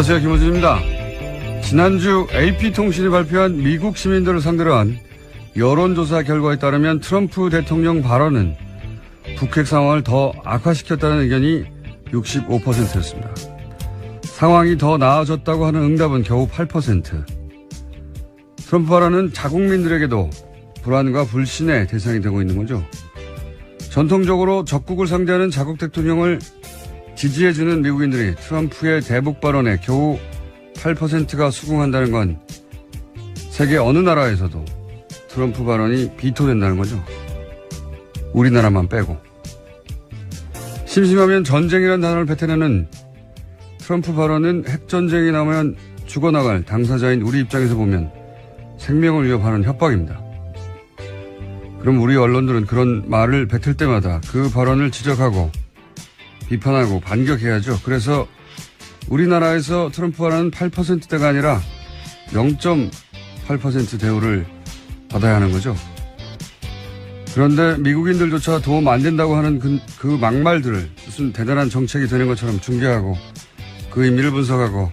안녕하세요. 김호준입니다. 지난주 AP통신이 발표한 미국 시민들을 상대로 한 여론조사 결과에 따르면 트럼프 대통령 발언은 북핵 상황을 더 악화시켰다는 의견이 65%였습니다. 상황이 더 나아졌다고 하는 응답은 겨우 8%. 트럼프 발언은 자국민들에게도 불안과 불신의 대상이 되고 있는 거죠. 전통적으로 적국을 상대하는 자국 대통령을 지지해주는 미국인들이 트럼프의 대북 발언에 겨우 8%가 수긍한다는 건 세계 어느 나라에서도 트럼프 발언이 비토된다는 거죠. 우리나라만 빼고. 심심하면 전쟁이라는 단어를 뱉어내는 트럼프 발언은 핵전쟁이 나면 죽어나갈 당사자인 우리 입장에서 보면 생명을 위협하는 협박입니다. 그럼 우리 언론들은 그런 말을 뱉을 때마다 그 발언을 지적하고 비판하고 반격해야죠. 그래서 우리나라에서 트럼프 발언은 8%대가 아니라 0.8% 대우를 받아야 하는 거죠. 그런데 미국인들조차 도움 안 된다고 하는 그 막말들을 무슨 대단한 정책이 되는 것처럼 중계하고 그 의미를 분석하고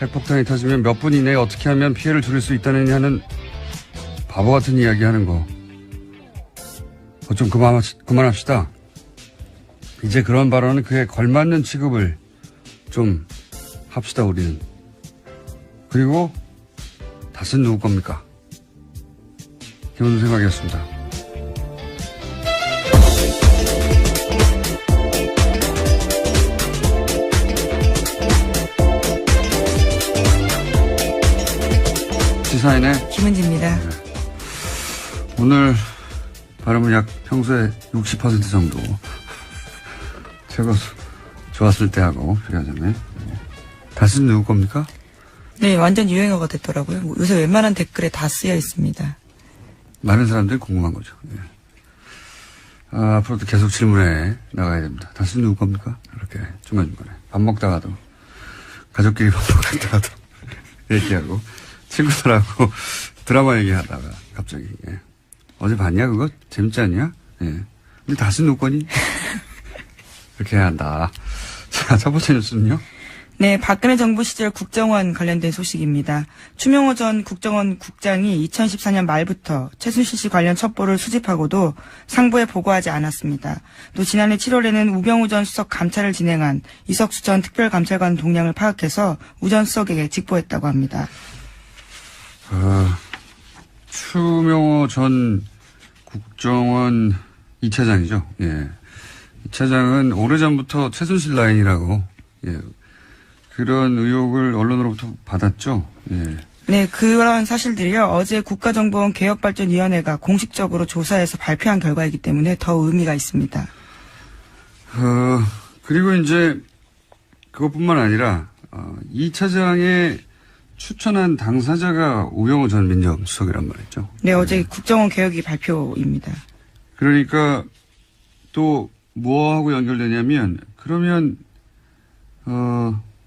핵폭탄이 터지면 몇 분 이내에 어떻게 하면 피해를 줄일 수 있다느냐 하는 바보 같은 이야기 하는 거. 좀 그만합시다. 이제 그런 발언은 그에 걸맞는 취급을 좀 합시다, 우리는. 그리고 다스는 누구 겁니까? 김원준 생각이었습니다. 시사인의 김은지입니다. 네. 오늘 발음은 약 평소에 60% 정도. 제가 좋았을 때 하고 비교하자면. 다스는 누구 겁니까? 네, 완전 유행어가 됐더라고요. 요새 웬만한 댓글에 다 쓰여 있습니다. 많은 사람들이 궁금한 거죠. 예. 앞으로도 계속 질문해 나가야 됩니다. 다스는 누구 겁니까? 이렇게 중간중간에. 밥 먹다가도, 가족끼리 밥 먹다가도 얘기하고, 친구들하고 드라마 얘기하다가 갑자기. 예. 어제 봤냐 그거? 재밌지 않냐? 예. 근데 다스는 누구 거니? 이렇게 해야 한다. 자, 첫 번째 뉴스는요? 네, 박근혜 정부 시절 국정원 관련된 소식입니다. 추명호 전 국정원 국장이 2014년 말부터 최순실 씨 관련 첩보를 수집하고도 상부에 보고하지 않았습니다. 또 지난해 7월에는 우병우 전 수석 감찰을 진행한 이석수 전 특별감찰관 동향을 파악해서 우 전 수석에게 직보했다고 합니다. 추명호 전 국정원 2차장이죠. 예. 이 차장은 오래전부터 최순실 라인이라고, 예. 그런 의혹을 언론으로부터 받았죠. 예. 네, 그런 사실들이요. 어제 국가정보원 개혁발전위원회가 공식적으로 조사해서 발표한 결과이기 때문에 더 의미가 있습니다. 그리고 이제 그것뿐만 아니라, 이 차장의 추천한 당사자가 우병우 전 민정수석이란 말이죠. 네, 어제 국정원 개혁이 발표입니다. 그러니까 또 뭐하고 연결되냐면 그러면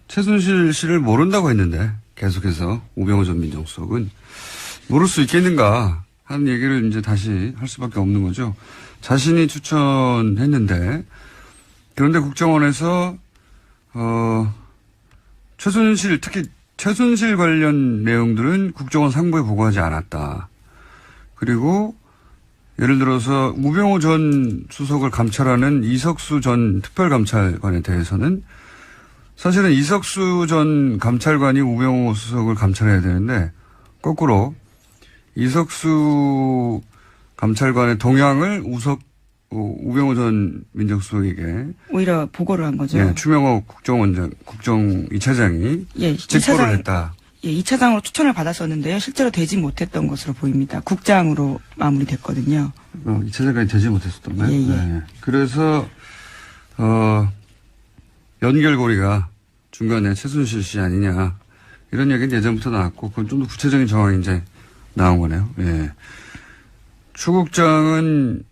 최순실 씨를 모른다고 했는데 계속해서 우병우 전 민정수석은 모를 수 있겠는가 하는 얘기를 이제 다시 할 수밖에 없는 거죠. 자신이 추천했는데 그런데 국정원에서 최순실 특히 최순실 관련 내용들은 국정원 상부에 보고하지 않았다. 그리고 예를 들어서 우병우 전 수석을 감찰하는 이석수 전 특별감찰관에 대해서는 사실은 이석수 전 감찰관이 우병우 수석을 감찰해야 되는데 거꾸로 이석수 감찰관의 동향을 우병우 전 민정수석에게 오히려 보고를 한 거죠. 예, 추명호 국정 2차장이 예, 직보를 했다. 예, 2차장으로 추천을 받았었는데요. 실제로 되지 못했던 것으로 보입니다. 국장으로 마무리됐거든요. 2차장까지 되지 못했었던가요? 예, 예. 네. 그래서 연결고리가 중간에 최순실 씨 아니냐 이런 얘기는 예전부터 나왔고 그건 좀 더 구체적인 정황이 이제 나온 거네요. 예. 추 국장은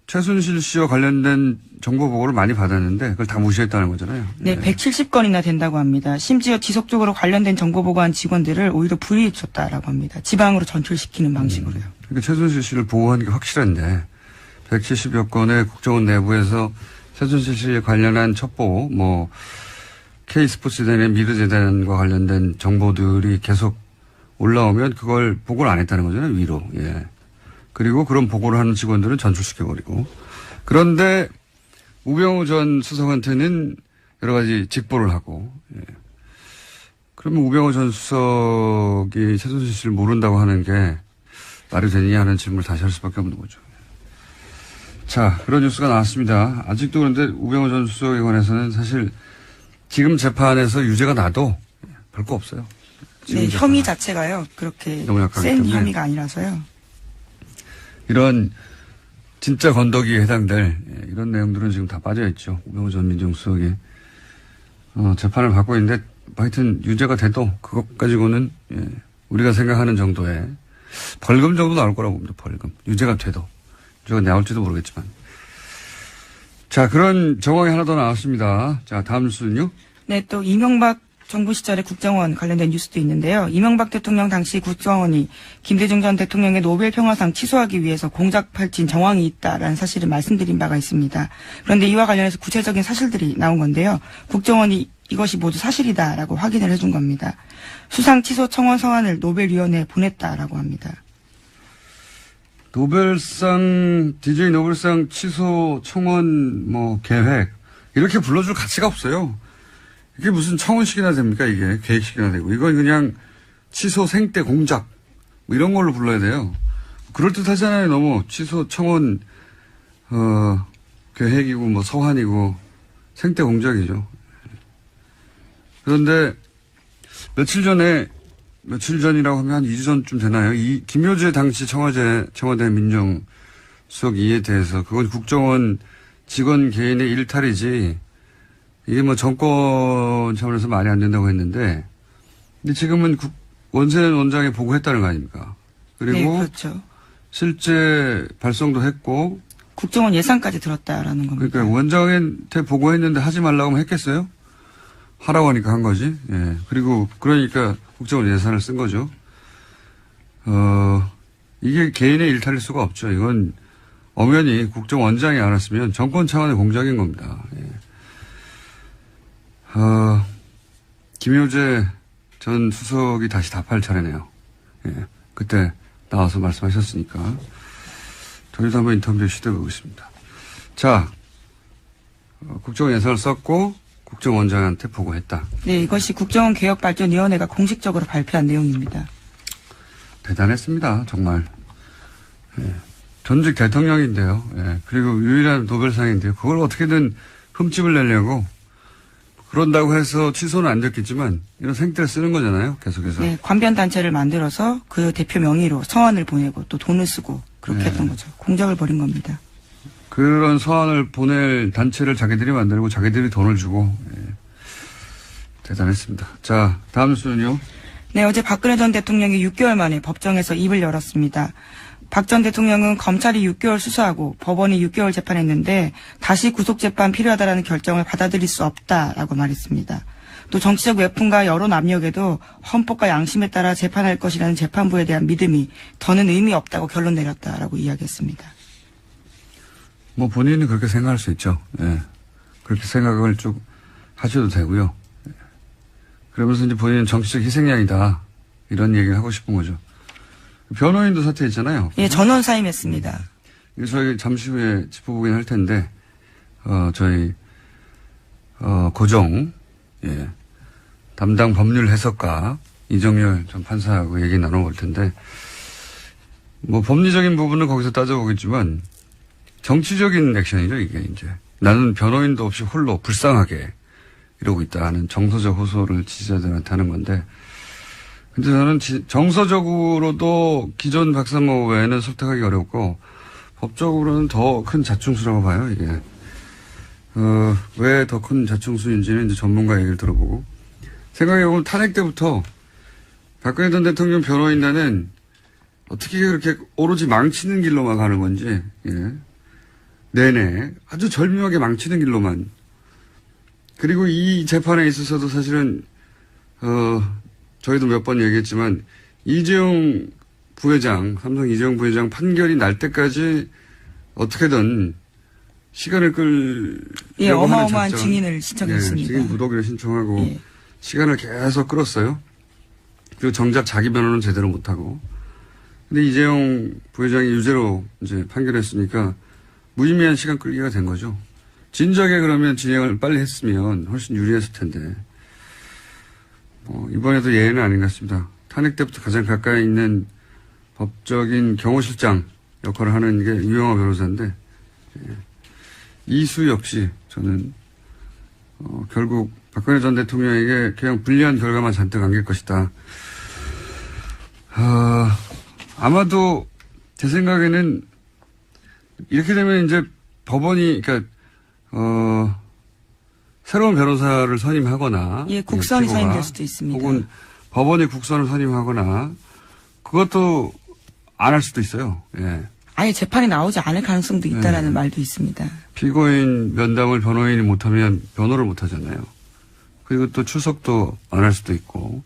최순실 씨와 관련된 정보 보고를 많이 받았는데 그걸 다 무시했다는 거잖아요. 네, 170건이나 된다고 합니다. 심지어 지속적으로 관련된 정보 보고한 직원들을 오히려 불이익 줬다라고 합니다. 지방으로 전출시키는 방식으로요. 그러니까 최순실 씨를 보호하는 게 확실한데 170여 건의 국정원 내부에서 최순실 씨에 관련한 첩보 K스포츠재단의 미르재단과 관련된 정보들이 계속 올라오면 그걸 보고를 안 했다는 거잖아요, 위로. 예. 그리고 그런 보고를 하는 직원들은 전출시켜버리고. 그런데 우병우 전 수석한테는 여러 가지 직보를 하고, 예. 그러면 우병우 전 수석이 최순실 씨를 모른다고 하는 게 말이 되느냐 하는 질문을 다시 할 수밖에 없는 거죠. 자, 그런 뉴스가 나왔습니다. 아직도 그런데 우병우 전 수석에 관해서는 사실 지금 재판에서 유죄가 나도 별거 없어요. 네, 혐의 자체가요. 그렇게 센 때문에. 혐의가 아니라서요. 이런 진짜 건더기에 해당될 이런 내용들은 지금 다 빠져있죠. 우병우 전 민정수석이 재판을 받고 있는데 하여튼 유죄가 돼도 그것 가지고는 우리가 생각하는 정도의 벌금 정도 나올 거라고 봅니다. 벌금. 유죄가 돼도. 유죄가 나올지도 모르겠지만. 자, 그런 정황이 하나 더 나왔습니다. 자, 다음 뉴스는요. 네, 또 이명박 정부 시절의 국정원 관련된 뉴스도 있는데요. 이명박 대통령 당시 국정원이 김대중 전 대통령의 노벨 평화상 취소하기 위해서 공작 펼친 정황이 있다라는 사실을 말씀드린 바가 있습니다. 그런데 이와 관련해서 구체적인 사실들이 나온 건데요. 국정원이 이것이 모두 사실이다라고 확인을 해준 겁니다. 수상 취소 청원 서한을 노벨위원회에 보냈다라고 합니다. DJ 노벨상 취소 청원 계획 이렇게 불러줄 가치가 없어요. 이게 무슨 청원식이나 됩니까 이게 계획식이나 되고 이건 그냥 취소 생떼 공작 이런 걸로 불러야 돼요. 그럴듯하잖아요. 너무 취소 청원 계획이고 서한이고 생떼 공작이죠. 그런데 며칠 전이라고 하면 한 2주 전쯤 되나요? 김효재 당시 청와대 민정수석 이에 대해서 그건 국정원 직원 개인의 일탈이지 이게 정권 차원에서 말이 안 된다고 했는데 근데 지금은 원세훈 원장에 보고했다는 거 아닙니까? 그리고 네, 그렇죠. 실제 발송도 했고 국정원 예산까지 들었다라는 겁니다. 그러니까 원장한테 보고했는데 하지 말라고 하면 했겠어요? 하라고 하니까 한 거지. 예. 그리고 그러니까 국정원 예산을 쓴 거죠. 이게 개인의 일탈일 수가 없죠. 이건 엄연히 국정원장이 알았으면 정권 차원의 공작인 겁니다. 예. 김효재 전 수석이 다시 답할 차례네요. 예. 그때 나와서 말씀하셨으니까. 저희도 한번 인터뷰 시도해보겠습니다. 자, 국정원 예산을 썼고 국정원장한테 보고했다. 네, 이것이 국정원개혁발전위원회가 공식적으로 발표한 내용입니다. 대단했습니다. 정말. 예. 전직 대통령인데요. 예. 그리고 유일한 노벨상인데요. 그걸 어떻게든 흠집을 내려고 그런다고 해서 취소는 안 됐겠지만 이런 생떼를 쓰는 거잖아요. 계속해서. 네, 관변단체를 만들어서 그 대표 명의로 서한을 보내고 또 돈을 쓰고 그렇게 했던 거죠. 공작을 벌인 겁니다. 그런 서한을 보낼 단체를 자기들이 만들고 자기들이 돈을 주고 대단했습니다. 자, 다음 뉴스는요. 네, 어제 박근혜 전 대통령이 6개월 만에 법정에서 입을 열었습니다. 박 전 대통령은 검찰이 6개월 수사하고 법원이 6개월 재판했는데 다시 구속재판 필요하다라는 결정을 받아들일 수 없다라고 말했습니다. 또 정치적 외풍과 여론 압력에도 헌법과 양심에 따라 재판할 것이라는 재판부에 대한 믿음이 더는 의미 없다고 결론 내렸다라고 이야기했습니다. 본인은 그렇게 생각할 수 있죠. 예. 그렇게 생각을 쭉 하셔도 되고요. 예. 그러면서 이제 본인은 정치적 희생양이다. 이런 얘기를 하고 싶은 거죠. 변호인도 사퇴했잖아요. 예, 전원 사임했습니다. 이거 저희 잠시 후에 짚어보긴 할 텐데, 저희, 고정, 예. 담당 법률 해석가 이정열 전 판사하고 얘기 나눠볼 텐데, 법리적인 부분은 거기서 따져보겠지만, 정치적인 액션이죠, 이게 이제. 나는 변호인도 없이 홀로 불쌍하게 이러고 있다 하는 정서적 호소를 지지자들한테 하는 건데, 근데 저는 정서적으로도 기존 박사모 외에는 선택하기 어렵고, 법적으로는 더 큰 자충수라고 봐요, 이게. 왜 더 큰 자충수인지는 이제 전문가 얘기를 들어보고. 생각해보면 탄핵 때부터 박근혜 전 대통령 변호인단은 어떻게 그렇게 오로지 망치는 길로만 가는 건지, 예. 내내 아주 절묘하게 망치는 길로만. 그리고 이 재판에 있어서도 사실은 저희도 몇 번 얘기했지만 이재용 부회장, 삼성 이재용 부회장 판결이 날 때까지 어떻게든 시간을 끌 예, 어마어마한 증인을 신청했습니다. 증인 무더기를 신청하고 예. 시간을 계속 끌었어요. 그리고 정작 자기 변호는 제대로 못하고. 근데 이재용 부회장이 유죄로 이제 판결했으니까 무의미한 시간 끌기가 된 거죠. 진작에 그러면 진행을 빨리 했으면 훨씬 유리했을 텐데. 이번에도 예외는 아닌 것 같습니다. 탄핵 때부터 가장 가까이 있는 법적인 경호실장 역할을 하는 게 유영하 변호사인데, 예. 이수 역시 저는, 결국 박근혜 전 대통령에게 그냥 불리한 결과만 잔뜩 안길 것이다. 아마도 제 생각에는 이렇게 되면 이제 법원이, 그러니까, 새로운 변호사를 선임하거나. 예, 국선이 선임될 수도 있습니다. 혹은 법원이 국선을 선임하거나 그것도 안 할 수도 있어요. 예. 아예 재판이 나오지 않을 가능성도 있다라는 말도 있습니다. 피고인 면담을 변호인이 못하면 변호를 못하잖아요. 그리고 또 출석도 안 할 수도 있고.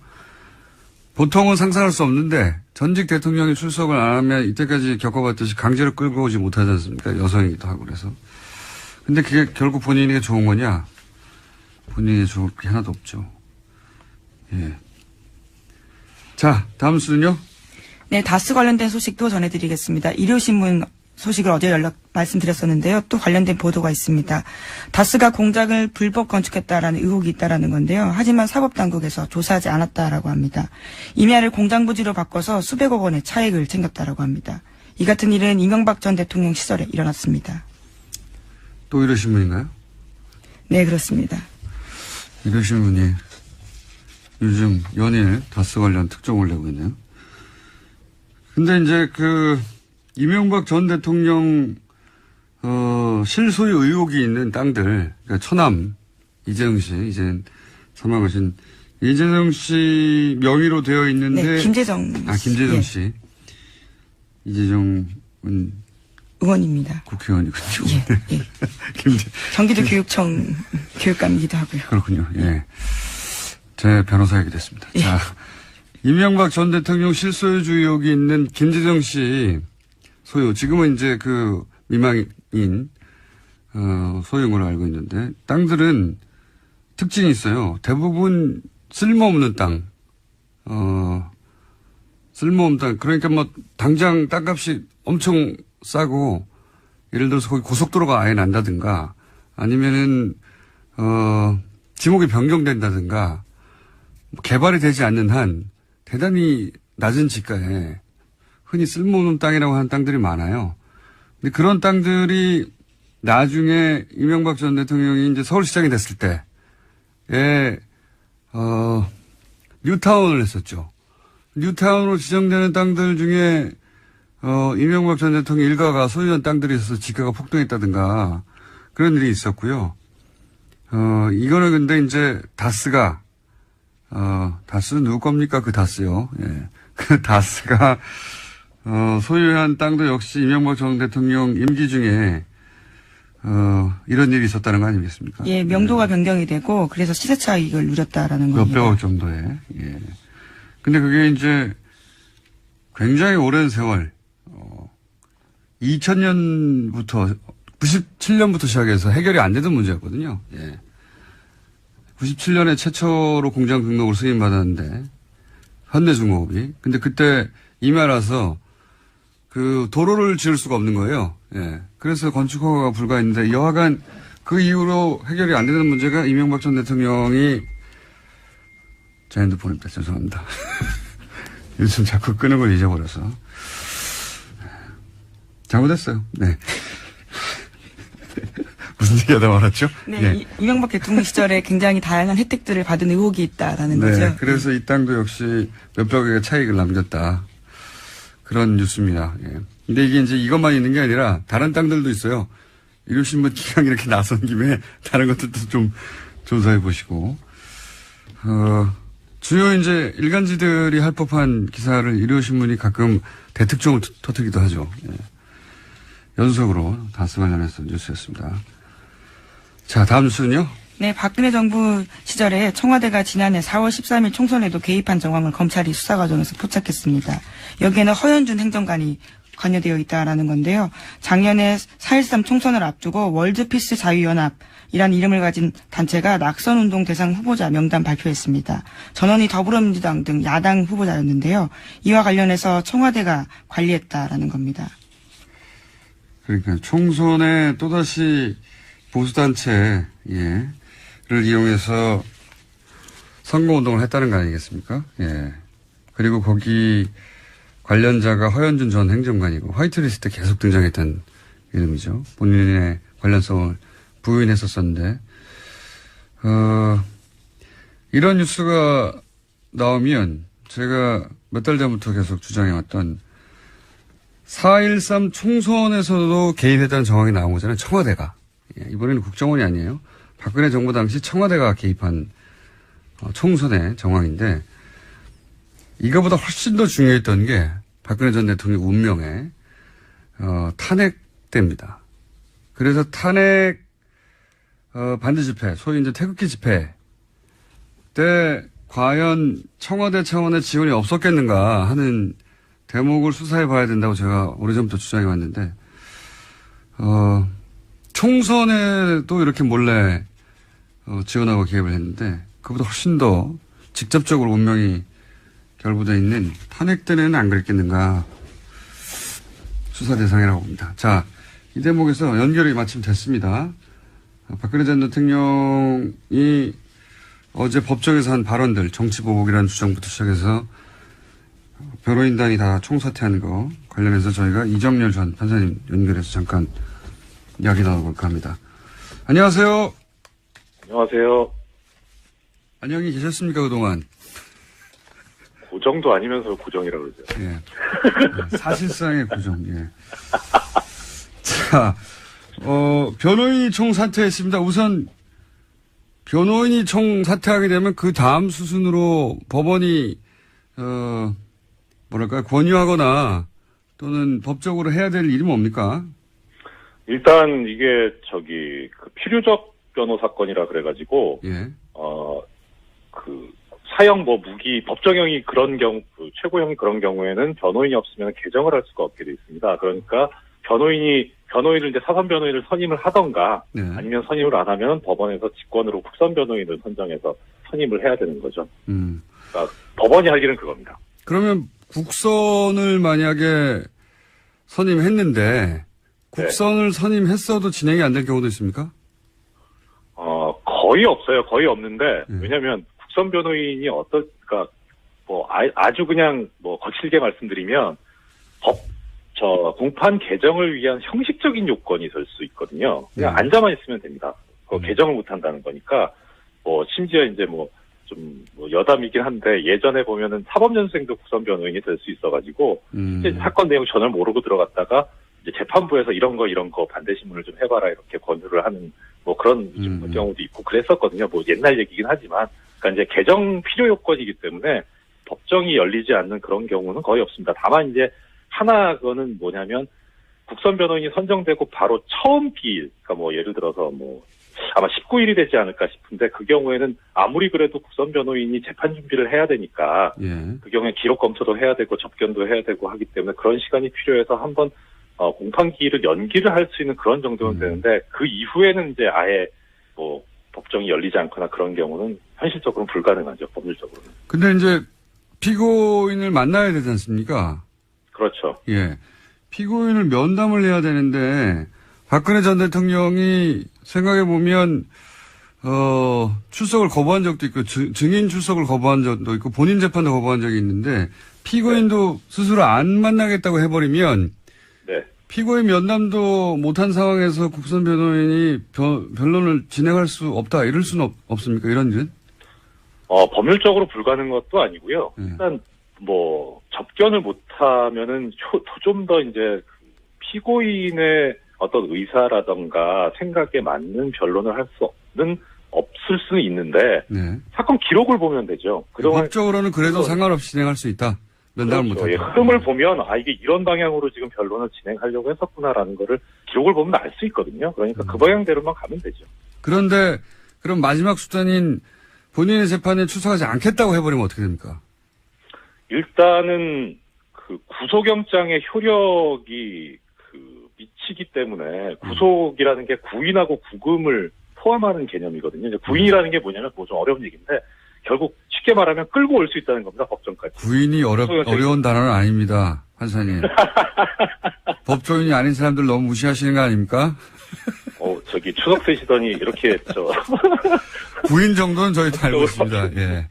보통은 상상할 수 없는데 전직 대통령이 출석을 안 하면 이때까지 겪어봤듯이 강제로 끌고 오지 못하지 않습니까? 여성이기도 하고 그래서. 근데 그게 결국 본인에게 좋은 거냐? 본인에게 좋을 게 하나도 없죠. 예. 자, 다음 수는요? 네, 다스 관련된 소식도 전해드리겠습니다. 일요신문 소식을 어제 말씀드렸었는데요. 또 관련된 보도가 있습니다. 다스가 공장을 불법 건축했다라는 의혹이 있다라는 건데요. 하지만 사법당국에서 조사하지 않았다라고 합니다. 임야를 공장 부지로 바꿔서 수백억 원의 차익을 챙겼다라고 합니다. 이 같은 일은 이명박 전 대통령 시절에 일어났습니다. 또 일요신문인가요? 네, 그렇습니다. 일요신문이 요즘 연일 다스 관련 특종을 내고 있네요. 근데 이제 이명박 전 대통령, 실소유 의혹이 있는 땅들, 그러니까 처남, 이재용 씨, 이제 사망하신 이재용 씨 명의로 되어 있는데. 네, 김재정. 김재정 예. 씨. 이재정은 의원입니다. 국회의원이군요. 예, 예. 경기도 교육청 교육감이기도 하고요. 그렇군요. 예. 제 변호사에게 됐습니다. 예. 자, 이명박 전 대통령 실소유주 의혹이 있는 김재정 씨 소유, 지금은 이제 미망인, 소유인 걸로 알고 있는데, 땅들은 특징이 있어요. 대부분 쓸모없는 땅, 쓸모없는 땅. 그러니까 당장 땅값이 엄청 싸고, 예를 들어서 거기 고속도로가 아예 난다든가, 아니면은, 지목이 변경된다든가, 개발이 되지 않는 한, 대단히 낮은 지가에 흔히 쓸모없는 땅이라고 하는 땅들이 많아요. 근데 그런 땅들이 나중에 이명박 전 대통령이 이제 서울시장이 됐을 때에, 뉴타운을 했었죠. 뉴타운으로 지정되는 땅들 중에, 이명박 전 대통령 일가가 소유한 땅들이 있어서 지가가 폭등했다든가 그런 일이 있었고요. 이거는 근데 이제 다스가, 다스는 누구 겁니까? 그 다스요. 예. 그 다스가, 소유한 땅도 역시 이명박 전 대통령 임기 중에, 이런 일이 있었다는 거 아니겠습니까? 예, 명도가 변경이 되고, 그래서 시세 차익을 누렸다라는 겁니다. 몇백억 정도에. 예. 근데 그게 이제 굉장히 오랜 세월, 2000년부터, 97년부터 시작해서 해결이 안 되던 문제였거든요. 예. 97년에 최초로 공장 등록을 승인받았는데, 현대중공업이. 근데 그때 임야라서 도로를 지을 수가 없는 거예요. 예. 그래서 건축 허가가 불가했는데, 여하간 그 이후로 해결이 안 되는 문제가 이명박 전 대통령이, 제 핸드폰입니다. 죄송합니다. 요즘 자꾸 끄는 걸 잊어버려서. 잘못했어요. 네. 무슨 얘기 하다 말았죠? 네, 네. 이명박 대통령 시절에 굉장히 다양한 혜택들을 받은 의혹이 있다라는 네, 거죠. 그래서 이 땅도 역시 몇백억의 차익을 남겼다. 그런 뉴스입니다. 예. 근데 이게 이제 이것만 있는 게 아니라 다른 땅들도 있어요. 일요신문 기강 이렇게 나선 김에 다른 것들도 좀 조사해 보시고. 주요 이제 일간지들이 할 법한 기사를 일요신문이 가끔 대특종을 터뜨기도 하죠. 예. 연속으로 다스 관련해서 뉴스였습니다. 자, 다음 뉴스는요? 네, 박근혜 정부 시절에 청와대가 지난해 4월 13일 총선에도 개입한 정황을 검찰이 수사 과정에서 포착했습니다. 여기에는 허현준 행정관이 관여되어 있다라는 건데요. 작년에 4.13 총선을 앞두고 월드피스 자유연합이라는 이름을 가진 단체가 낙선운동 대상 후보자 명단 발표했습니다. 전원이 더불어민주당 등 야당 후보자였는데요. 이와 관련해서 청와대가 관리했다라는 겁니다. 그러니까 총선에 또다시 보수단체, 를 이용해서 선거운동을 했다는 거 아니겠습니까? 예. 그리고 거기 관련자가 허현준 전 행정관이고 화이트리스트에 계속 등장했던 이름이죠. 본인의 관련성을 부인했었었는데, 이런 뉴스가 나오면 제가 몇 달 전부터 계속 주장해왔던 4.13 총선에서도 개입했다는 정황이 나온 거잖아요. 청와대가. 예, 이번에는 국정원이 아니에요. 박근혜 정부 당시 청와대가 개입한 총선의 정황인데, 이거보다 훨씬 더 중요했던 게 박근혜 전 대통령 운명의 탄핵 때입니다. 그래서 탄핵 반대 집회, 소위 이제 태극기 집회 때 과연 청와대 차원의 지원이 없었겠는가 하는 대목을 수사해 봐야 된다고 제가 오래전부터 주장해 왔는데, 총선에도 이렇게 몰래 지원하고 개입을 했는데, 그보다 훨씬 더 직접적으로 운명이 결부되어 있는 탄핵 때는 안 그랬겠는가 수사 대상이라고 봅니다. 자, 이 대목에서 연결이 마침 됐습니다. 박근혜 전 대통령이 어제 법정에서 한 발언들, 정치보복이라는 주장부터 시작해서 변호인단이 다 총사퇴한 거 관련해서 저희가 이정렬 전 판사님 연결해서 잠깐 이야기 나눠볼까 합니다. 안녕하세요. 안녕하세요. 안녕히 계셨습니까, 그동안? 고정도 아니면서 고정이라고 그러죠. 예. 사실상의 고정, 예. 자, 변호인이 총사퇴했습니다. 우선, 변호인이 총사퇴하게 되면 그 다음 수순으로 법원이, 권유하거나 또는 법적으로 해야 될 일이 뭡니까? 일단 이게 그 필요적 변호 사건이라 그래가지고, 예. 사형 무기, 법정형이 그런 최고형이 그런 경우에는 변호인이 없으면 개정을 할 수가 없게 돼 있습니다. 그러니까 변호인을 이제 사선 변호인을 선임을 하던가, 네. 아니면 선임을 안 하면 법원에서 직권으로 국선 변호인을 선정해서 선임을 해야 되는 거죠. 그러니까 법원이 할 일은 그겁니다. 그러면 국선을 만약에 선임했는데, 국선을 선임했어도 진행이 안 될 경우도 있습니까? 거의 없어요. 거의 없는데, 왜냐면, 국선 변호인이 그러니까, 아주 그냥, 거칠게 말씀드리면, 공판 개정을 위한 형식적인 요건이 될 수 있거든요. 그냥 앉아만 있으면 됩니다. 개정을 못 한다는 거니까, 심지어 이제 여담이긴 한데, 예전에 보면은 사법연수생도 국선 변호인이 될 수 있어가지고, 이제 사건 내용 전혀 모르고 들어갔다가, 이제 재판부에서 이런 거 반대 신문을 좀 해봐라 이렇게 권유를 하는 그런 경우도 있고 그랬었거든요. 옛날 얘기긴 하지만, 그러니까 이제 개정 필요 요건이기 때문에 법정이 열리지 않는 그런 경우는 거의 없습니다. 다만 이제 그거는 뭐냐면 국선 변호인이 선정되고 바로 처음 기일, 그러니까 예를 들어서 아마 19일이 되지 않을까 싶은데 그 경우에는 아무리 그래도 국선 변호인이 재판 준비를 해야 되니까 그 경우에 기록 검토도 해야 되고 접견도 해야 되고 하기 때문에 그런 시간이 필요해서 한번 공판 기일을 연기를 할 수 있는 그런 정도는 되는데 그 이후에는 이제 아예 법정이 열리지 않거나 그런 경우는 현실적으로는 불가능하죠. 법률적으로는. 근데 이제 피고인을 만나야 되지 않습니까? 그렇죠. 예. 피고인을 면담을 해야 되는데 박근혜 전 대통령이 생각해보면 출석을 거부한 적도 있고 증인 출석을 거부한 적도 있고 본인 재판도 거부한 적이 있는데 피고인도 스스로 안 만나겠다고 해버리면 피고인 면담도 못한 상황에서 국선 변호인이 변론을 진행할 수 없다 이럴 수는 없습니까? 이런 일은? 법률적으로 불가능한 것도 아니고요. 일단 접견을 못하면은 좀 더 이제 피고인의 어떤 의사라던가 생각에 맞는 변론을 할 없을 수는 있는데 사건 기록을 보면 되죠. 법적으로는 그래도 상관없이 진행할 수 있다. 면담을 그렇죠. 못하고. 흐름을 보면 이게 이런 방향으로 지금 변론을 진행하려고 했었구나라는 거를 기록을 보면 알 수 있거든요. 그러니까 그 방향대로만 가면 되죠. 그런데 그럼 마지막 수단인 본인의 재판에 출석하지 않겠다고 해버리면 어떻게 됩니까? 일단은 그 구속영장의 효력이 미치기 때문에 구속이라는 게 구인하고 구금을 포함하는 개념이거든요. 이제 구인이라는 게 뭐냐면 그거 좀 어려운 얘기인데 결국 쉽게 말하면 끌고 올 수 있다는 겁니다. 법정까지. 구인이 어려운 단어는 아닙니다. 판사님. 법조인이 아닌 사람들 너무 무시하시는 거 아닙니까? 저기 추석 세시더니 이렇게 구인 정도는 저희도 알고 있습니다. 예.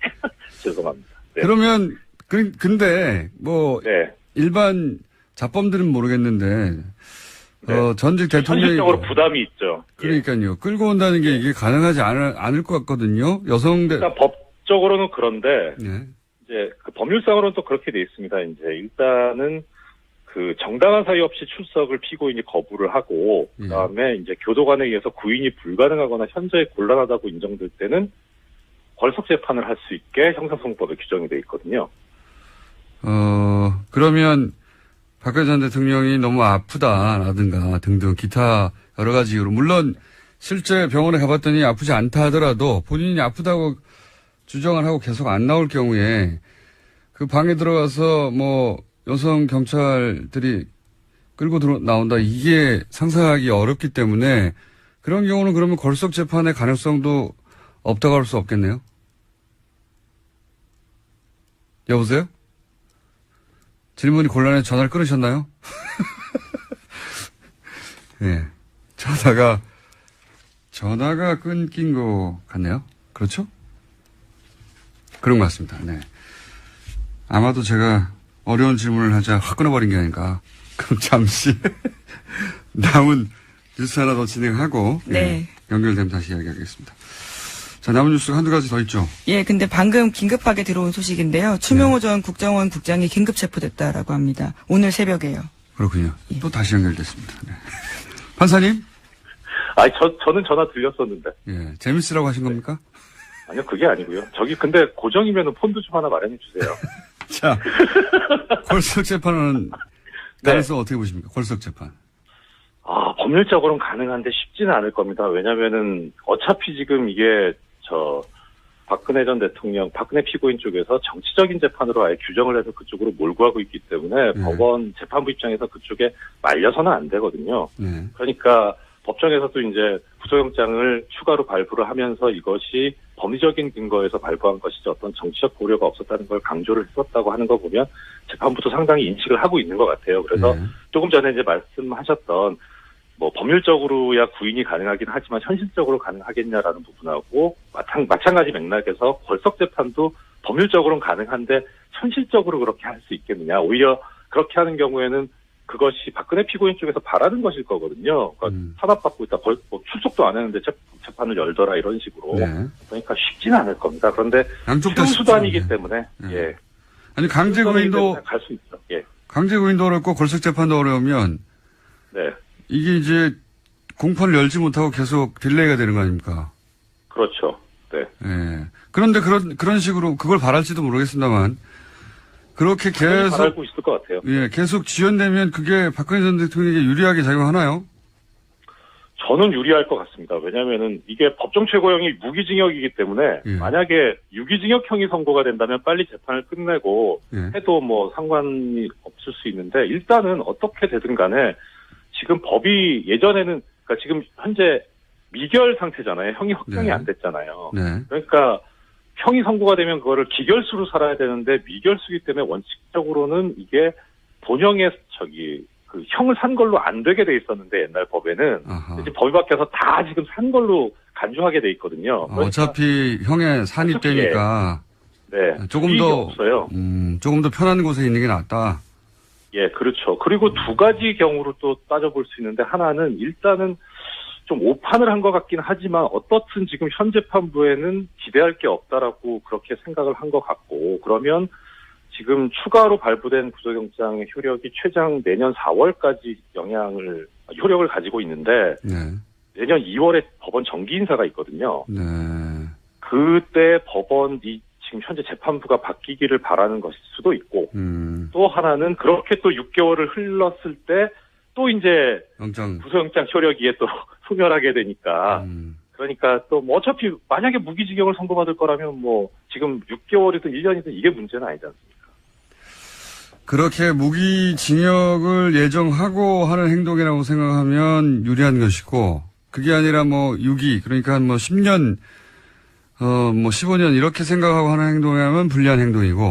죄송합니다. 네. 그러면 근데 뭐 네. 일반 자범들은 모르겠는데 전직 대통령이 현실적으로 부담이 있죠. 그러니까요. 끌고 온다는 게 이게 가능하지 않을 것 같거든요. 일단 법적으로는 그런데 네. 이제 그 법률상으로는 또 그렇게 돼 있습니다. 이제 일단은 그 정당한 사유 없이 출석을 피고인이 거부를 하고 그다음에 이제 교도관에 의해서 구인이 불가능하거나 현저히 곤란하다고 인정될 때는 벌석 재판을 할 수 있게 형사소송법에 규정이 돼 있거든요. 그러면 박근혜 전 대통령이 너무 아프다라든가 등등 기타 여러 가지 이유로 물론 실제 병원에 가봤더니 아프지 않다 하더라도 본인이 아프다고 주장을 하고 계속 안 나올 경우에 그 방에 들어가서 뭐 여성 경찰들이 끌고 나온다 이게 상상하기 어렵기 때문에 그런 경우는 그러면 걸석 재판의 가능성도 없다고 할 수 없겠네요. 여보세요? 질문이 곤란해 전화를 끊으셨나요? 네. 전화가 끊긴 것 같네요. 그렇죠? 그런 것 같습니다. 네. 아마도 제가 어려운 질문을 하자 확 끊어버린 게 아닌가. 그럼 잠시 남은 뉴스 하나 더 진행하고 네. 연결되면 다시 이야기하겠습니다. 자, 남은 뉴스가 한두 가지 더 있죠. 예, 근데 방금 긴급하게 들어온 소식인데요. 추명호 전 국정원 국장이 긴급 체포됐다라고 합니다. 오늘 새벽에요. 그렇군요. 예. 또 다시 연결됐습니다. 네. 판사님? 저는 전화 들렸었는데. 예, 재밌으라고 하신 겁니까? 아니요, 그게 아니고요. 저기 근데 고정이면은 폰도 좀 하나 마련해 주세요. 자, 걸석 재판은 가능성 어떻게 보십니까? 걸석 재판. 법률적으로는 가능한데 쉽지는 않을 겁니다. 왜냐면은 어차피 지금 이게 박근혜 전 대통령, 박근혜 피고인 쪽에서 정치적인 재판으로 아예 규정을 해서 그쪽으로 몰고 가고 있기 때문에 법원 재판부 입장에서 그쪽에 말려서는 안 되거든요. 네. 그러니까 법정에서도 이제 구속영장을 추가로 발부를 하면서 이것이 법리적인 근거에서 발부한 것이지 어떤 정치적 고려가 없었다는 걸 강조를 했었다고 하는 거 보면 재판부도 상당히 인식을 하고 있는 것 같아요. 그래서 조금 전에 이제 말씀하셨던 뭐 법률적으로야 구인이 가능하긴 하지만 현실적으로 가능하겠냐라는 부분하고 마찬가지 맥락에서 걸석 재판도 법률적으로는 가능한데 현실적으로 그렇게 할 수 있겠느냐. 오히려 그렇게 하는 경우에는 그것이 박근혜 피고인 쪽에서 바라는 것일 거거든요. 그러니까 탄압받고 있다. 출석도 안 했는데 재판을 열더라 이런 식으로. 네. 그러니까 쉽지는 않을 겁니다. 그런데 양쪽 다 수단이기 쉽죠. 때문에 네. 예. 아니 강제 구인도 갈 수 있죠. 예. 강제 구인도 어렵고 걸석 재판도 어려우면 네. 이게 이제 공판을 열지 못하고 계속 딜레이가 되는 거 아닙니까? 그렇죠. 네. 예. 그런데 그런 식으로 그걸 바랄지도 모르겠습니다만 그렇게 계속 바라고 있을 것 같아요. 예, 계속 지연되면 그게 박근혜 전 대통령에게 유리하게 작용하나요? 저는 유리할 것 같습니다. 왜냐하면은 이게 법정 최고형이 무기징역이기 때문에 예. 만약에 유기징역형이 선고가 된다면 빨리 재판을 끝내고 예. 해도 뭐 상관이 없을 수 있는데 일단은 어떻게 되든 간에 지금 법이 예전에는 그러니까 지금 현재 미결 상태잖아요. 형이 확정이 네. 안 됐잖아요. 네. 그러니까 형이 선고가 되면 그거를 기결수로 살아야 되는데 미결수기 때문에 원칙적으로는 이게 본형의 그 형을 산 걸로 안 되게 돼 있었는데 옛날 법에는 아하. 이제 법이 바뀌어서 다 지금 산 걸로 간주하게 돼 있거든요. 그러니까 어차피 형의 산입되니까 네, 조금 이익이 더 없어요. 조금 더 편한 곳에 있는 게 낫다. 예, 그렇죠. 그리고 두 가지 경우로 또 따져볼 수 있는데 하나는 일단은 좀 오판을 한 것 같긴 하지만 어떻든 지금 현 재판부에는 기대할 게 없다라고 그렇게 생각을 한 것 같고 그러면 지금 추가로 발부된 구속영장의 효력이 최장 내년 4월까지 효력을 가지고 있는데 네. 내년 2월에 법원 정기 인사가 있거든요. 네. 그때 법원이 지금 현재 재판부가 바뀌기를 바라는 것일 수도 있고 또 하나는 그렇게 또 6개월을 흘렀을 때 또 이제 구속영장 효력이 또 소멸하게 되니까 그러니까 또 뭐 어차피 만약에 무기징역을 선고받을 거라면 뭐 지금 6개월이든 1년이든 이게 문제는 아니지 않습니까? 그렇게 무기징역을 예정하고 하는 행동이라고 생각하면 유리한 것이고, 그게 아니라 뭐 6기, 그러니까 뭐 10년, 뭐 15년 이렇게 생각하고 하는 행동이라면 불리한 행동이고.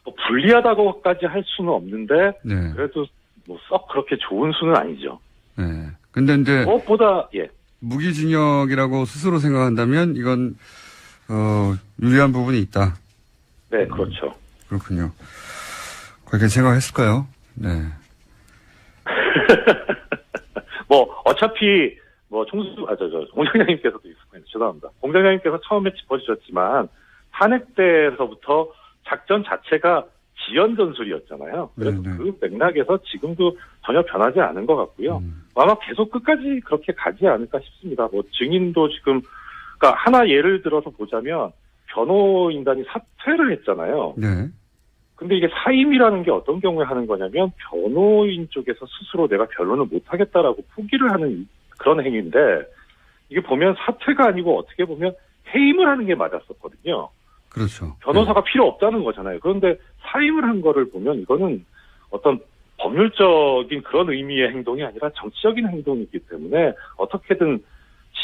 뭐 불리하다고까지 할 수는 없는데, 네. 그래도 뭐 썩 그렇게 좋은 수는 아니죠. 네. 근데 이제. 무엇보다, 예. 무기징역이라고 스스로 생각한다면 이건, 유리한 부분이 있다. 네, 그렇죠. 그렇군요. 그렇게 생각했을까요? 네. 뭐, 어차피, 뭐, 공장장님께서도 있었군요. 죄송합니다. 공장장님께서 처음에 짚어주셨지만, 탄핵 때에서부터 작전 자체가 지연 전술이었잖아요. 그래서 네네. 그 맥락에서 지금도 전혀 변하지 않은 것 같고요. 아마 계속 끝까지 그렇게 가지 않을까 싶습니다. 뭐, 증인도 지금, 그러니까 하나 예를 들어서 보자면, 변호인단이 사퇴를 했잖아요. 네. 근데 이게 사임이라는 게 어떤 경우에 하는 거냐면 변호인 쪽에서 스스로 내가 변론을 못하겠다라고 포기를 하는 그런 행위인데 이게 보면 사퇴가 아니고 어떻게 보면 해임을 하는 게 맞았었거든요. 그렇죠. 변호사가 필요 없다는 거잖아요. 그런데 사임을 한 거를 보면 이거는 어떤 법률적인 그런 의미의 행동이 아니라 정치적인 행동이기 때문에 어떻게든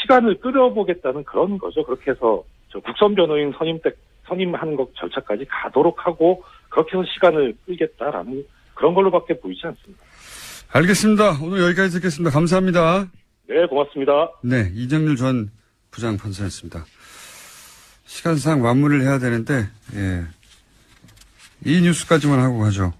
시간을 끌어보겠다는 그런 거죠. 그렇게 해서 저 국선 변호인 선임하는 것 절차까지 가도록 하고 그렇게 해서 시간을 끌겠다라는 그런 걸로밖에 보이지 않습니다. 알겠습니다. 오늘 여기까지 듣겠습니다. 감사합니다. 네, 고맙습니다. 네, 이정률 전 부장판사였습니다. 시간상 마무리를 해야 되는데, 예. 이 뉴스까지만 하고 가죠.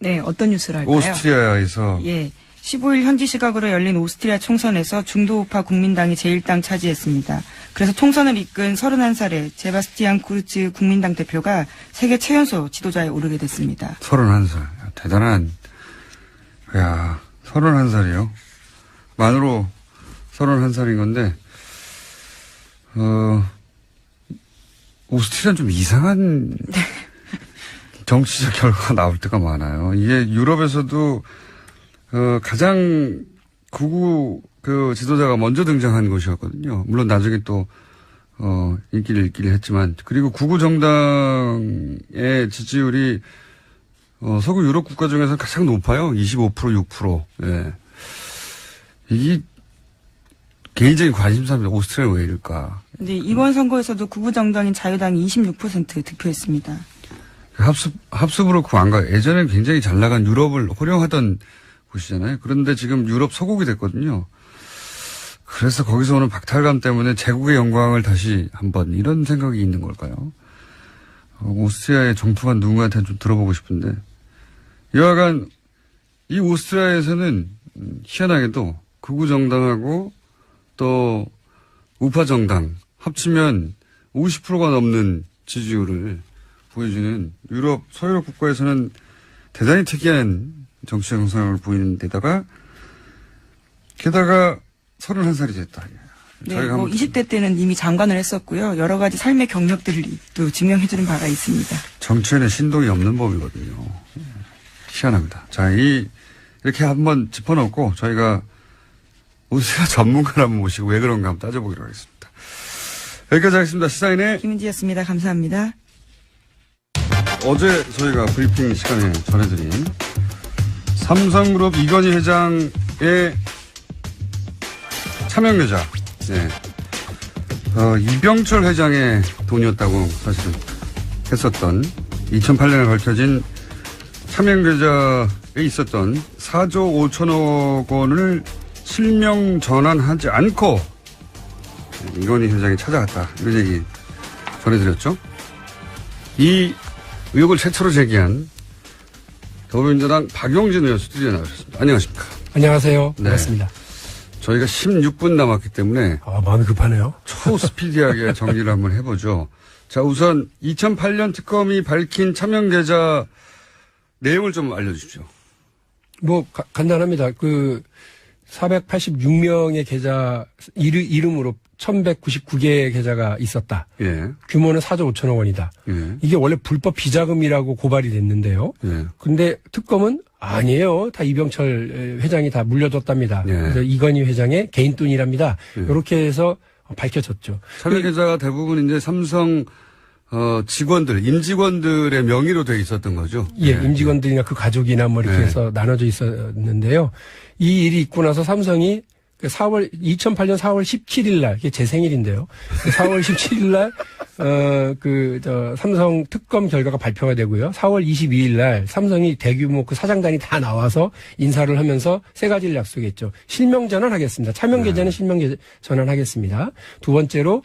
네, 어떤 뉴스를 할까요? 오스트리아에서. 예. 15일 현지 시각으로 열린 오스트리아 총선에서 중도우파 국민당이 제1당 차지했습니다. 그래서 총선을 이끈 31살의 제바스티안 쿠르츠 국민당 대표가 세계 최연소 지도자에 오르게 됐습니다. 31살. 대단한, 31살이요. 만으로 31살인 건데, 오스트리아는 좀 이상한 정치적 결과가 나올 때가 많아요. 이게 유럽에서도 가장 극우 지도자가 먼저 등장한 곳이었거든요. 물론 나중에 또 인기를 잃기를 했지만, 그리고 극우 정당의 지지율이 서구 유럽 국가 중에서 가장 높아요. 25%, 6%. 예. 이게 개인적인 관심사입니다. 오스트리아는 왜 이럴까? 근데 이번 선거에서도 극우 정당인 자유당이 26% 득표했습니다. 합습으로 그 안 가요. 예전에 굉장히 잘 나간 유럽을 호령하던 곳이잖아요. 그런데 지금 유럽 소국이 됐거든요. 그래서 거기서 오는 박탈감 때문에 제국의 영광을 다시 한번 이런 생각이 있는 걸까요? 오스트리아의 정통한 누군가한테 좀 들어보고 싶은데. 여하간 이 오스트리아에서는 희한하게도 극우 정당하고 또 우파 정당 합치면 50%가 넘는 지지율을 보여주는 유럽 서유럽 국가에서는 대단히 특이한 정치적 형상을 보이는 데다가 게다가 31살이 됐다. 네, 뭐 20대 때는 이미 장관을 했었고요. 여러 가지 삶의 경력들을 또 증명해주는 바가 있습니다. 정치에는 신동이 없는 법이거든요. 희한합니다. 자, 이렇게 한번 짚어놓고 저희가 오스트리아 전문가를 한번 모시고 왜 그런가 한번 따져보기로 하겠습니다. 여기까지 하겠습니다. 시사인의 김은지였습니다. 감사합니다. 어제 저희가 브리핑 시간에 전해드린 삼성그룹 이건희 회장의 차명계좌, 네. 이병철 회장의 돈이었다고 사실은 했었던 2008년에 밝혀진 차명계좌에 있었던 4조 5천억 원을 실명 전환하지 않고 이건희 회장이 찾아갔다. 이런 얘기 전해드렸죠. 이 의혹을 최초로 제기한 더불어민주당 박용진 의원 스튜디오에 나오셨습니다. 안녕하십니까. 안녕하세요. 네. 반갑습니다. 저희가 16분 남았기 때문에 마음이 급하네요. 초스피디하게 정리를 한번 해보죠. 자, 우선 2008년 특검이 밝힌 차명계좌 내용을 좀 알려주십시오. 간단합니다. 486명의 계좌 이름으로 1199개의 계좌가 있었다. 예. 규모는 4조 5천억 원이다. 예. 이게 원래 불법 비자금이라고 고발이 됐는데요. 예. 근데 특검은 아니에요. 다 이병철 회장이 다 물려줬답니다. 예. 그래서 이건희 회장의 개인 돈이랍니다. 예. 이렇게 해서 밝혀졌죠. 차명계좌가 대부분 이제 삼성 직원들, 임직원들의 명의로 돼 있었던 거죠. 예, 네. 임직원들이나 그 가족이나 뭐 이렇게 네. 해서 나눠져 있었는데요. 이 일이 있고 나서 삼성이 2008년 4월 17일 날, 이게 제 생일인데요. 4월 17일 날, 삼성 특검 결과가 발표가 되고요. 4월 22일 날 삼성이 대규모 그 사장단이 다 나와서 인사를 하면서 세 가지를 약속했죠. 실명 전환하겠습니다. 차명 계좌는 실명 전환하겠습니다. 두 번째로,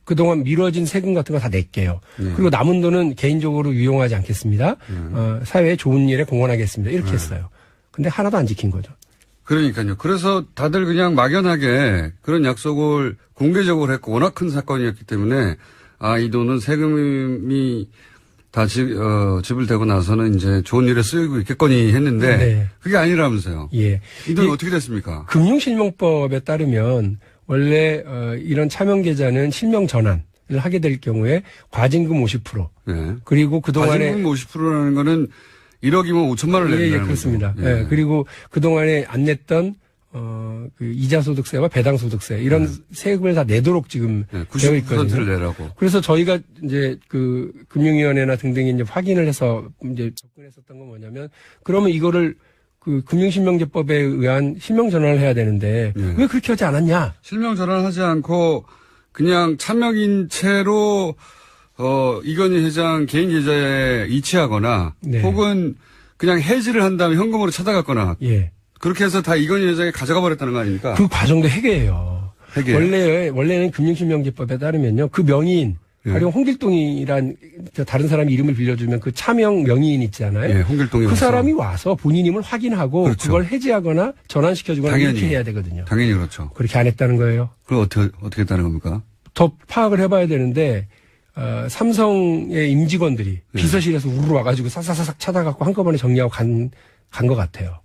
그동안 미뤄진 세금 같은 거 다 낼게요. 그리고 남은 돈은 개인적으로 유용하지 않겠습니다. 사회에 좋은 일에 공헌하겠습니다. 이렇게 했어요. 근데 하나도 안 지킨 거죠. 그러니까요. 그래서 다들 그냥 막연하게 그런 약속을 공개적으로 했고 워낙 큰 사건이었기 때문에 이 돈은 세금이 다 지불되고 나서는 이제 좋은 일에 쓰이고 있겠거니 했는데 네. 그게 아니라면서요. 예. 이 돈이 어떻게 됐습니까? 금융실명법에 따르면 원래 이런 차명 계좌는 실명 전환을 하게 될 경우에 과징금 50% 네. 그리고 그동안에 과징금 50%라는 거는 1억이면 5천만 원을 낸다는 예, 거죠. 그렇습니다. 예. 예, 그리고 그동안에 안 냈던 그 이자소득세와 배당소득세 이런 세금을 다 내도록 지금 되어 90%를 있거든요. 내라고. 그래서 저희가 이제 그 금융위원회나 등등이 이제 확인을 해서 이제 접근했었던 건 뭐냐면 그러면 이거를 그 금융실명제법에 의한 실명 전환을 해야 되는데 왜 그렇게 하지 않았냐? 실명 전환하지 않고 그냥 차명인 채로 이건희 회장 개인 계좌에 이체하거나 네. 혹은 그냥 해지를 한 다음에 현금으로 찾아갔거나 예. 그렇게 해서 다 이건희 회장이 가져가 버렸다는 거 아닙니까? 그 과정도 회계예요. 원래는 금융실명제법에 따르면요. 그 명의인, 가령 홍길동이란 다른 사람이 이름을 빌려주면 그 차명 명의인 있잖아요. 예, 홍길동이 그 와서. 사람이 와서 본인임을 확인하고 그렇죠. 그걸 해지하거나 전환시켜주거나 당연히. 이렇게 해야 되거든요. 당연히 그렇죠. 그렇게 안 했다는 거예요. 그걸 어떻게 했다는 겁니까? 더 파악을 해봐야 되는데 삼성의 임직원들이 비서실에서 우르르 와가지고 사사사삭 찾아갖고 한꺼번에 정리하고 간 것 같아요.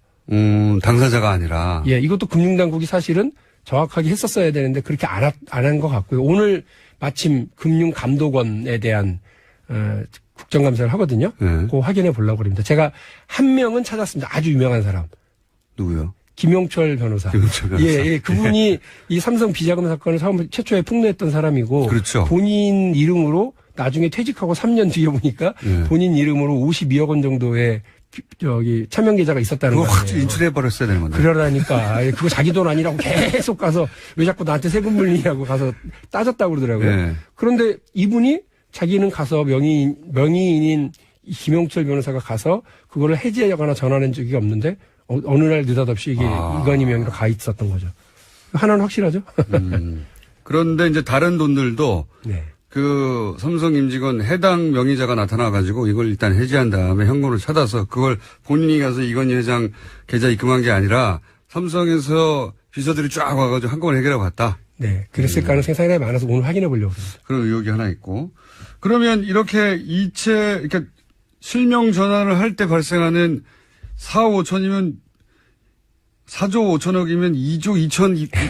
당사자가 아니라. 예, 이것도 금융당국이 사실은 정확하게 했었어야 되는데 그렇게 안 한 것 같고요. 오늘 마침 금융감독원에 대한 국정감사를 하거든요. 네. 그거 확인해 보려고 합니다. 제가 한 명은 찾았습니다. 아주 유명한 사람. 누구요? 김용철 변호사. 김용철 변호사. 예, 그분이 이 삼성 비자금 사건을 최초에 폭로했던 사람이고 그렇죠. 본인 이름으로 나중에 퇴직하고 3년 뒤에 보니까 본인 이름으로 52억 원 정도의 차명 계좌가 있었다는 그거 거예요. 확 인출해 버렸어야 되는 건데. 그러라니까 그거 자기 돈 아니라고 계속 가서 왜 자꾸 나한테 세금 물리냐고 가서 따졌다고 그러더라고요. 네. 그런데 이분이 자기는 가서 명의인인 김용철 변호사가 가서 그거를 해지하거나 전환한 적이 없는데 어느 날 느닷없이 이게 이건희 명의로 가 있었던 거죠. 하나는 확실하죠. 그런데 이제 다른 돈들도 네. 그 삼성 임직원 해당 명의자가 나타나가지고 이걸 일단 해지한 다음에 현금으로 찾아서 그걸 본인이 가서 이건희 회장 계좌 입금한 게 아니라 삼성에서 비서들이 쫙 와가지고 한꺼번에 해결하고 갔다. 네. 그랬을 가능성이 상당히 많아서 오늘 확인해 보려고 합니다. 그런 의혹이 하나 있고. 그러면 이렇게 이렇게 실명 전환을 할 때 발생하는 4억 5천이면 4조 5천억이면 2조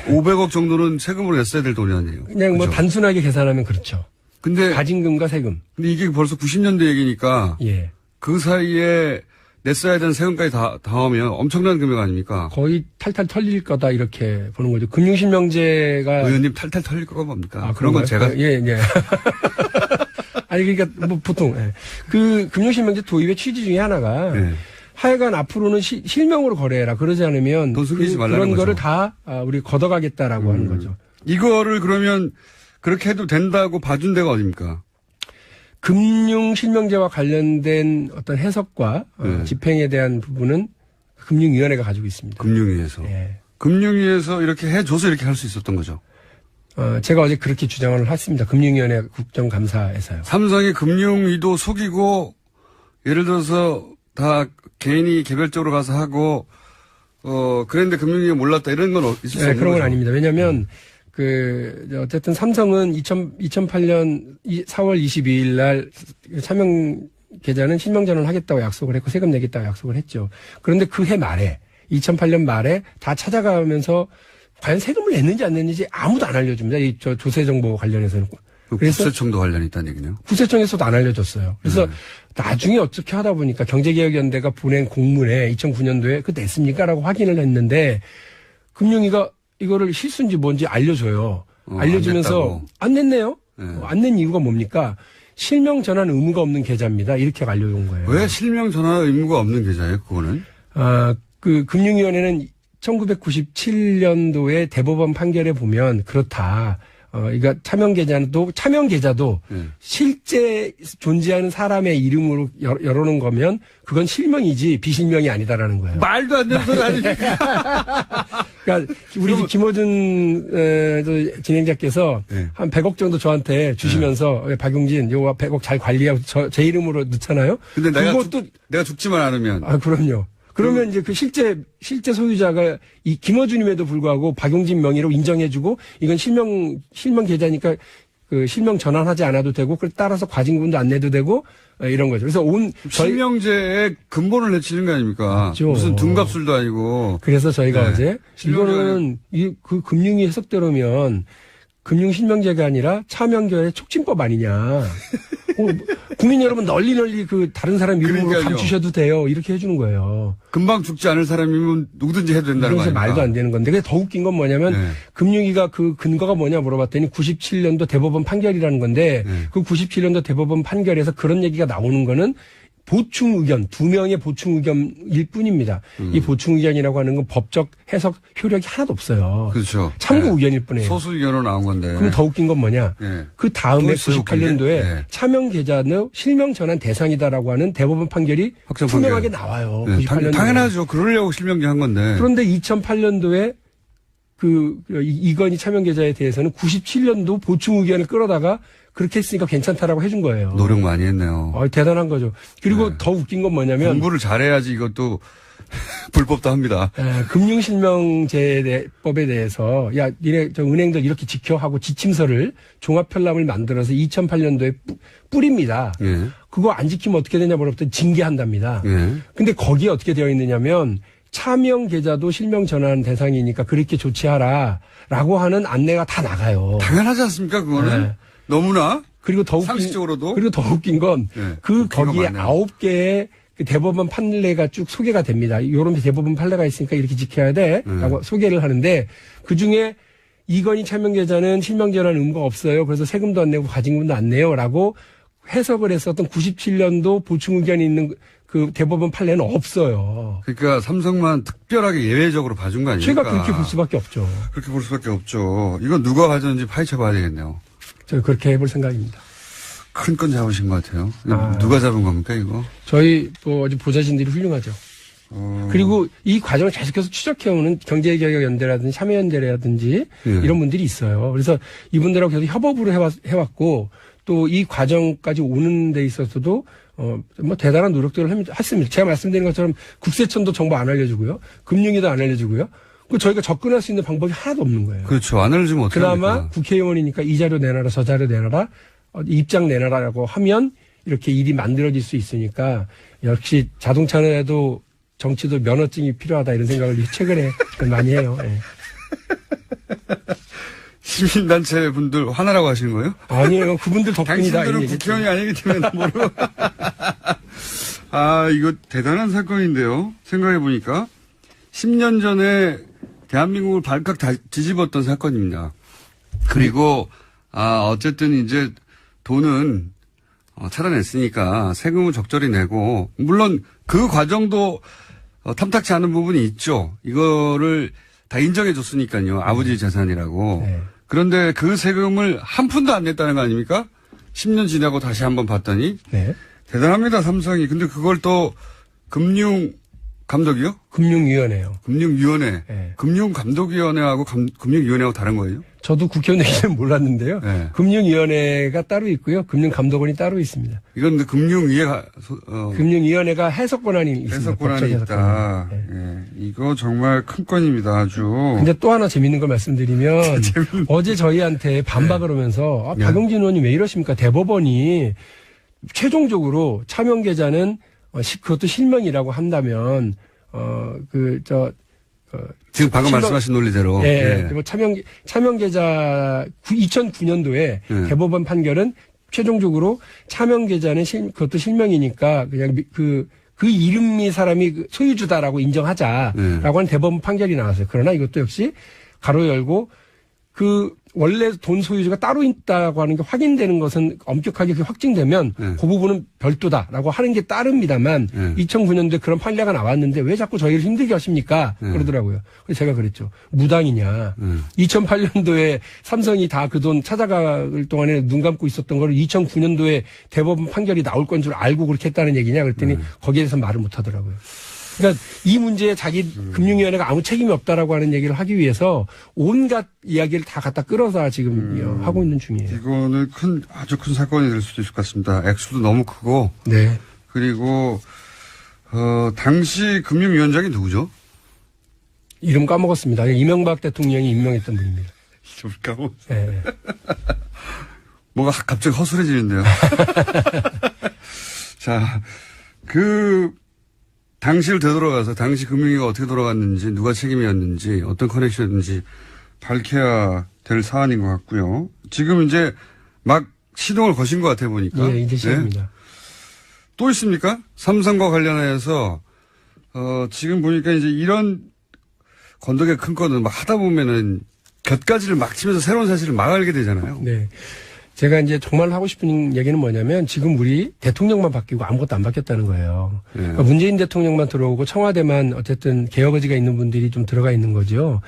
2,500억 정도는 세금으로 냈어야 될 돈이 아니에요. 그냥 뭐 그렇죠? 단순하게 계산하면 그렇죠. 근데 과징금과 세금. 근데 이게 벌써 90년대 얘기니까 예. 그 사이에 냈어야 되는 세금까지 다 하면 엄청난 금액 아닙니까? 거의 탈탈 털릴 거다 이렇게 보는 거죠. 금융실명제가 의원님 탈탈 털릴 거가 뭡니까? 아, 그런 건 그런가요? 제가 예. 아니 그러니까 뭐 보통 그 금융실명제 도입의 취지 중에 하나가 예. 하여간 앞으로는 실명으로 거래해라. 그러지 않으면 돈 숨기지 말라는 그런 거를 거죠. 다 우리 걷어가겠다라고 하는 거죠. 이거를 그러면 그렇게 해도 된다고 봐준 데가 어딥니까? 금융실명제와 관련된 어떤 해석과 집행에 대한 부분은 금융위원회가 가지고 있습니다. 금융위에서. 예. 금융위에서 이렇게 해줘서 이렇게 할 수 있었던 거죠. 제가 어제 그렇게 주장을 했습니다. 금융위원회 국정감사에서요. 삼성이 금융위도 속이고 예를 들어서 다 개인이 개별적으로 가서 하고 그랬는데 금융위가 몰랐다 이런 건 있을 수 없는 그런 건 거죠. 아닙니다. 왜냐하면 어쨌든 삼성은 2008년 4월 22일 날 차명 계좌는 실명전환을 하겠다고 약속을 했고 세금 내겠다고 약속을 했죠. 그런데 그 해 말에 2008년 말에 다 찾아가면서 과연 세금을 냈는지 안 냈는지 아무도 안 알려줍니다. 저 조세 정보 관련해서는. 그래서 국세청도 관련이 있다는 얘기네요. 국세청에서도 안 알려줬어요. 그래서 나중에 어떻게 하다 보니까 경제개혁연대가 보낸 공문에 2009년도에 그 냈습니까? 라고 확인을 했는데 금융위가 이거를 실수인지 뭔지 알려줘요. 알려주면서 안 냈네요. 안 낸 이유가 뭡니까? 실명 전환 의무가 없는 계좌입니다. 이렇게 알려온 거예요. 왜 실명 전환 의무가 없는 계좌예요, 그거는? 그 금융위원회는 1997년도에 대법원 판결에 보면 그렇다. 그러니까 차명 계좌도 실제 존재하는 사람의 이름으로 열어놓은 거면 그건 실명이지 비실명이 아니다라는 거예요. 말도 안 되는 소리 아니니까. 그러니까 우리 김어준 진행자께서 한 100억 정도 저한테 주시면서 박용진 요 100억 잘 관리하고 제 이름으로 넣잖아요. 근데 그것도 내가 죽지만 않으면. 그럼요. 그러면 이제 그 실제 소유자가 이 김어준임에도 불구하고 박용진 명의로 인정해주고 이건 실명 계좌니까 그 실명 전환하지 않아도 되고 그 따라서 과징금도 안 내도 되고 이런 거죠. 그래서 실명제에 근본을 내치는 거 아닙니까? 맞죠. 무슨 등갑술도 아니고. 그래서 저희가 어제 이거는 그 금융위 해석대로면 금융실명제가 아니라 차명결의 촉진법 아니냐. 국민 여러분 널리 그 다른 사람 이름으로 그러니까요. 감추셔도 돼요. 이렇게 해주는 거예요. 금방 죽지 않을 사람이면 누구든지 해도 된다는 거 그래서 아닙니까? 말도 안 되는 건데. 근데 더 웃긴 건 뭐냐면 금융위가 그 근거가 뭐냐 물어봤더니 97년도 대법원 판결이라는 건데 그 97년도 대법원 판결에서 그런 얘기가 나오는 거는 보충 의견, 2명의 보충 의견일 뿐입니다. 이 보충 의견이라고 하는 건 법적 해석 효력이 하나도 없어요. 그렇죠. 참고 의견일 뿐이에요. 소수 의견으로 나온 건데. 그럼 더 웃긴 건 뭐냐? 그 다음에 또 있어요, 98년도에 차명 계좌는 실명 전환 대상이다라고 하는 대법원 판결이 확정 투명하게 판결. 나와요. 네, 98년도에. 당연하죠. 그러려고 실명제 한 건데. 그런데 2008년도에 이건희 차명 계좌에 대해서는 97년도 보충 의견을 끌어다가 그렇게 했으니까 괜찮다라고 해준 거예요. 노력 많이 했네요. 대단한 거죠. 그리고 더 웃긴 건 뭐냐면 공부를 잘해야지 이것도 불법도 합니다. 금융실명제법에 대해서 니네 은행들 이렇게 지켜 하고 지침서를 종합편람을 만들어서 2008년도에 뿌립니다. 그거 안 지키면 어떻게 되냐 물어봤더니 징계한답니다. 근데 거기에 어떻게 되어 있느냐면 차명 계좌도 실명 전환 대상이니까 그렇게 조치하라라고 하는 안내가 다 나가요. 당연하지 않습니까? 그거는 너무나. 그리고 더 상식적으로도. 그리고 더 웃긴 건 거기에 많네요. 9개의 그 대법원 판례가 쭉 소개가 됩니다. 요런 대법원 판례가 있으니까 이렇게 지켜야 돼라고 소개를 하는데 그 중에 이건희 차명 계좌는 실명 전환 의무가 없어요. 그래서 세금도 안 내고 과징금도 안 내요라고 해석을 했었던 97년도 보충 의견이 있는 그 대법원 판례는 없어요. 그러니까 삼성만 특별하게 예외적으로 봐준 거 아닙니까? 제가 그렇게 볼 수밖에 없죠. 그렇게 볼 수밖에 없죠. 이건 누가 가졌는지 파헤쳐 봐야 되겠네요. 저는 그렇게 해볼 생각입니다. 큰 건 잡으신 것 같아요. 누가 잡은 겁니까, 이거? 저희 어제 보좌진들이 훌륭하죠. 그리고 이 과정을 계속해서 추적해오는 경제개혁연대라든지 참여연대라든지 이런 분들이 있어요. 그래서 이분들하고 계속 협업으로 해왔고 또 이 과정까지 오는 데 있어서도 뭐 대단한 노력들을 했습니다. 제가 말씀드린 것처럼 국세청도 정보 안 알려주고요. 금융위도 안 알려주고요. 그 저희가 접근할 수 있는 방법이 하나도 없는 거예요. 그렇죠. 안 알려주면 어떻게 그나마 합니까? 국회의원이니까 이 자료 내놔라 저 자료 내놔라 입장 내놔라라고 하면 이렇게 일이 만들어질 수 있으니까 역시 자동차에도 정치도 면허증이 필요하다 이런 생각을 최근에 많이 해요. 시민단체 분들 화나라고 하시는 거예요? 아니에요. 그분들 덕분이다. 당신들은 국회의원이 아니기 때문에 모르고. 이거 대단한 사건인데요. 생각해보니까 10년 전에 대한민국을 발칵 뒤집었던 사건입니다. 그리고 어쨌든 이제 돈은 찾아냈으니까 세금을 적절히 내고 물론 그 과정도 탐탁치 않은 부분이 있죠. 이거를 다 인정해 줬으니까요. 아버지 재산이라고. 네. 그런데 그 세금을 한 푼도 안 냈다는 거 아닙니까? 10년 지나고 다시 한번 봤더니 네. 대단합니다, 삼성이. 근데 그걸 또 금융감독이요? 금융위원회요. 금융위원회. 네. 금융감독위원회하고 금융위원회가 다른 거예요? 저도 국회의원 되기는 몰랐는데요. 네. 금융위원회가 따로 있고요. 금융감독원이 따로 있습니다. 이건 근데 금융위가 금융위원회가 해석 권한이 있습니다. 해석 권한이 법적 있다. 네. 예. 이거 정말 큰 건입니다, 아주. 근데 또 하나 재밌는 걸 말씀드리면 어제 저희한테 반박을 하면서 박용진 의원님 왜 이러십니까? 대법원이 최종적으로 차명 계좌는 그것도 실명이라고 한다면 지금 방금 말씀하신 논리대로. 예. 그리고 차명 계좌 2009년도에 대법원 판결은 최종적으로 차명 계좌는 그것도 실명이니까 그냥 그 이름이 사람이 소유주다라고 인정하자라고 하는 대법원 판결이 나왔어요. 그러나 이것도 역시 가로 열고 그 원래 돈 소유주가 따로 있다고 하는 게 확인되는 것은 엄격하게 그게 확증되면 네. 그 부분은 별도다라고 하는 게 따릅니다만 네. 2009년도에 그런 판례가 나왔는데 왜 자꾸 저희를 힘들게 하십니까? 네. 그러더라고요. 그래서 제가 그랬죠. 무당이냐. 2008년도에 삼성이 다 그 돈 찾아갈 동안에 눈 감고 있었던 거를 2009년도에 대법원 판결이 나올 건 줄 알고 그렇게 했다는 얘기냐 그랬더니 거기에 대해서 말을 못 하더라고요. 그러니까 이 문제에 자기 금융위원회가 아무 책임이 없다라고 하는 얘기를 하기 위해서 온갖 이야기를 다 갖다 끌어서 지금 하고 있는 중이에요. 이거는 아주 큰 사건이 될 수도 있을 것 같습니다. 액수도 너무 크고. 네. 그리고, 당시 금융위원장이 누구죠? 이름 까먹었습니다. 이명박 대통령이 임명했던 분입니다. 이름 까먹 네. 뭐가 갑자기 허술해지는데요. 자, 당시를 되돌아가서 당시 금융위가 어떻게 돌아갔는지 누가 책임이었는지 어떤 커넥션인지 밝혀야 될 사안인 것 같고요. 지금 이제 막 시동을 거신 것 같아 보니까. 예, 이제 시작입니다. 네. 또 있습니까? 삼성과 관련해서 지금 보니까 이제 이런 건더기 큰 거는 막 하다 보면은 곁가지를 막 치면서 새로운 사실을 막 알게 되잖아요. 네. 제가 이제 정말 하고 싶은 얘기는 뭐냐면 지금 우리 대통령만 바뀌고 아무것도 안 바뀌었다는 거예요. 네. 그러니까 문재인 대통령만 들어오고 청와대만 어쨌든 개혁 의지가 있는 분들이 좀 들어가 있는 거죠.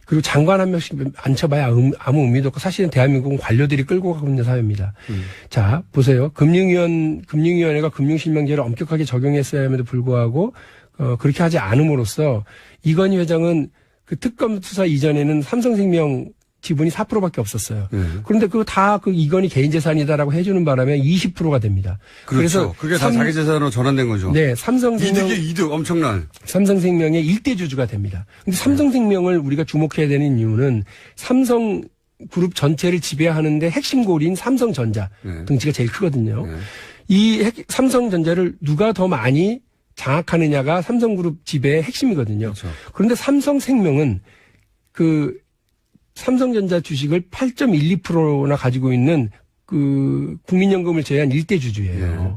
그리고 장관 한 명씩 앉혀봐야 아무 의미도 없고 사실은 대한민국은 관료들이 끌고 가고 있는 사회입니다. 자, 보세요. 금융위원회가 금융실명제를 엄격하게 적용했어야 함에도 불구하고 그렇게 하지 않음으로써 이건희 회장은 그 특검 수사 이전에는 삼성생명 지분이 4%밖에 없었어요. 네. 그런데 그거 다 그 이건희 개인 재산이다라고 해주는 바람에 20%가 됩니다. 그렇죠. 그래서 그게 다 자기 재산으로 전환된 거죠. 네, 삼성생명 이득 엄청난. 삼성생명의 일대 주주가 됩니다. 근데 삼성생명을 우리가 주목해야 되는 이유는 삼성그룹 전체를 지배하는데 핵심 고리인 삼성전자 네. 등치가 제일 크거든요. 네. 이 삼성전자를 누가 더 많이 장악하느냐가 삼성그룹 지배의 핵심이거든요. 그렇죠. 그런데 삼성생명은 그 삼성전자 주식을 8.12%나 가지고 있는 그 국민연금을 제외한 일대 주주예요. 네.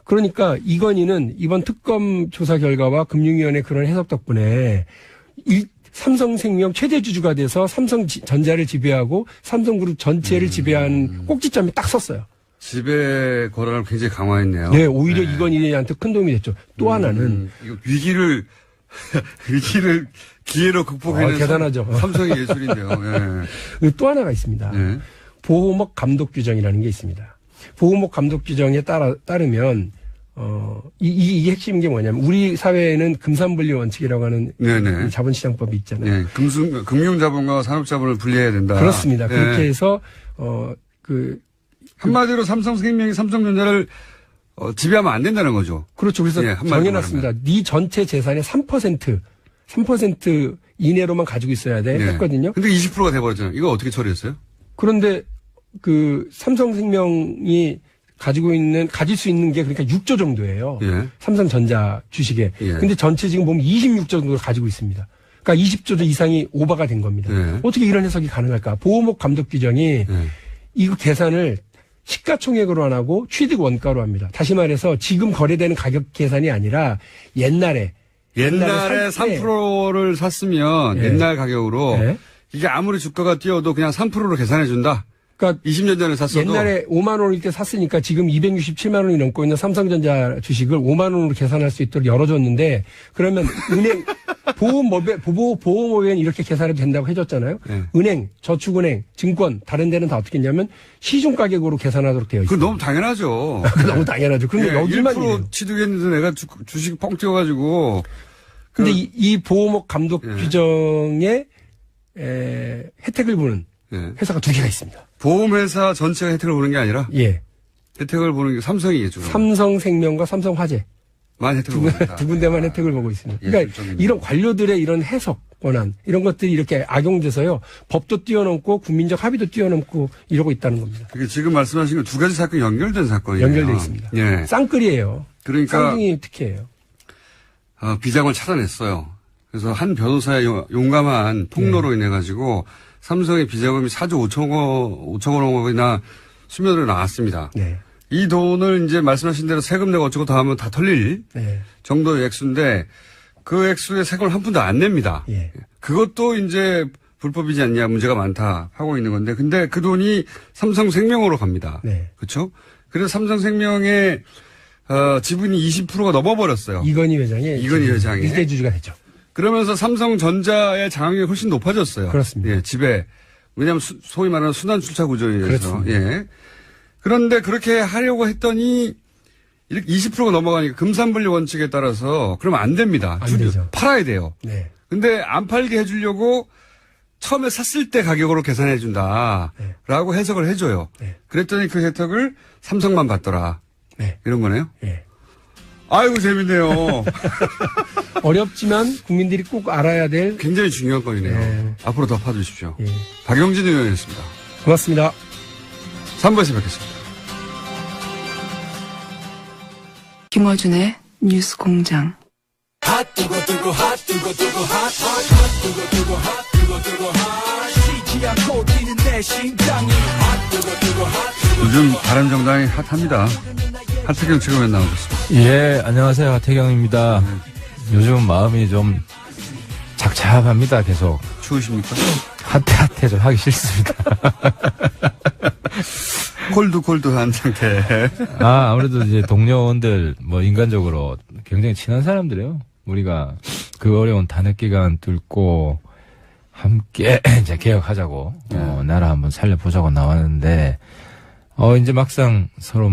그러니까 이건희는 이번 특검 조사 결과와 금융위원회 그런 해석 덕분에 삼성생명 최대 주주가 돼서 삼성전자를 지배하고 삼성그룹 전체를 지배하는 꼭지점이 딱 섰어요. 지배 권한을 굉장히 강화했네요. 네, 오히려 이건희한테 큰 도움이 됐죠. 또 하나는 이거 위기를 기회로 극복해낸 대단하죠. 삼성의 예술인데요. 예. 또 하나가 있습니다. 예. 보호목 감독 규정이라는 게 있습니다. 보호목 감독 규정에 따르면 이게 핵심인 게 뭐냐면 우리 사회에는 금산분리 원칙이라고 하는 네네. 이 자본시장법이 있잖아요. 예. 금융자본과 산업자본을 분리해야 된다. 그렇습니다. 예. 그렇게 해서 한마디로 삼성생명이 삼성전자를 지배하면 안 된다는 거죠. 그렇죠. 그래서 예, 한마디로 정해놨습니다. 네 전체 재산의 3% 이내로만 가지고 있어야 돼 했거든요. 근데 20%가 돼버렸잖아요. 이거 어떻게 처리했어요? 그런데 그 삼성생명이 가질 수 있는 게 그러니까 6조 정도예요. 예. 삼성전자 주식에. 예. 근데 전체 지금 보면 26조 정도를 가지고 있습니다. 그러니까 20조 이상이 오버가 된 겁니다. 예. 어떻게 이런 해석이 가능할까? 보호목 감독 규정이 예. 이거 계산을 시가총액으로 안 하고 취득 원가로 합니다. 다시 말해서 지금 거래되는 가격 계산이 아니라 옛날에 옛날에 살 때 3%를 샀으면 예. 옛날 가격으로 예. 이게 아무리 주가가 뛰어도 그냥 3%로 계산해 준다. 그러니까 20년 전에 샀어도 옛날에 5만 원일 때 샀으니까 지금 267만 원이 넘고 있는 삼성전자 주식을 5만 원으로 계산할 수 있도록 열어줬는데 그러면 은행 보험업에는 이렇게 계산해도 된다고 해줬잖아요. 네. 은행, 저축은행, 증권 다른 데는 다 어떻게 했냐면 시중 가격으로 계산하도록 되어 있어요. 그건 너무 당연하죠. 너무 당연하죠. 그런데 예, 여기만 1% 이래요. 취득했는데 내가 주식 펑 뛰어가지고 근데 이 보호목 감독 예. 규정에 혜택을 보는 예. 회사가 두 개가 있습니다. 보험회사 전체가 혜택을 보는 게 아니라 예. 혜택을 보는 게 삼성이 주로 삼성생명과 삼성화재 만 혜택을 보는다. 두 군데만 혜택을 보고 있습니다. 예, 그러니까 그렇군요. 이런 관료들의 이런 해석 권한 이런 것들이 이렇게 악용돼서요. 법도 뛰어넘고 국민적 합의도 뛰어넘고 이러고 있다는 겁니다. 그게 지금 말씀하신 건 두 가지 사건이 연결된 사건이에요. 연결돼 있습니다. 예. 쌍끌이에요. 그러니까 쌍둥이 특혜예요. 비장을 찾아냈어요. 그래서 한 변호사의 용감한 폭로로 인해 가지고 삼성의 비자금이 4조 5천억 원이나 수면으로 나왔습니다. 네. 이 돈을 이제 말씀하신 대로 세금 내고 어쩌고 다 하면 다 털릴 네. 정도의 액수인데 그 액수의 세금을 한 푼도 안 냅니다. 예. 그것도 이제 불법이지 않냐 문제가 많다 하고 있는 건데 근데 그 돈이 삼성생명으로 갑니다. 네. 그렇죠? 그래서 삼성생명의 지분이 20%가 넘어버렸어요. 이건희 회장의 일대 주주가 됐죠. 그러면서 삼성전자의 장악력이 훨씬 높아졌어요. 그렇습니다. 예, 집에. 왜냐하면 소위 말하는 순환출차 구조에 의해서. 그렇습니다. 예. 그런데 그렇게 하려고 했더니 이렇게 20%가 넘어가니까 금산분리 원칙에 따라서 그러면 안 됩니다. 안 되죠. 팔아야 돼요. 네. 근데 안 팔게 해주려고 처음에 샀을 때 가격으로 계산해 준다라고 해석을 해줘요. 네. 그랬더니 그 혜택을 삼성만 받더라. 네. 이런 거네요. 네. 아이고 재밌네요. 어렵지만 국민들이 꼭 알아야 될 굉장히 중요한 건이네요. 네. 앞으로 더 파주십시오. 예. 박영진 의원이었습니다. 고맙습니다. 3부에서 뵙겠습니다. 김어준의 뉴스 공장. 요즘 바른정당이 핫합니다. 하태경 최고위원 나오셨습니다. 예, 안녕하세요. 하태경입니다. 요즘 마음이 좀 착잡합니다, 계속. 추우십니까? 핫해 좀 하기 싫습니다. 콜드한 상태. 아무래도 이제 동료원들, 인간적으로 굉장히 친한 사람들이에요. 우리가 그 어려운 탄핵 기간 뚫고 함께 이제 개혁하자고, 나라 한번 살려보자고 나왔는데, 이제 막상 서로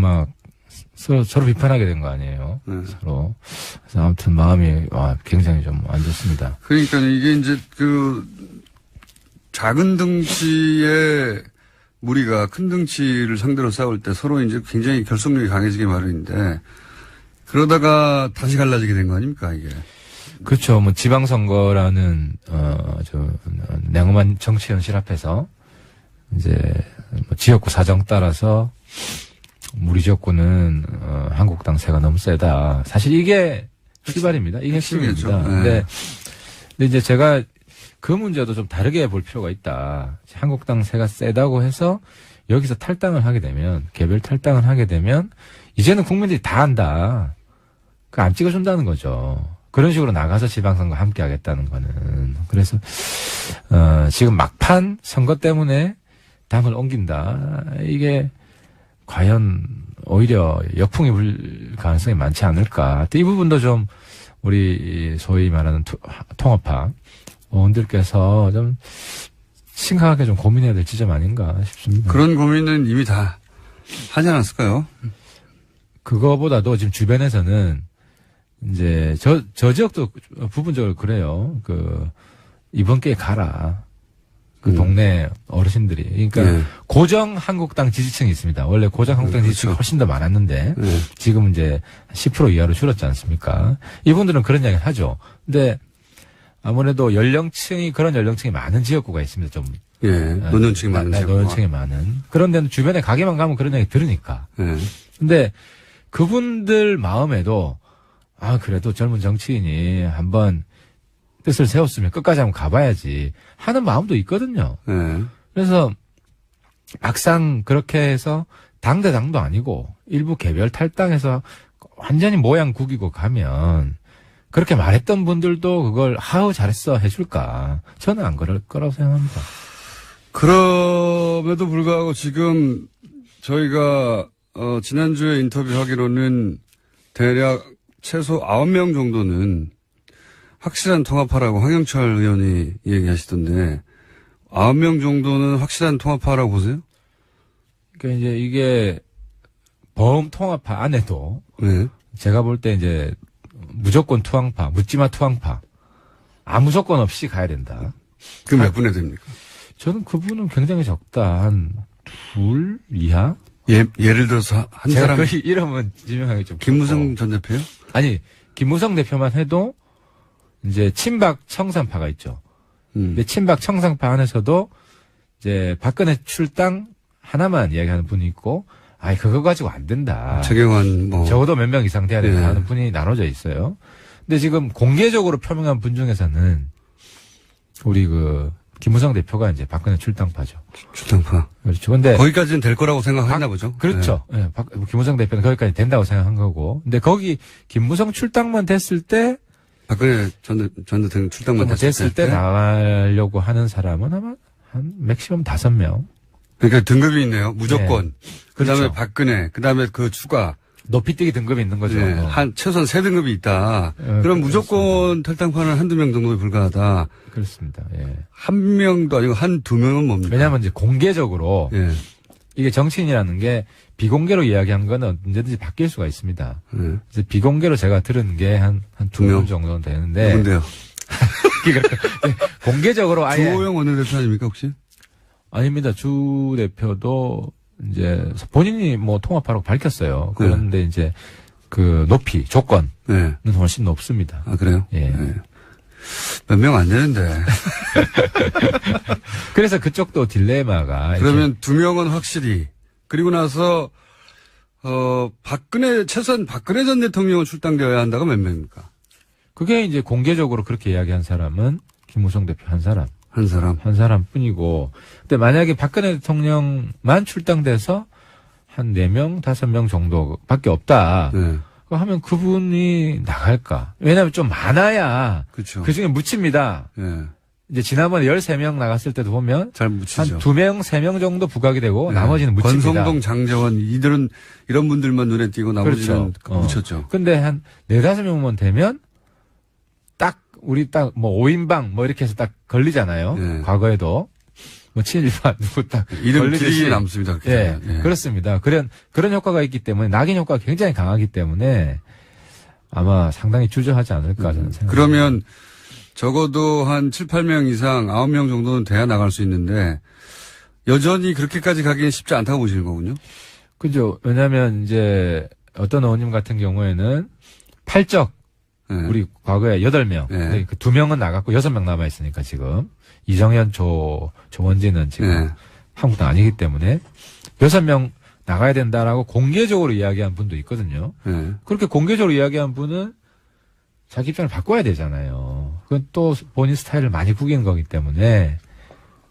비판하게 된 거 아니에요. 서로. 그래서 아무튼 마음이, 굉장히 좀 안 좋습니다. 그러니까 이게 이제 작은 덩치의 무리가 큰 덩치를 상대로 싸울 때 서로 이제 굉장히 결속력이 강해지기 마련인데, 그러다가 다시 갈라지게 된 거 아닙니까, 이게? 그렇죠. 지방선거라는, 냉엄한 정치 현실 앞에서, 이제, 지역구 사정 따라서, 우리 지역구는, 한국당 세가 너무 세다. 사실 이게 출발입니다. 이게 핵심입니다. 네. 근데 이제 제가 그 문제도 좀 다르게 볼 필요가 있다. 한국당 세가 세다고 해서 여기서 탈당을 하게 되면, 개별 탈당을 하게 되면, 이제는 국민들이 다 안다. 안 찍어준다는 거죠. 그런 식으로 나가서 지방선거 함께 하겠다는 거는. 그래서, 지금 막판 선거 때문에 당을 옮긴다. 이게 과연 오히려 역풍이 불 가능성이 많지 않을까. 또 이 부분도 좀 우리 소위 말하는 통합파 의원들께서 좀 심각하게 좀 고민해야 될 지점 아닌가 싶습니다. 그런 고민은 이미 다 하지 않았을까요? 그거보다도 지금 주변에서는 이제 저 지역도 부분적으로 그래요. 이번 기회에 가라. 동네 어르신들이. 그러니까 네. 고정 한국당 지지층이 있습니다. 원래 고정 한국당 지지층이 훨씬 더 많았는데 지금 이제 10% 이하로 줄었지 않습니까? 이분들은 그런 이야기를 하죠. 근데 아무래도 그런 연령층이 많은 지역구가 있습니다. 좀. 예. 노년층이 많은 지역구가. 노년층이 많은. 그런 데는 주변에 가게만 가면 그런 이야기 들으니까. 예. 근데 그분들 마음에도 그래도 젊은 정치인이 한번 뜻을 세웠으면 끝까지 한번 가봐야지 하는 마음도 있거든요. 예. 그래서 막상 그렇게 해서 당 대 당도 아니고 일부 개별 탈당해서 완전히 모양 구기고 가면 그렇게 말했던 분들도 그걸 잘했어 해줄까? 저는 안 그럴 거라고 생각합니다. 그럼에도 불구하고 지금 저희가 지난주에 인터뷰하기로는 대략 최소 9명 정도는 확실한 통합파라고 황영철 의원이 얘기하시던데 9명 정도는 확실한 통합파라고 보세요? 그러니까 이제 이게 범통합파 안에도 네. 제가 볼 때 이제 무조건 투항파, 묻지마 투항파, 아무 조건 없이 가야 된다. 그 몇 분에 됩니까? 저는 그분은 굉장히 적다. 한 둘 이하? 예를 들어서 한 제가 사람. 거의 이름은 지명하기 좀. 김무성 전 대표요? 아니, 김무성 대표만 해도 이제 친박 청산파가 있죠. 근데 친박 청산파 안에서도 이제 박근혜 출당 하나만 이야기하는 분이 있고, 그거 가지고 안 된다. 최경환 적어도 몇 명 이상 돼야 된다 하는 분이 나눠져 있어요. 근데 지금 공개적으로 표명한 분 중에서는 우리 김무성 대표가 이제 박근혜 출당파죠. 출당파. 그렇죠. 근데 거기까지는 될 거라고 생각했나 보죠. 그렇죠. 네. 김무성 대표는 거기까지 된다고 생각한 거고. 근데 거기 김무성 출당만 됐을 때 박근혜 전 대통령 출당만 됐을 때 나가려고 하는 사람은 아마 한 맥시멈 5명. 그러니까 등급이 있네요. 무조건. 네. 그다음에 그렇죠. 박근혜, 그다음에 그 추가. 높이뛰기 등급이 있는 거죠. 네, 최소한 3등급이 있다. 그럼 그렇습니다. 무조건 탈당파는 한두 명 정도에 불과하다. 그렇습니다. 예. 한 명도 아니고 한두 명은 뭡니까? 왜냐하면 이제 공개적으로 예. 이게 정치인이라는 게 비공개로 이야기한 거는 언제든지 바뀔 수가 있습니다. 네. 그래서 비공개로 제가 들은 게 한 두 명 명 정도는 되는데. 누군데요? 공개적으로 아예. 주호영 원내대표 아닙니까, 혹시? 아닙니다. 주 대표도 이제 본인이 뭐 통합하라고 밝혔어요. 그런데 이제 그 높이, 조건은 네. 훨씬 높습니다. 아, 그래요? 예. 네. 몇 명 안 되는데. 그래서 그쪽도 딜레마가. 그러면 2명은 확실히. 그리고 나서, 최소한 박근혜 전 대통령은 출당되어야 한다가 몇 명입니까? 그게 이제 공개적으로 그렇게 이야기한 사람은 김무성 대표 한 사람. 한 사람 뿐이고. 근데 만약에 박근혜 대통령만 출당돼서 한 4명, 5명 정도밖에 없다. 네. 하면 그분이 나갈까? 왜냐하면 좀 많아야. 그렇죠. 그 중에 묻힙니다. 예. 이제 지난번에 13명 나갔을 때도 보면. 잘 한 묻히죠. 2명, 3명 정도 부각이 되고 네. 나머지는 묻힙니다. 권성동, 장재원, 이들은 이런 분들만 눈에 띄고 나머지는 그렇죠. 묻혔죠. 근데 한 4-5명만 되면 우리 딱 뭐 5인방 뭐 이렇게 해서 딱 걸리잖아요. 네. 과거에도. 뭐 친일파 누구 딱 이름 걸리듯이. 길이 남습니다. 그렇게 예, 되면. 예. 그렇습니다. 그런 효과가 있기 때문에 낙인 효과가 굉장히 강하기 때문에 아마 상당히 주저하지 않을까 저는 생각합니다. 그러면 적어도 한 7, 8명 이상 9명 정도는 돼야 나갈 수 있는데 여전히 그렇게까지 가기는 쉽지 않다고 보시는 거군요. 그죠. 왜냐하면 이제 어떤 의원님 같은 경우에는 팔적 예. 우리 과거에 8명, 네. 근데 그 2명은 나갔고 6명 남아 있으니까 지금 이정현, 조원진은 지금 네. 한국당 아니기 때문에 6명 나가야 된다라고 공개적으로 이야기한 분도 있거든요. 예. 그렇게 공개적으로 이야기한 분은 자기 입장을 바꿔야 되잖아요. 그건 또 본인 스타일을 많이 구기는 거기 때문에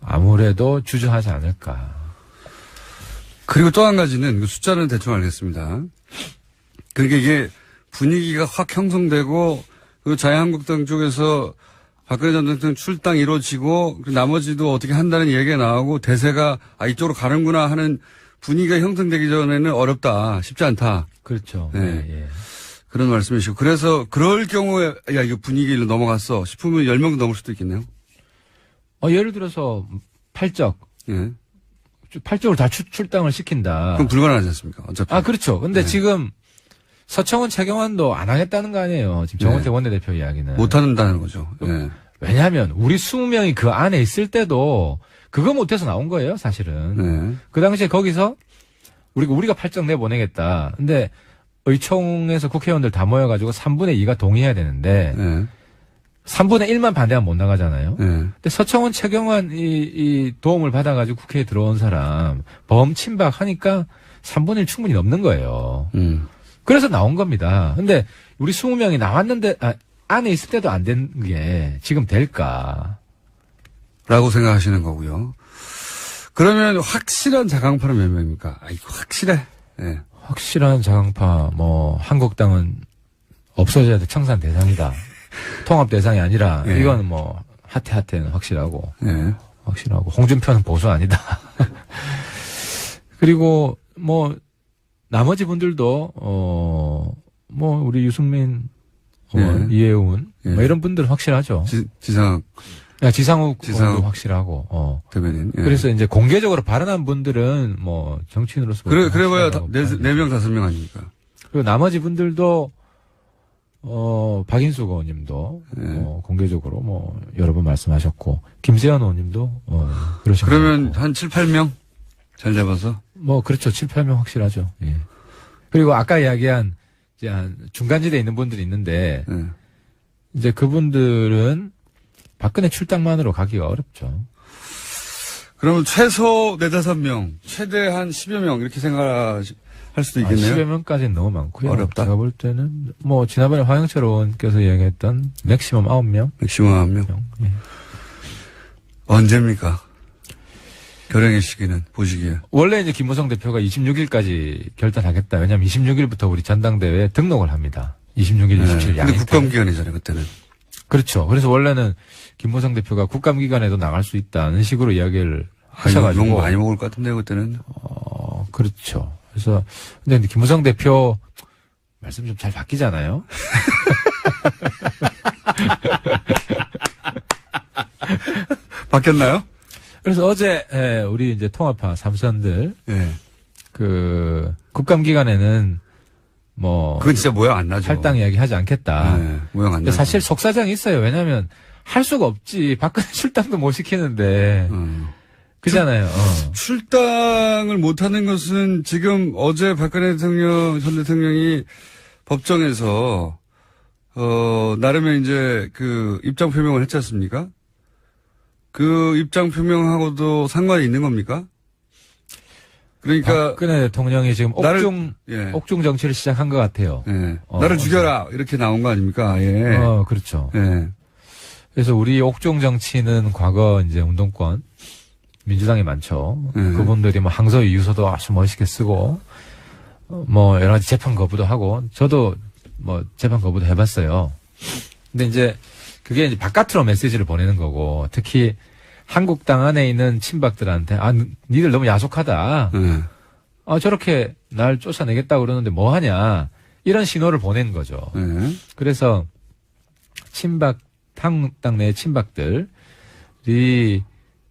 아무래도 주저하지 않을까. 그리고 또 한 가지는 그 숫자는 대충 알겠습니다. 그러니까 이게 분위기가 확 형성되고 그 자유한국당 쪽에서 박근혜 전 대통령 출당 이루어지고 나머지도 어떻게 한다는 얘기가 나오고 대세가 이쪽으로 가는구나 하는 분위기가 형성되기 전에는 어렵다. 쉽지 않다. 그렇죠. 네. 예, 예. 그런 말씀이시고. 그래서 그럴 경우에 야 이거 분위기를 넘어갔어 싶으면 10명도 넘을 수도 있겠네요. 예를 들어서 팔적. 예. 팔적으로 다 출당을 시킨다. 그럼 불가능하지 않습니까? 어차피. 그렇죠. 근데 네. 지금 서청원, 최경환도 안 하겠다는 거 아니에요. 지금 정원태 원내대표 이야기는. 못한다는 거죠. 예. 왜냐하면 우리 20명이 그 안에 있을 때도 그거 못해서 나온 거예요, 사실은. 네. 그 당시에 거기서 우리가 팔적 내보내겠다. 근데 의총에서 국회의원들 다 모여가지고 3분의 2가 동의해야 되는데 네. 3분의 1만 반대하면 못 나가잖아요. 네. 근데 서청원, 최경환 이 도움을 받아가지고 국회에 들어온 사람 범침박하니까 3분의 1 충분히 넘는 거예요. 그래서 나온 겁니다. 근데 우리 20명이 나왔는데 안에 있을 때도 안 된 게 지금 될까? 라고 생각하시는 거고요. 그러면 확실한 자강파는 몇 명입니까? 이거 확실해. 네. 확실한 자강파 한국당은 없어져야 돼. 청산 대상이다. 통합 대상이 아니라 네. 이거는 하태는 확실하고 네. 확실하고 홍준표는 보수 아니다. 그리고 나머지 분들도 우리 유승민 네. 이해운 네. 이런 분들은 확실하죠. 지상욱 의원도 확실하고 대변인. 예. 그래서 이제 공개적으로 발언한 분들은 정치인으로서 그래봐야 확실하다고 4명, 5명 아닙니까? 그리고 나머지 분들도 박인숙 의원님도 공개적으로 여러 번 말씀하셨고 김세현 의원님도 그러신 그러면 거고. 한 7, 8명 잘 잡아서 그렇죠. 7, 8명 확실하죠. 예. 그리고 아까 이야기한 이제 한 중간지대에 있는 분들이 있는데 예. 이제 그분들은 박근혜 출당만으로 가기가 어렵죠. 그러면 최소 4, 5명, 최대 한 10여 명 이렇게 생각할 수도 있겠네요. 10여 명까지는 너무 많고요. 어렵다. 제가 볼 때는 지난번에 황영철 의원께서 이야기했던 맥시멈 9명. 맥시멈 9명. 예. 언제입니까? 결행의 시기는 보시기에. 원래 이제 김무성 대표가 26일까지 결단하겠다. 왜냐하면 26일부터 우리 전당대회에 등록을 합니다. 26일, 27일 근데 양일 국감기간이잖아요, 그때는. 그렇죠. 그래서 원래는 김무성 대표가 국감기간에도 나갈 수 있다는 식으로 이야기를 하셔가지고. 욕 많이 먹을 것 같은데요, 그때는. 그렇죠. 그래서, 근데 김무성 대표 말씀 좀 잘 바뀌잖아요. 바뀌었나요? 그래서 어제, 우리 이제 통합파 삼선들, 예. 국감 기간에는 뭐. 그건 진짜 모양 안 나죠. 할당 이야기 하지 않겠다. 네, 모양 안 근데 나죠. 사실 속사정이 있어요. 왜냐면 할 수가 없지. 박근혜 출당도 못 시키는데. 그잖아요. 출당을 못하는 것은 지금 어제 박근혜 전 대통령이 법정에서, 나름의 이제 그 입장 표명을 했지 않습니까? 그 입장 표명하고도 상관이 있는 겁니까? 그러니까. 박근혜 대통령이 지금 옥중 정치를 시작한 것 같아요. 예. 나를 죽여라. 이렇게 나온 거 아닙니까? 예. 그렇죠. 예. 그래서 우리 옥중 정치는 과거 이제 운동권, 민주당이 많죠. 그분들이 뭐 항소유 유서도 아주 멋있게 쓰고, 뭐 여러 가지 재판 거부도 하고, 저도 뭐 재판 거부도 해봤어요. 근데 이제 그게 이제 바깥으로 메시지를 보내는 거고, 특히 한국당 안에 있는 친박들한테, 니들 너무 야속하다. 저렇게 날 쫓아내겠다고 그러는데 뭐 하냐. 이런 신호를 보낸 거죠. 그래서 한국당 내 친박들이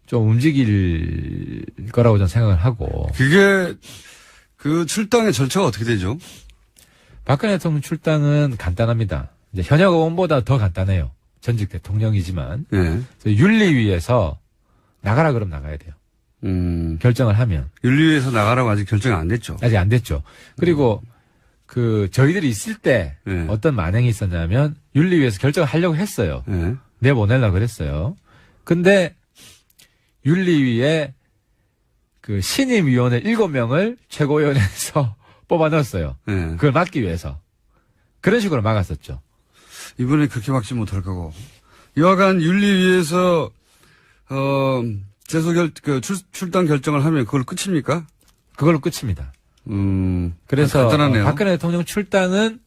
좀 움직일 거라고 저는 생각을 하고. 그게 그 출당의 절차가 어떻게 되죠? 박근혜 대통령 출당은 간단합니다. 이제 현역 의원보다 더 간단해요. 전직 대통령이지만. 예. 윤리위에서 나가라 그러면 나가야 돼요. 결정을 하면. 윤리위에서 나가라고 아직 결정이 안 됐죠. 아직 안 됐죠. 그리고 저희들이 있을 때 어떤 만행이 있었냐면 윤리위에서 결정을 하려고 했어요. 내보내려고 그랬어요. 근데 윤리위에 그 신임위원회 7명을 최고위원회에서 뽑아 넣었어요. 그걸 막기 위해서. 그런 식으로 막았었죠. 이번에 그렇게 막지 못할 거고. 여하간 윤리위에서, 출당 결정을 하면 그걸 끝입니까? 그걸로 끝입니다. 그래서 간단하네요. 박근혜 대통령 출당은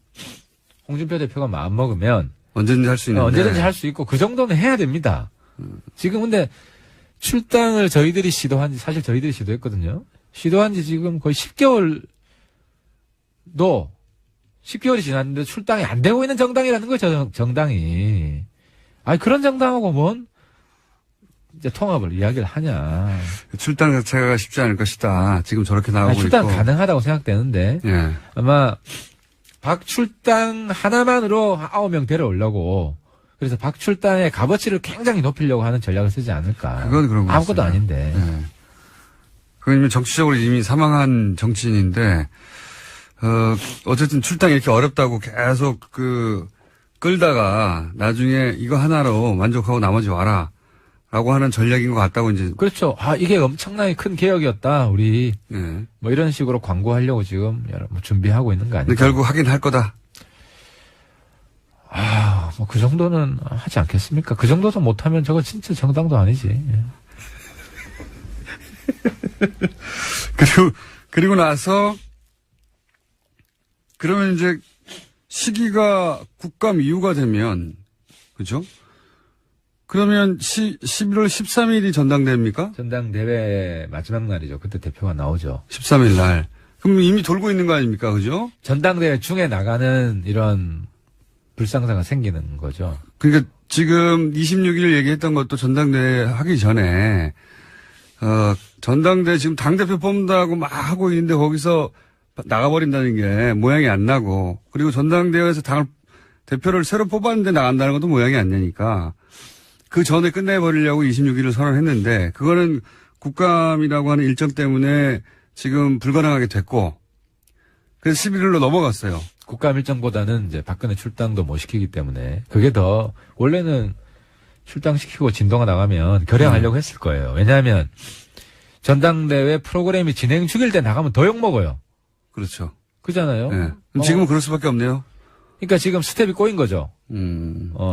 홍준표 대표가 마음 먹으면 언제든지 할 수 있는데. 언제든지 할 수 있고 그 정도는 해야 됩니다. 지금 근데 출당을 사실 저희들이 시도했거든요. 시도한 지 지금 거의 10개월이 지났는데 출당이 안 되고 있는 정당이라는 거죠, 정당이. 그런 정당하고 뭔 이제 통합을 이야기를 하냐. 출당 자체가 쉽지 않을 것이다. 지금 저렇게 나오고 출당 있고. 가능하다고 생각되는데. 예. 아마 박출당 하나만으로 9명 데려오려고 그래서 박출당의 값어치를 굉장히 높이려고 하는 전략을 쓰지 않을까. 그건 그런 거 아무것도 같습니다. 아닌데. 예. 그건 정치적으로 이미 사망한 정치인인데, 어쨌든 출당이 이렇게 어렵다고 계속 끌다가 나중에 이거 하나로 만족하고 나머지 와라. 라고 하는 전략인 것 같다고 이제. 그렇죠. 이게 엄청나게 큰 개혁이었다. 우리. 예. 뭐 이런 식으로 광고하려고 지금 준비하고 있는 거 아니에요? 근데 결국 하긴 할 거다. 뭐 그 정도는 하지 않겠습니까? 그 정도도 못하면 저거 진짜 정당도 아니지. 예. 그리고 나서, 그러면 이제 시기가 국감 이후가 되면, 그죠? 그러면 11월 13일이 전당대회입니까? 전당대회 마지막 날이죠. 그때 대표가 나오죠. 13일 날. 그럼 이미 돌고 있는 거 아닙니까? 그죠? 전당대회 중에 나가는 이런 불상사가 생기는 거죠. 그러니까 지금 26일 얘기했던 것도 전당대회 하기 전에, 전당대회 지금 당대표 뽑는다고 막 하고 있는데 거기서 나가버린다는 게 모양이 안 나고, 그리고 전당대회에서 대표를 새로 뽑았는데 나간다는 것도 모양이 안 나니까, 그 전에 끝내버리려고 26일을 선언했는데, 그거는 국감이라고 하는 일정 때문에 지금 불가능하게 됐고, 그래서 11일로 넘어갔어요. 국감 일정보다는 이제 박근혜 출당도 못 시키기 때문에, 그게 더, 원래는 출당시키고 진도가 나가면 결행하려고 했을 거예요. 왜냐하면, 전당대회 프로그램이 진행 중일 때 나가면 더 욕먹어요. 그렇죠. 그잖아요. 네. 지금은 그럴 수밖에 없네요. 그러니까 지금 스텝이 꼬인 거죠.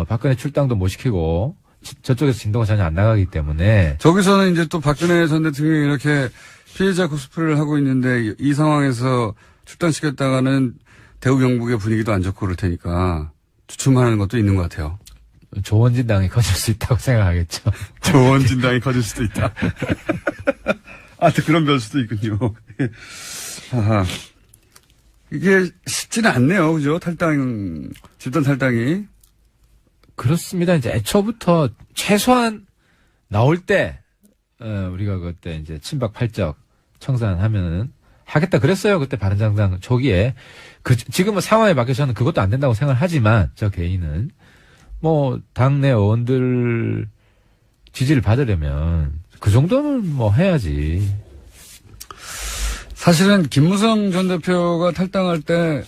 박근혜 출당도 못 시키고, 저쪽에서 진도가 전혀 안 나가기 때문에. 저기서는 이제 또 박근혜 전 대통령이 이렇게 피해자 코스프레를 하고 있는데 이 상황에서 출당시켰다가는 대우 경북의 분위기도 안 좋고 그럴 테니까 주춤하는 것도 있는 것 같아요. 조원진당이 커질 수 있다고 생각하겠죠. 조원진당이 커질 수도 있다. 아, 또 그런 변수도 있군요. 아하. 이게 쉽지는 않네요. 그죠? 집단 탈당이. 그렇습니다. 이제 애초부터 최소한 나올 때, 우리가 그때 이제 친박 팔적 청산하면은 하겠다 그랬어요. 그때 바른정당 초기에. 지금은 상황에 맞게 저는 그것도 안 된다고 생각을 하지만, 저 개인은. 뭐, 당내 의원들 지지를 받으려면 그 정도는 뭐 해야지. 사실은 김무성 전 대표가 탈당할 때,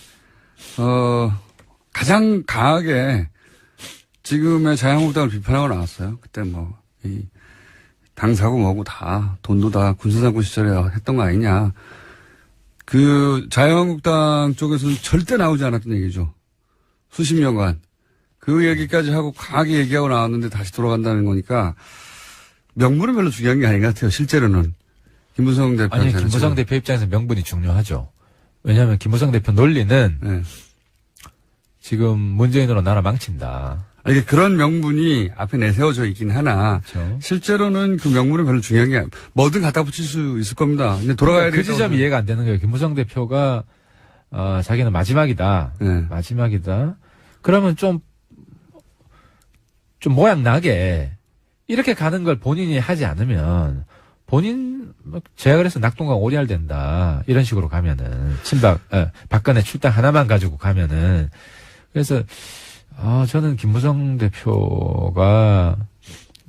가장 강하게 지금의 자유한국당을 비판하고 나왔어요. 그때 뭐, 당사고 뭐고 다, 돈도 다 군사상권 시절에 했던 거 아니냐. 그 자유한국당 쪽에서는 절대 나오지 않았던 얘기죠. 수십 년간. 그 얘기까지 하고 강하게 얘기하고 나왔는데 다시 돌아간다는 거니까 명분은 별로 중요한 게 아닌 것 같아요. 실제로는. 김무성 대표. 아니, 김무성 대표 입장에서 명분이 중요하죠. 왜냐하면 김무성 대표 논리는 네. 지금 문재인으로 나라 망친다. 이게 그런 명분이 앞에 내세워져 있긴 하나 그렇죠. 실제로는 그 명분은 별로 중요한 게 뭐든 갖다 붙일 수 있을 겁니다. 근데 돌아가야 그 지점이 이해가 안 되는 거예요. 김무성 대표가 자기는 마지막이다. 네. 마지막이다. 그러면 좀 모양 나게 이렇게 가는 걸 본인이 하지 않으면 제가 그래서 낙동강 오리알 된다. 이런 식으로 가면은 박근혜 출당 하나만 가지고 가면은 그래서 저는 김무성 대표가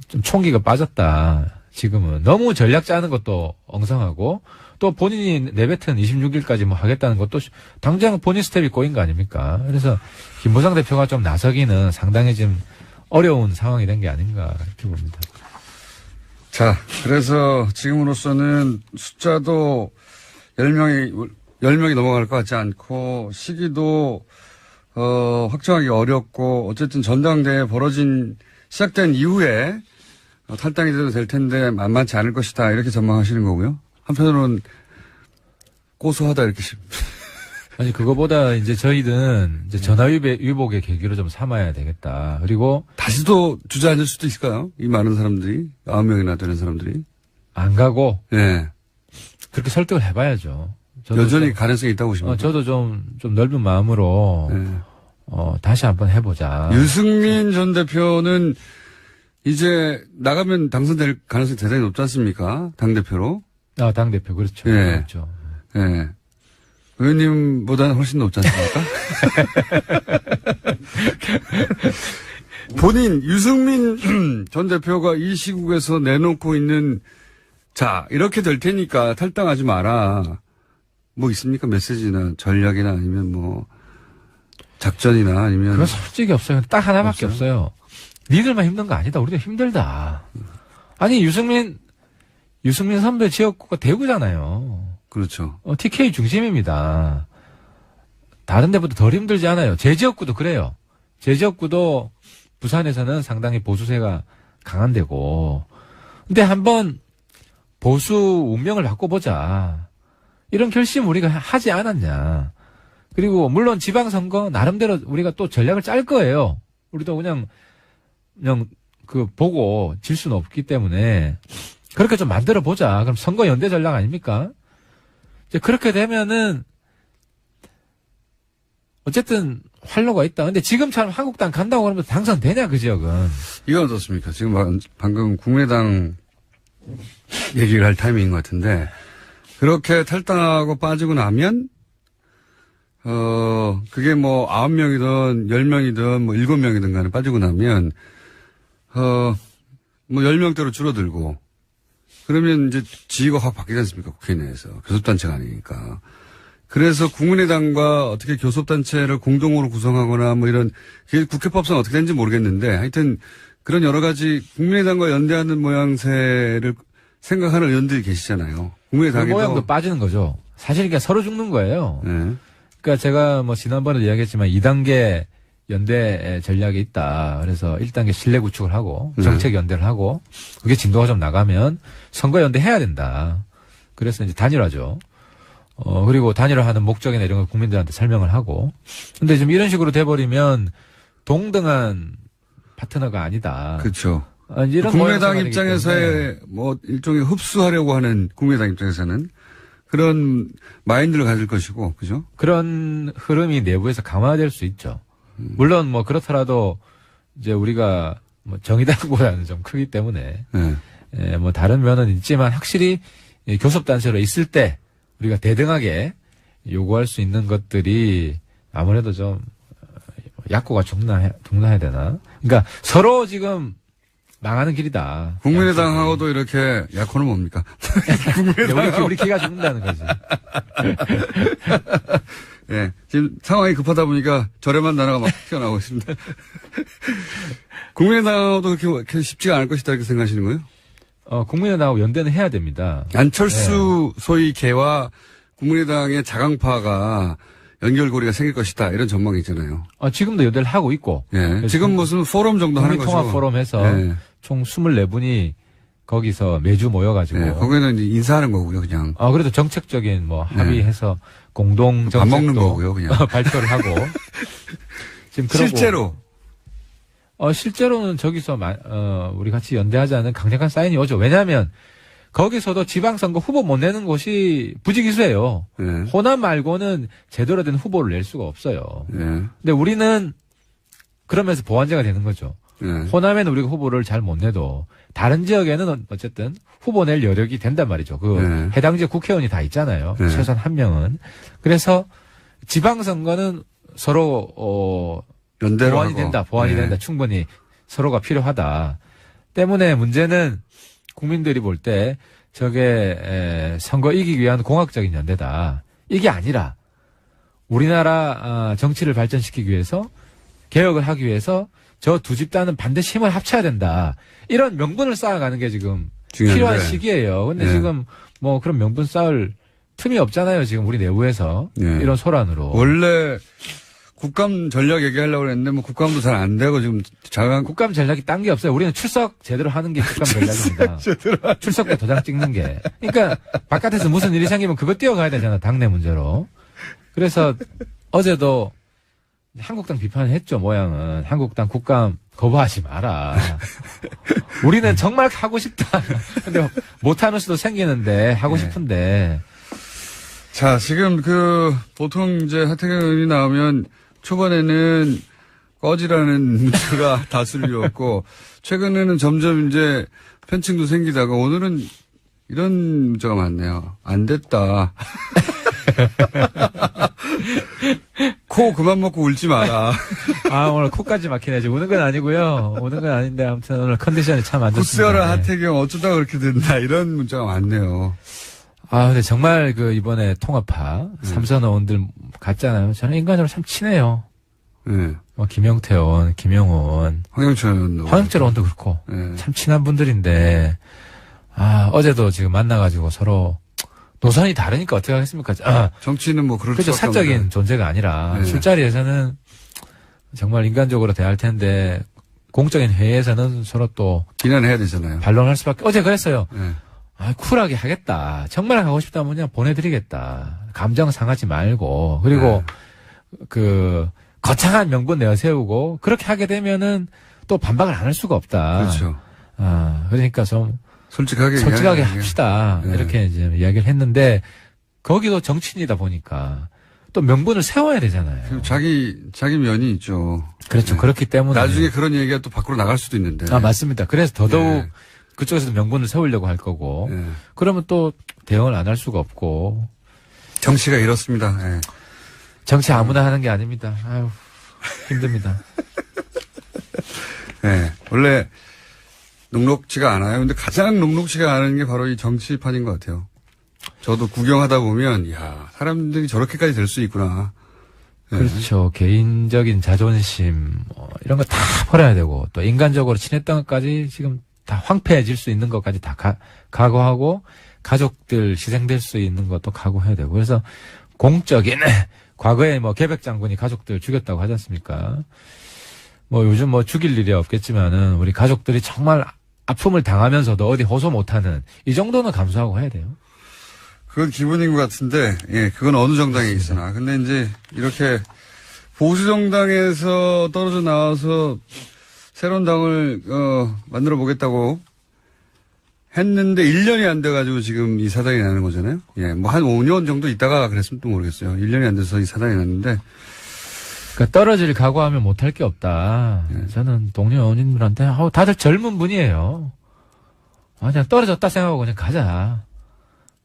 좀 총기가 빠졌다. 지금은 너무 전략 짜는 것도 엉성하고 또 본인이 내뱉은 26일까지 뭐 하겠다는 것도 당장 본인 스텝이 꼬인 거 아닙니까? 그래서 김무성 대표가 좀 나서기는 상당히 지금 어려운 상황이 된 게 아닌가 이렇게 봅니다. 자, 그래서 지금으로서는 숫자도 10명이 넘어갈 것 같지 않고 시기도 확정하기 어렵고 어쨌든 전당대회 시작된 이후에 탈당이 돼도 될 텐데 만만치 않을 것이다 이렇게 전망하시는 거고요. 한편으로는 고소하다 이렇게 아니 그거보다 이제 저희는 이제 전화위복의 계기로 좀 삼아야 되겠다. 그리고 다시 또 주저앉을 수도 있을까요? 이 많은 사람들이 9명이나 되는 사람들이 안 가고 네. 그렇게 설득을 해봐야죠. 여전히 가능성이 있다고 보십니까? 저도 좀 넓은 마음으로 네. 다시 한번 해보자. 유승민 전 대표는 이제 나가면 당선될 가능성이 대단히 높지 않습니까? 당대표로. 당대표, 그렇죠. 예. 그렇죠. 예. 의원님보다는 훨씬 높지 않습니까? 본인, 유승민 전 대표가 이 시국에서 내놓고 있는, 자, 이렇게 될 테니까 탈당하지 마라. 뭐 있습니까? 메시지나 전략이나 아니면 뭐, 작전이나 아니면. 그건 솔직히 없어요. 딱 하나밖에 없어요. 니들만 힘든 거 아니다. 우리도 힘들다. 아니, 유승민 선배 지역구가 대구잖아요. 그렇죠. TK 중심입니다. 다른 데보다 덜 힘들지 않아요. 제 지역구도 그래요. 제 지역구도 부산에서는 상당히 보수세가 강한 데고. 근데 한번 보수 운명을 바꿔보자. 이런 결심 우리가 하지 않았냐. 그리고 물론 지방선거 나름대로 우리가 또 전략을 짤 거예요. 우리도 그냥 보고 질 수는 없기 때문에 그렇게 좀 만들어 보자. 그럼 선거 연대 전략 아닙니까? 이제 그렇게 되면은 어쨌든 활로가 있다. 근데 지금처럼 한국당 간다고 그러면 당선되냐 그 지역은. 이건 어떻습니까? 지금 방금 국민의당 얘기를 할 타이밍인 것 같은데 그렇게 탈당하고 빠지고 나면 그게 뭐 9명이든 10명이든 뭐 7명이든 간에 빠지고 나면 뭐 10명대로 줄어들고 그러면 이제 지위가 확 바뀌지 않습니까? 국회 내에서. 교섭단체가 아니니까. 그래서 국민의당과 어떻게 교섭단체를 공동으로 구성하거나 뭐 이런, 그게 국회법상 어떻게 되는지 모르겠는데 하여튼 그런 여러 가지 국민의당과 연대하는 모양새를 생각하는 의원들이 계시잖아요. 국민의당에도. 그 모양도 빠지는 거죠. 사실 그냥 서로 죽는 거예요. 네. 그러니까 제가 뭐 지난번에도 이야기했지만 2단계 연대 전략이 있다. 그래서 1단계 신뢰 구축을 하고 정책 연대를 하고 그게 진도가 좀 나가면 선거 연대 해야 된다. 그래서 이제 단일화죠. 그리고 단일화하는 목적이나 이런 걸 국민들한테 설명을 하고. 근데 지금 이런 식으로 돼버리면 동등한 파트너가 아니다. 그렇죠. 이런 국민의당 모양새가 입장에서의 뭐 일종의 흡수하려고 하는 국민의당 입장에서는 그런 마인드를 가질 것이고, 그죠? 그런 흐름이 내부에서 강화될 수 있죠. 물론 뭐 그렇더라도 이제 우리가 뭐 정의당보다는 좀 크기 때문에 네. 뭐 다른 면은 있지만 확실히 교섭단체로 있을 때 우리가 대등하게 요구할 수 있는 것들이 아무래도 좀 약고가 중나해야 되나? 그러니까 서로 지금 망하는 길이다. 국민의당하고도 이렇게 약혼은 뭡니까? 우리 기가 죽는다는 거지. 예. 지금 상황이 급하다 보니까 저렴한 단어가 막 튀어나오고 있습니다. 국민의당하고도 그렇게 쉽지가 않을 것이다 이렇게 생각하시는 거예요? 국민의당하고 연대는 해야 됩니다. 안철수 소위 개와 국민의당의 자강파가 연결고리가 생길 것이다 이런 전망이 있잖아요. 지금도 연대를 하고 있고. 예. 지금 무슨 포럼 정도 하는 거죠. 통합 포럼에서 예. 총 24분이 거기서 매주 모여가지고. 예. 거기는 이제 인사하는 거고요, 그냥. 그래도 정책적인 뭐 합의해서 공동 밥 정책도 먹는 거고요, 그냥. 발표를 하고. 지금 그러고 실제로. 실제로는 저기서 우리 같이 연대하자는 강력한 사인이 오죠. 왜냐하면 거기서도 지방선거 후보 못 내는 곳이 부지기수예요. 예. 호남 말고는 제대로 된 후보를 낼 수가 없어요. 예. 근데 우리는 그러면서 보완제가 되는 거죠. 예. 호남에는 우리가 후보를 잘 못 내도 다른 지역에는 어쨌든 후보 낼 여력이 된단 말이죠. 네. 해당 지역 국회의원이 다 있잖아요. 네. 최소한 한 명은. 그래서 지방선거는 서로 연대로 보완이 하고. 된다. 보완이 네. 된다. 충분히 서로가 필요하다. 때문에 문제는 국민들이 볼 때 저게 선거 이기기 위한 공학적인 연대다. 이게 아니라 우리나라 정치를 발전시키기 위해서 개혁을 하기 위해서 저 두 집단은 반드시 힘을 합쳐야 된다. 이런 명분을 쌓아가는 게 지금 중요한데. 필요한 시기예요. 근데 네. 지금 뭐 그런 명분 쌓을 틈이 없잖아요. 지금 우리 내부에서. 네. 이런 소란으로. 원래 국감 전략 얘기하려고 그랬는데 뭐 국감도 잘 안 되고 지금 자강 국감 전략이 딴 게 없어요. 우리는 출석 제대로 하는 게 국감 전략입니다. 출석 때 도장 찍는 게. 그러니까 바깥에서 무슨 일이 생기면 그거 뛰어가야 되잖아. 당내 문제로. 그래서 어제도 한국당 비판을 했죠. 모양은. 한국당 국감 거부하지 마라. 우리는 정말 하고 싶다. 근데 못하는 수도 생기는데 하고 네. 싶은데. 자, 지금 보통 이제 하태경 의원이 나오면 초반에는 꺼지라는 문자가 다수였고, 최근에는 점점 이제 편칭도 생기다가 오늘은 이런 문자가 많네요. 안 됐다. 코 그만 먹고 울지 마라. 오늘 코까지 막히네. 지금 우는 건 아니고요. 우는 건 아닌데 아무튼 오늘 컨디션이 참 안 좋습니다. 구스여라 하태경 어쩌다 그렇게 된다. 이런 문자가 많네요. 근데 정말 이번에 통합파 삼선 의원들 갔잖아요. 저는 인간적으로 참 친해요. 네. 김영태 의원, 김영호 황영철 의원도. 황영철 의원도 그렇고 네. 참 친한 분들인데 어제도 지금 만나가지고 서로 노선이 다르니까 어떻게 하겠습니까? 정치는 뭐 그럴 그렇죠. 수밖에 사적인 없는데. 존재가 아니라 네. 술자리에서는 정말 인간적으로 대할 텐데 공적인 회의에서는 서로 또 비난해야 되잖아요. 반론할 수밖에. 어제 그랬어요. 네. 쿨하게 하겠다. 정말 하고 싶다면 그냥 보내드리겠다. 감정 상하지 말고. 그리고 거창한 명분 내세우고 그렇게 하게 되면은 또 반박을 안 할 수가 없다. 그렇죠. 그러니까 좀 솔직하게 합시다. 네. 이렇게 이제 이야기를 했는데 거기도 정치인이다 보니까 또 명분을 세워야 되잖아요. 자기 면이 있죠. 그렇죠. 네. 그렇기 때문에 나중에 그런 얘기가 또 밖으로 나갈 수도 있는데. 맞습니다. 그래서 더더욱 네. 그쪽에서도 명분을 세우려고 할 거고 네. 그러면 또 대응을 안 할 수가 없고 정치가 이렇습니다. 네. 정치 아무나 하는 게 아닙니다. 아유, 힘듭니다. 네. 원래 녹록지가 않아요. 근데 가장 녹록지가 않은 게 바로 이 정치판인 것 같아요. 저도 구경하다 보면 사람들이 저렇게까지 될 수 있구나. 네. 그렇죠. 개인적인 자존심 이런 거 다 버려야 되고 또 인간적으로 친했던 것까지 지금 다 황폐해질 수 있는 것까지 다 각오하고 가족들 희생될 수 있는 것도 각오해야 되고 그래서 공적인 과거에 계백 장군이 가족들 죽였다고 하지 않습니까? 요즘 죽일 일이 없겠지만은 우리 가족들이 정말 아픔을 당하면서도 어디 호소 못하는 이 정도는 감수하고 해야 돼요. 그건 기본인 것 같은데, 그건 어느 정당에 있으나. 근데 이제 이렇게 보수 정당에서 떨어져 나와서 새로운 당을 만들어 보겠다고 했는데 1년이 안 돼가지고 지금 이 사단이 나는 거잖아요. 예, 뭐 한 5년 정도 있다가 그랬으면 또 모르겠어요. 1년이 안 돼서 이 사단이 났는데. 그러니까 떨어질 각오하면 못할 게 없다. 저는 동료 의원님들한테 다들 젊은 분이에요. 그냥 떨어졌다 생각하고 그냥 가자.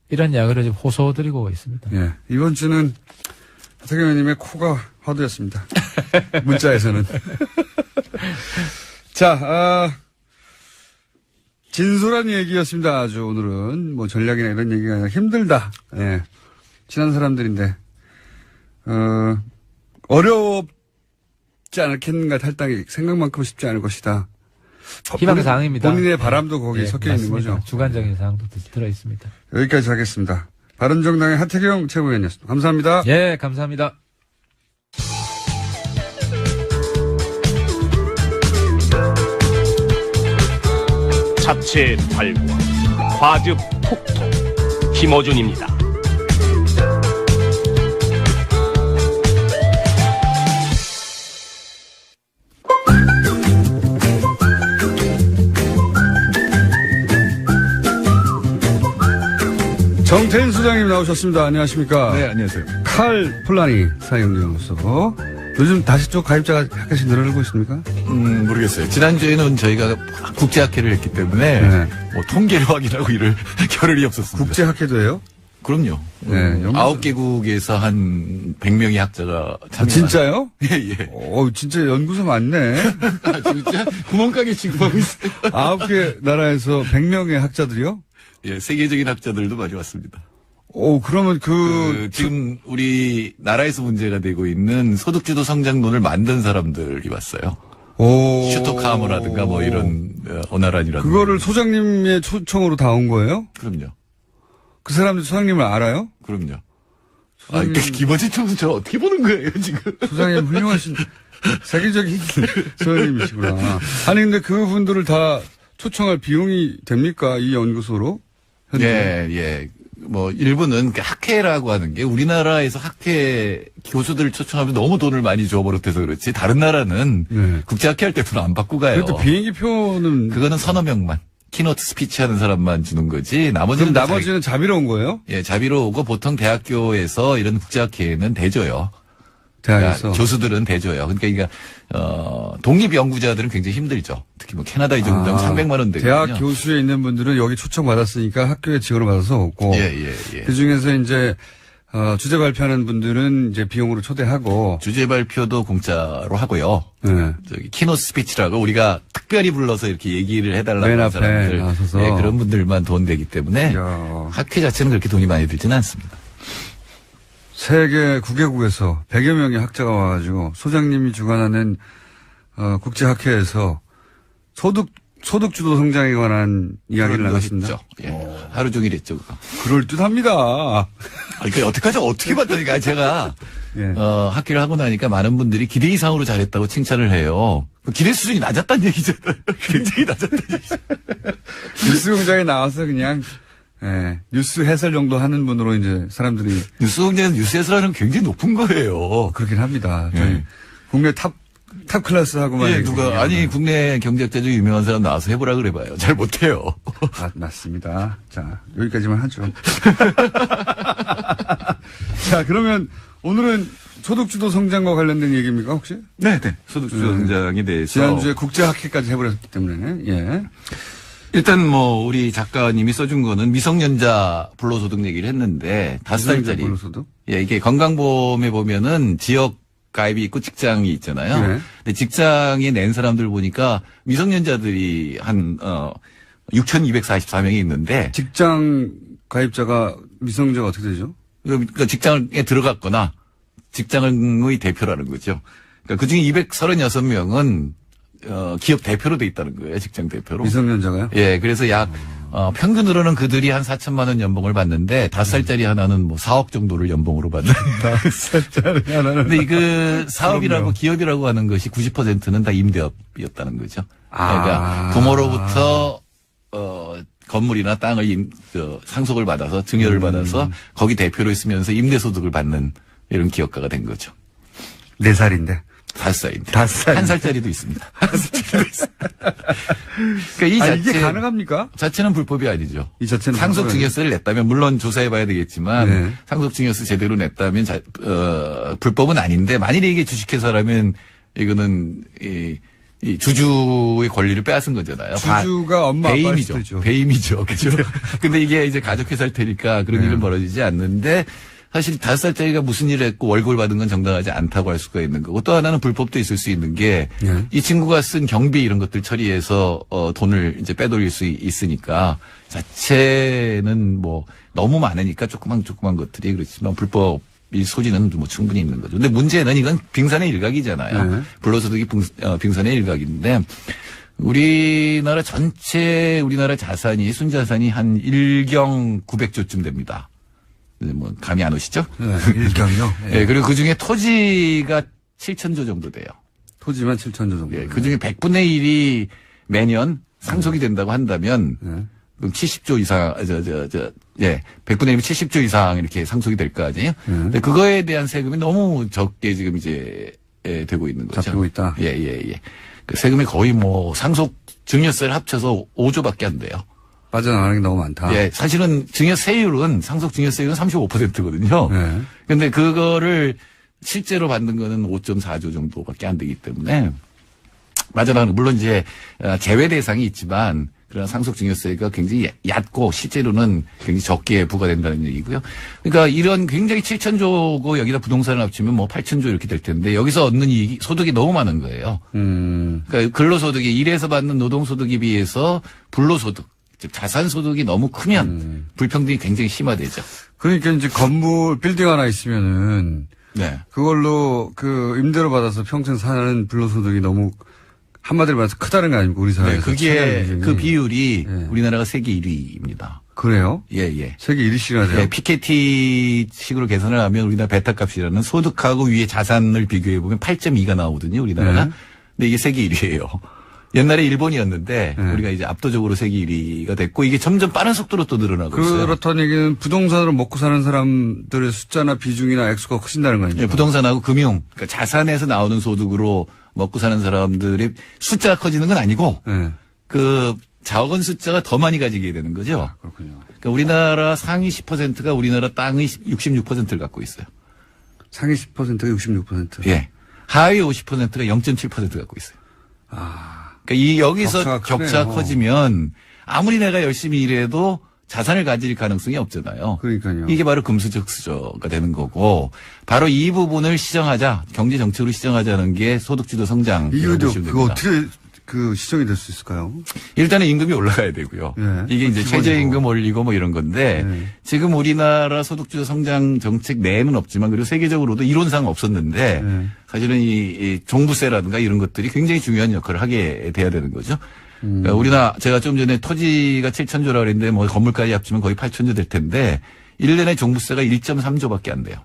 이런 이야기를 지금 호소드리고 있습니다. 예, 이번 주는 하태경 의원님의 코가 화두였습니다. 문자에서는. 자, 진솔한 얘기였습니다. 아주 오늘은 뭐 전략이나 이런 얘기가 아니라 힘들다. 예, 친한 사람들인데 어렵지 않겠는가 탈당이 생각만큼 쉽지 않을 것이다. 희망사항입니다. 본인의 바람도 거기에 섞여 있는 맞습니다. 거죠. 주관적인 사항도 들어 있습니다. 여기까지 하겠습니다. 바른정당의 하태경 최고위원이었습니다. 감사합니다. 예, 감사합니다. 자체 발굴, 과즙 톡톡, 김어준입니다. 정태인 소장님 나오셨습니다. 안녕하십니까? 네, 안녕하세요. 칼 폴라니 사회경제연구소. 요즘 다시 또 가입자가 약간씩 늘어나고 있습니까? 모르겠어요. 지난주에는 저희가 국제학회를 했기 때문에 네. 뭐 통계를 확인하고 이럴 겨를이 없었습니다. 국제학회도 해요? 그럼요. 네, 9개국에서 한 100명의 학자가 참여한. 진짜요? 예, 예. 진짜 연구소 많네. 아, 진짜? 구멍가게 취급하고 있어요. 9개 나라에서 100명의 학자들이요? 예, 세계적인 학자들도 많이 왔습니다. 그러면 지금 우리 나라에서 문제가 되고 있는 소득주도 성장론을 만든 사람들이 왔어요. 슈토카모라든가 뭐 이런 오나란이라든가. 그거를 소장님의 초청으로 다 온 거예요? 그럼요. 그 사람들 소장님을 알아요? 그럼요. 김어준 총수 저 어떻게 보는 거예요, 지금? 소장님 훌륭하신 세계적인 소장님이시구나. 아니 근데 그분들을 다 초청할 비용이 됩니까? 이 연구소로? 현재? 예. 뭐 일부는 학회라고 하는 게 우리나라에서 학회 교수들을 초청하면 너무 돈을 많이 줘버릇해서 그렇지 다른 나라는 네. 국제학회 할 때 돈 안 받고 가요. 그래도 비행기표는 그거는 서너 명만 키노트 스피치 하는 사람만 주는 거지 나머지는 그럼 나머지는 자비로 온 거예요? 예, 자비로 오고 보통 대학교에서 이런 국제학회는 대줘요. 대학에서 그러니까 교수들은 대줘요. 그러니까 독립 연구자들은 굉장히 힘들죠. 특히 뭐 캐나다 이 정도면 300만 원 되거든요. 대학 교수에 있는 분들은 여기 초청 받았으니까 학교에 지원을 받아서 오고 예. 그 중에서 이제 주제 발표하는 분들은 이제 비용으로 초대하고 주제 발표도 공짜로 하고요. 네. 저기 키노 스피치라고 우리가 특별히 불러서 이렇게 얘기를 해달라고 맨 하는 앞에 사람들, 나서서. 예, 그런 분들만 돈 되기 때문에 이야. 학회 자체는 그렇게 돈이 많이 들지는 않습니다. 세계 9개국에서 100여 명의 학자가 와가지고 소장님이 주관하는 국제학회에서 소득주도 성장에 관한 이야기를 그런 거 나눴습니다. 했죠. 예. 하루 종일 했죠. 그거. 그럴듯합니다. 그러니까 어떡하죠? 어떻게 봤다니까 제가 예. 학회를 하고 나니까 많은 분들이 기대 이상으로 잘했다고 칭찬을 해요. 그 기대 수준이 낮았다는 얘기잖아요. 굉장히 낮았다는 얘기죠. 뉴스 공장에 나와서 그냥 뉴스 해설 정도 하는 분으로 이제 사람들이 뉴스 공장에서 뉴스 해설하는 굉장히 높은 거예요. 그렇긴 합니다. 저희 예. 국내 탑 클래스하고만 예, 국내 경제학자 중 유명한 사람 나와서 해보라 그래봐요. 잘 못해요. 맞습니다. 자, 여기까지만 하죠. 자, 그러면 오늘은 소득주도 성장과 관련된 얘기입니까, 혹시? 네. 소득주도 성장에 대해서. 지난주에 국제학회까지 해버렸기 때문에, 예. 일단 뭐, 우리 작가님이 써준 거는 미성년자 불로소득 얘기를 했는데, 5살짜리. 불로소득? 예, 이게 건강보험에 보면은 지역 가입이 있고 직장이 있잖아요. 네. 근데 직장에 낸 사람들 보니까 미성년자들이 한, 6,244명이 있는데. 직장 가입자가 미성년자가 어떻게 되죠? 그러니까 직장에 들어갔거나 직장의 대표라는 거죠. 그러니까 그 중에 236명은 기업 대표로 돼 있다는 거예요. 직장 대표로. 미성년자가요? 예, 그래서 약 평균으로는 그들이 한 4천만 원 연봉을 받는데 5살짜리 하나는 뭐 4억 정도를 연봉으로 받는. 5살짜리 하나는. 근데 그 사업이라고 그럼요. 기업이라고 하는 것이 90%는 다 임대업이었다는 거죠. 그러니까 부모로부터 건물이나 땅을 상속을 받아서 증여를 받아서 거기 대표로 있으면서 임대소득을 받는 이런 기업가가 된 거죠. 4살인데. 5살인데. 5살. 1살짜리도 있습니다. 1살짜리도 있습니다. 그러니까 이 자체. 이게 가능합니까? 자체는 불법이 아니죠. 이 자체는 상속 증여세를 냈다면, 물론 조사해봐야 되겠지만, 네. 상속 증여세 제대로 냈다면, 불법은 아닌데, 만일에 이게 주식회사라면, 이거는, 이 주주의 권리를 빼앗은 거잖아요. 주주가 엄마 아빠일 배임이죠. 수도 있죠. 배임이죠. 그죠? 근데 이게 이제 가족회사일 테니까 그런 네. 일은 벌어지지 않는데 사실 5살짜리가 무슨 일을 했고 월급을 받은 건 정당하지 않다고 할 수가 있는 거고 또 하나는 불법도 있을 수 있는 게 이 네. 친구가 쓴 경비 이런 것들 처리해서 돈을 이제 빼돌릴 수 있으니까 자체는 뭐 너무 많으니까 조그만 것들이 그렇지만 불법 이 소지는 뭐 충분히 있는 거죠. 근데 문제는 이건 빙산의 일각이잖아요. 네. 불로소득이 빙산의 일각인데 우리나라 전체 우리나라 자산이 순자산이 한 1경 900조쯤 됩니다. 뭐 감이 안 오시죠? 네, 일경이요. 네, 그리고 그 중에 토지가 7,000조 정도 돼요. 토지만 7,000조 정도. 예, 그 중에 100분의 1이 매년 상속이 된다고 한다면 네. 그럼 70조 이상, 100분의 1이면 70조 이상 이렇게 상속이 될 거 아니에요? 근데 그거에 대한 세금이 너무 적게 지금 이제, 되고 있는 거죠. 잡히고 있다. 예. 그 세금이 거의 뭐 상속 증여세를 합쳐서 5조밖에 안 돼요. 빠져나가는 게 너무 많다. 예, 사실은 증여세율은, 상속 증여세율은 35%거든요. 네. 근데 그거를 실제로 받는 거는 5.4조 정도밖에 안 되기 때문에, 맞아요. 물론 이제, 제외 대상이 있지만, 그런 상속증여세가 굉장히 얕고 실제로는 굉장히 적게 부과된다는 얘기고요. 그러니까 이런 굉장히 7,000조고 여기다 부동산을 합치면 뭐 8,000조 이렇게 될 텐데 여기서 얻는 이익이 소득이 너무 많은 거예요. 그러니까 근로소득이 일해서 받는 노동소득에 비해서 불로소득, 즉 자산소득이 너무 크면 불평등이 굉장히 심화되죠. 그러니까 이제 건물 빌딩 하나 있으면은 네. 그걸로 그 임대료 받아서 평생 사는 불로소득이 너무 한마디로 말해서 크다는 거 아닙니까? 우리 네, 사회에서. 그게 그 비율이 네. 우리나라가 세계 1위입니다. 그래요? 예. 세계 1위씩이나 돼요? 네, PKT식으로 계산을 하면 우리나라 베타값이라는 소득하고 위에 자산을 비교해 보면 8.2가 나오거든요, 우리나라가. 네. 근데 이게 세계 1위예요. 옛날에 일본이었는데 네. 우리가 이제 압도적으로 세계 1위가 됐고 이게 점점 빠른 속도로 또 늘어나고 있어요. 그렇다는 얘기는 부동산으로 먹고 사는 사람들의 숫자나 비중이나 액수가 커진다는 거 아닙니까? 네, 부동산하고 금융, 그러니까 자산에서 나오는 소득으로 먹고 사는 사람들의 숫자가 커지는 건 아니고 네. 그 자원 숫자가 더 많이 가지게 되는 거죠. 그렇군요. 그러니까 우리나라 상위 10%가 우리나라 땅의 66%를 갖고 있어요. 상위 10%가 66%. 예. 하위 50%가 0.7% 갖고 있어요. 그러니까 이 여기서 격차가 격차가 크네요. 커지면 아무리 내가 열심히 일해도 자산을 가질 가능성이 없잖아요. 그러니까요. 이게 바로 금수저가 되는 거고 바로 이 부분을 시정하자, 경제 정책으로 시정하자는 게 소득주도 성장. 이게 그거 어떻게 그 시정이 될 수 있을까요? 일단은 임금이 올라가야 되고요. 네. 이게 이제 기본이고. 최저임금 올리고 뭐 이런 건데 네. 지금 우리나라 소득주도 성장 정책 내에는 없지만 그리고 세계적으로도 이론상 없었는데 네. 사실은 이 종부세라든가 이런 것들이 굉장히 중요한 역할을 하게 돼야 되는 거죠. 그러니까 우리나라 제가 좀 전에 토지가 7,000조라고 그랬는데 뭐 건물까지 합치면 거의 8,000조 될 텐데 1년에 종부세가 1.3조밖에 안 돼요.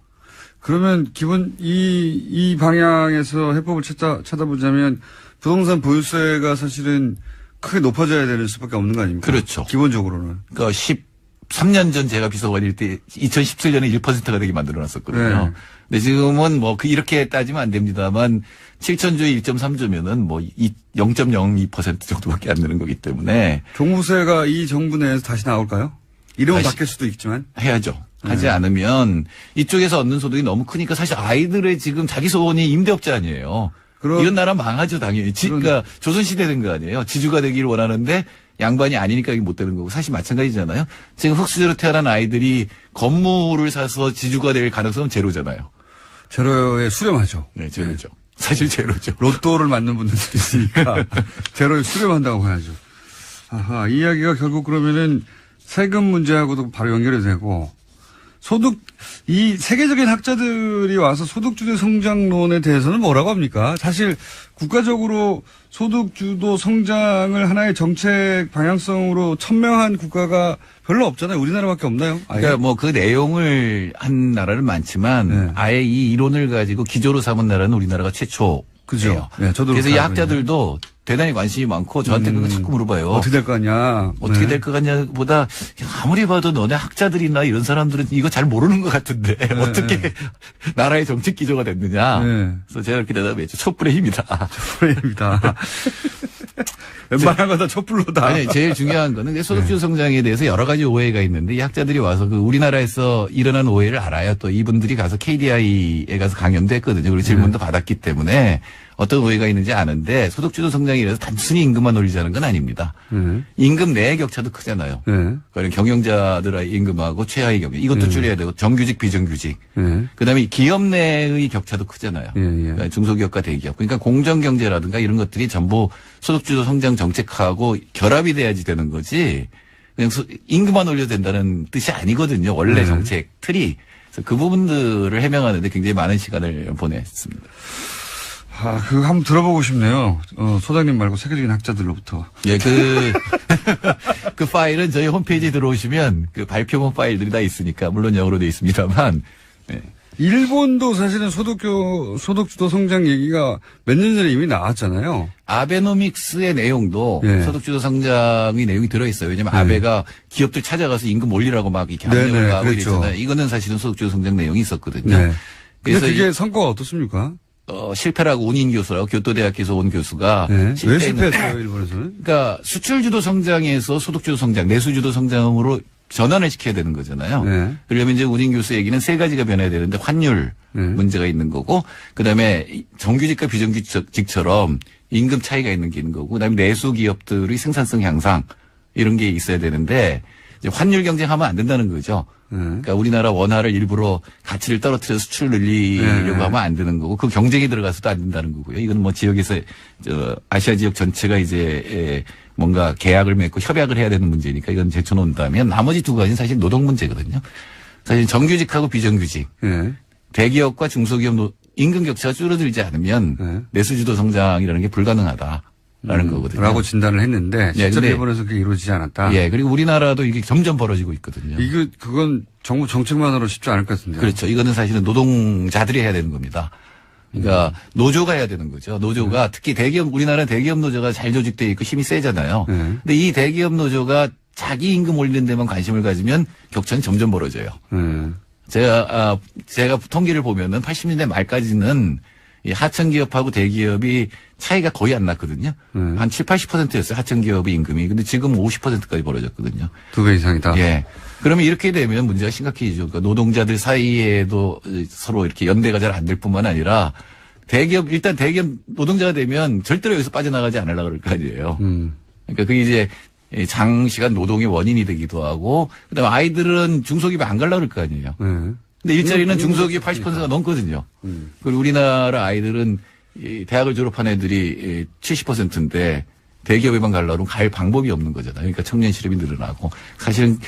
그러면 기본 이 방향에서 해법을 찾아보자면 부동산 보유세가 사실은 크게 높아져야 되는 수밖에 없는 거 아닙니까? 그렇죠. 기본적으로는. 그러니까 13년 전 제가 비서관일 때 2017년에 1%가 되게 만들어놨었거든요. 네. 근데 지금은 뭐 이렇게 따지면 안 됩니다만 7,000조에 1.3조면은 뭐 0.02% 정도밖에 안 되는 거기 때문에 종부세가 이 정부 내에서 다시 나올까요? 이름은 다시- 바뀔 수도 있지만. 해야죠. 하지 않으면 이쪽에서 얻는 소득이 너무 크니까 사실 아이들의 지금 자기 소원이 임대업자 아니에요. 이런 나라 망하죠, 당연히. 그러니까 조선시대 된 거 아니에요. 지주가 되기를 원하는데 양반이 아니니까 이게 못 되는 거고 사실 마찬가지잖아요. 지금 흑수저로 태어난 아이들이 건물을 사서 지주가 될 가능성은 제로잖아요. 제로에 수렴하죠. 네, 제로죠. 사실 제로죠. 로또를 맞는 분들도 있으니까 제로에 수렴한다고 해야죠. 아하, 이 이야기가 결국 그러면은 세금 문제하고도 바로 연결이 되고 이 세계적인 학자들이 와서 소득주도 성장론에 대해서는 뭐라고 합니까? 사실 국가적으로 소득주도 성장을 하나의 정책 방향성으로 천명한 국가가 별로 없잖아요. 우리나라밖에 없나요? 아예? 그러니까 뭐 그 내용을 한 나라는 많지만 네. 아예 이 이론을 가지고 기조로 삼은 나라는 우리나라가 최초라고 그죠. 네, 저도 그래서 이 그렇게 알고 학자들도 대단히 관심이 많고 저한테 그거 자꾸 물어봐요. 어떻게 될 거 아니야. 어떻게 네. 될 것 같냐보다 아무리 봐도 너네 학자들이나 이런 사람들은 이거 잘 모르는 것 같은데 어떻게 나라의 정책 기조가 됐느냐. 네. 그래서 제가 이렇게 대답했죠. 촛불의 힘이다. 프레임이다. 웬만한 건 다 촛불로다. 아니, 제일 중요한 거는 소득주도 성장에 대해서 여러 가지 오해가 있는데 이 학자들이 와서 그 우리나라에서 일어난 오해를 알아요. 또 이분들이 가서 KDI에 가서 강연도 했거든요. 그리고 질문도 받았기 때문에 어떤 오해가 있는지 아는데 소득주도 성장이라서 단순히 임금만 올리자는 건 아닙니다. 임금 내의 격차도 크잖아요. 네. 그러니까 경영자들의 임금하고 최하위 경영 이것도 줄여야 되고 정규직 비정규직. 네. 그다음에 기업 내의 격차도 크잖아요. 예, 예. 그러니까 중소기업과 대기업. 그러니까 공정경제라든가 이런 것들이 전부 소득주도 성장 정책하고 결합이 돼야지 되는 거지. 그냥 임금만 올려도 된다는 뜻이 아니거든요. 원래 정책 틀이. 그래서 그 부분들을 해명하는데 굉장히 많은 시간을 보냈습니다. 아, 그거 한번 들어보고 싶네요. 소장님 말고 세계적인 학자들로부터. 예, 그 파일은 저희 홈페이지에 들어오시면 그 발표문 파일들이 다 있으니까, 물론 영어로 돼 있습니다만, 예. 일본도 사실은 소득주도 성장 얘기가 몇 년 전에 이미 나왔잖아요. 아베노믹스의 내용도 예. 소득주도 성장의 내용이 들어있어요. 왜냐면 아베가 기업들 찾아가서 임금 올리라고 막 이렇게 네네, 압력을 가하고 그렇죠. 이랬잖아요. 이거는 사실은 소득주도 성장 내용이 있었거든요. 네. 그래서 근데 그게 성과가 어떻습니까? 실패라고 운인 교수라고 교토대학에서 온 교수가 네. 왜 실패했는데 실패했어요, 일본에서는? 그러니까 수출주도 성장에서 소득주도 성장, 내수주도 성장으로 전환을 시켜야 되는 거잖아요. 네. 그러려면 이제 운인 교수 얘기는 세 가지가 변해야 되는데 환율 문제가 있는 거고, 그다음에 정규직과 비정규직처럼 임금 차이가 있는 게 있는 거고, 그다음에 내수 기업들의 생산성 향상 이런 게 있어야 되는데 이제 환율 경쟁하면 안 된다는 거죠. 그러니까 우리나라 원화를 일부러 가치를 떨어뜨려서 수출 늘리려고 하면 안 되는 거고, 그 경쟁이 들어가서도 안 된다는 거고요. 이건 뭐 지역에서 아시아 지역 전체가 이제 뭔가 계약을 맺고 협약을 해야 되는 문제니까 이건 제쳐놓는다면 나머지 두 가지는 사실 노동 문제거든요. 사실 정규직하고 비정규직, 네. 대기업과 중소기업 임금 격차가 줄어들지 않으면 내수주도 성장이라는 게 불가능하다라는 거거든요. 라고 진단을 했는데, 실제로 근데- 일본에서 그게 이루어지지 않았다. 예, 그리고 우리나라도 이게 점점 벌어지고 있거든요. 그건 정부 정책만으로 쉽지 않을 것 같은데요. 그렇죠. 이거는 사실은 노동자들이 해야 되는 겁니다. 그러니까 노조가 해야 되는 거죠. 노조가 특히 대기업, 우리나라 대기업 노조가 잘 조직되어 있고 힘이 세잖아요. 근데 이 대기업 노조가 자기 임금 올리는 데만 관심을 가지면 격차는 점점 벌어져요. 제가 통계를 보면은 80년대 말까지는 이 하청 기업하고 대기업이 차이가 거의 안 났거든요. 한 7, 80%였어요. 하청 기업의 임금이. 근데 지금 50%까지 벌어졌거든요. 2배 이상이다. 예. 그러면 이렇게 되면 문제가 심각해지죠. 그러니까 노동자들 사이에도 서로 이렇게 연대가 잘 안 될 뿐만 아니라 일단 대기업 노동자가 되면 절대로 여기서 빠져나가지 않으려고 그럴 거 아니에요. 그러니까 그게 이제 장시간 노동의 원인이 되기도 하고, 그 다음에 아이들은 중소기업에 안 가려고 그럴 거 아니에요. 근데 일자리는 중소기업 80%가 넘거든요. 그리고 우리나라 아이들은 이 대학을 졸업한 애들이 70%인데 대기업에만 가려고 갈 방법이 없는 거잖아요. 그러니까 청년 실업이 늘어나고, 사실은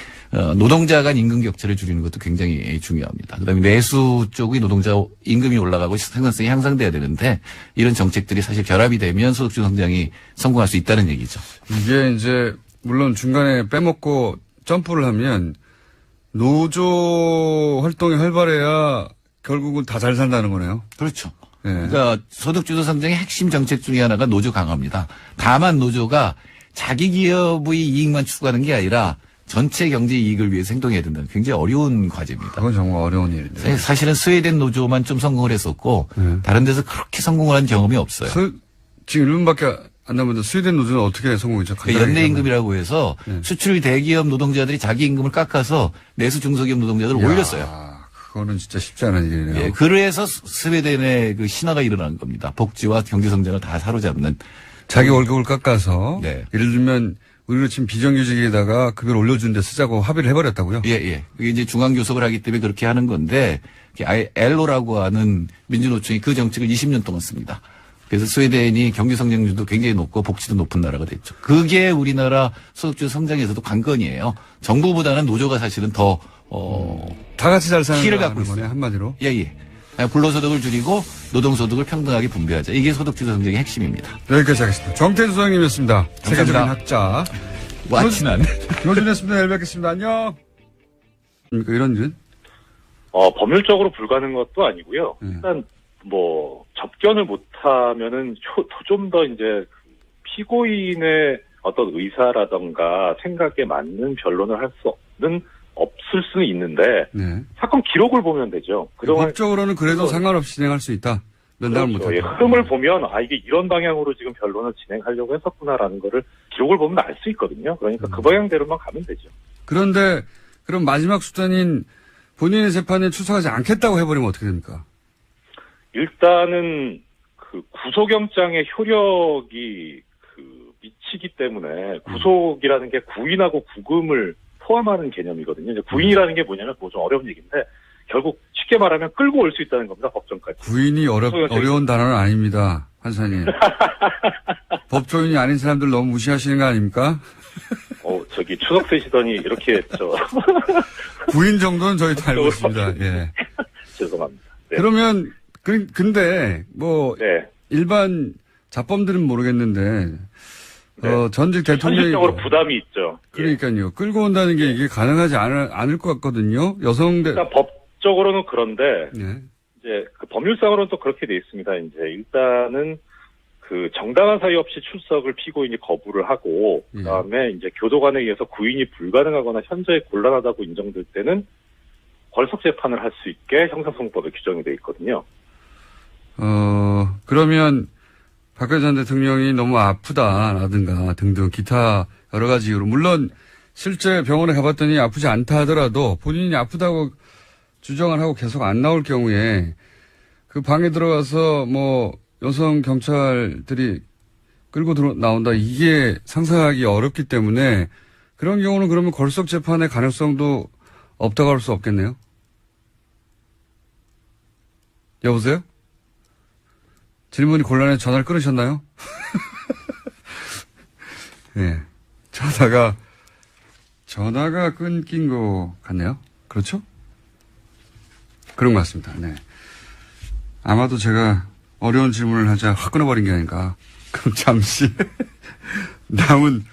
노동자 간 임금 격차를 줄이는 것도 굉장히 중요합니다. 그다음에 내수 쪽의 노동자 임금이 올라가고 생산성이 향상돼야 되는데 이런 정책들이 사실 결합이 되면 소득주도 성장이 성공할 수 있다는 얘기죠. 이게 이제 물론 중간에 빼먹고 점프를 하면 노조 활동이 활발해야 결국은 다 잘 산다는 거네요. 그렇죠. 네. 그러니까 소득주도 성장의 핵심 정책 중에 하나가 노조 강화입니다. 다만 노조가 자기 기업의 이익만 추구하는 게 아니라 전체 경제 이익을 위해서 행동해야 된다는 굉장히 어려운 과제입니다. 그건 정말 어려운 일인데. 사실은 스웨덴 노조만 좀 성공을 했었고 다른 데서 그렇게 성공을 한 경험이 없어요. 지금 일본밖에 안 남았는데 스웨덴 노조는 어떻게 성공했죠? 그러니까 연내임금이라고 해서 수출 대기업 노동자들이 자기 임금을 깎아서 내수 중소기업 노동자들을 올렸어요. 그거는 진짜 쉽지 않은 일이네요. 예, 그래서 스웨덴의 그 신화가 일어난 겁니다. 복지와 경제 성장을 다 사로잡는. 자기 월급을 깎아서 네. 예를 들면 우리로 지금 비정규직에다가 급여를 올려준 데 쓰자고 합의를 해버렸다고요? 예, 예. 그게 이제 중앙교섭을 하기 때문에 그렇게 하는 건데, 엘로라고 하는 민주노총이 그 정책을 20년 동안 씁니다. 그래서 스웨덴이 경제 성장률도 굉장히 높고 복지도 높은 나라가 됐죠. 그게 우리나라 소득주도 성장에서도 관건이에요. 정부보다는 노조가 사실은 더, 다 같이 잘 사는 키를 거네, 갖고 있어요. 한마디로. 예, 예. 불로소득을 줄이고 노동소득을 평등하게 분배하자. 이게 소득주도 성장의 핵심입니다. 여기까지 하겠습니다. 정태수 소장님이었습니다. 세계적인 학자. 와친한. 김어준이었습니다. 내일 뵙겠습니다. 안녕. 이런 일은? 법률적으로 불가능한 것도 아니고요. 일단 뭐 접견을 못하면은 좀 더 이제 피고인의 어떤 의사라던가 생각에 맞는 변론을 할 수 없을 수는 있는데 네. 사건 기록을 보면 되죠. 그동안 법적으로는 그래도 상관없이 진행할 수 있다. 면담을 그렇죠. 못하고. 흐름을 보면 이게 이런 방향으로 지금 변론을 진행하려고 했었구나라는 거를 기록을 보면 알 수 있거든요. 그러니까 그 방향대로만 가면 되죠. 그런데 그럼 마지막 수단인 본인의 재판에 출석하지 않겠다고 해버리면 어떻게 됩니까? 일단은 그 구속영장의 효력이 미치기 때문에 구속이라는 게 구인하고 구금을 포함하는 개념이거든요. 이제 구인이라는 게 뭐냐면 그거 좀 어려운 얘기인데 결국 쉽게 말하면 끌고 올 수 있다는 겁니다. 법정까지. 구인이 어려운 단어는 아닙니다. 판사님. 법조인이 아닌 사람들 너무 무시하시는 거 아닙니까? 저기 추석 쓰시더니 이렇게 구인 정도는 저희도 알고 있습니다. 예. 죄송합니다. 네. 그러면 근데 뭐 네. 일반 자범들은 모르겠는데 전직 대통령이 현실적으로 부담이 있죠. 그러니까요. 끌고 온다는 게 이게 가능하지 않을 것 같거든요. 일단 법적으로는 그런데 네. 이제 그 법률상으로는 또 그렇게 돼 있습니다. 이제 일단은 그 정당한 사유 없이 출석을 피고인이 거부를 하고 그다음에 이제 교도관에 의해서 구인이 불가능하거나 현저히 곤란하다고 인정될 때는 벌석 재판을 할 수 있게 형사소송법에 규정이 돼 있거든요. 그러면 박근혜 전 대통령이 너무 아프다라든가 등등 기타 여러 가지 이유로 물론 실제 병원에 가봤더니 아프지 않다 하더라도 본인이 아프다고 주장을 하고 계속 안 나올 경우에 그 방에 들어가서 뭐 여성 경찰들이 끌고 나온다 이게 상상하기 어렵기 때문에 그런 경우는 그러면 걸석 재판의 가능성도 없다고 할 수 없겠네요. 여보세요? 질문이 곤란해서 전화를 끊으셨나요? 네. 전화가 끊긴 것 같네요. 그렇죠? 그런 것 같습니다. 네. 아마도 제가 어려운 질문을 하자 확 끊어버린 게 아닌가. 그럼 잠시 남은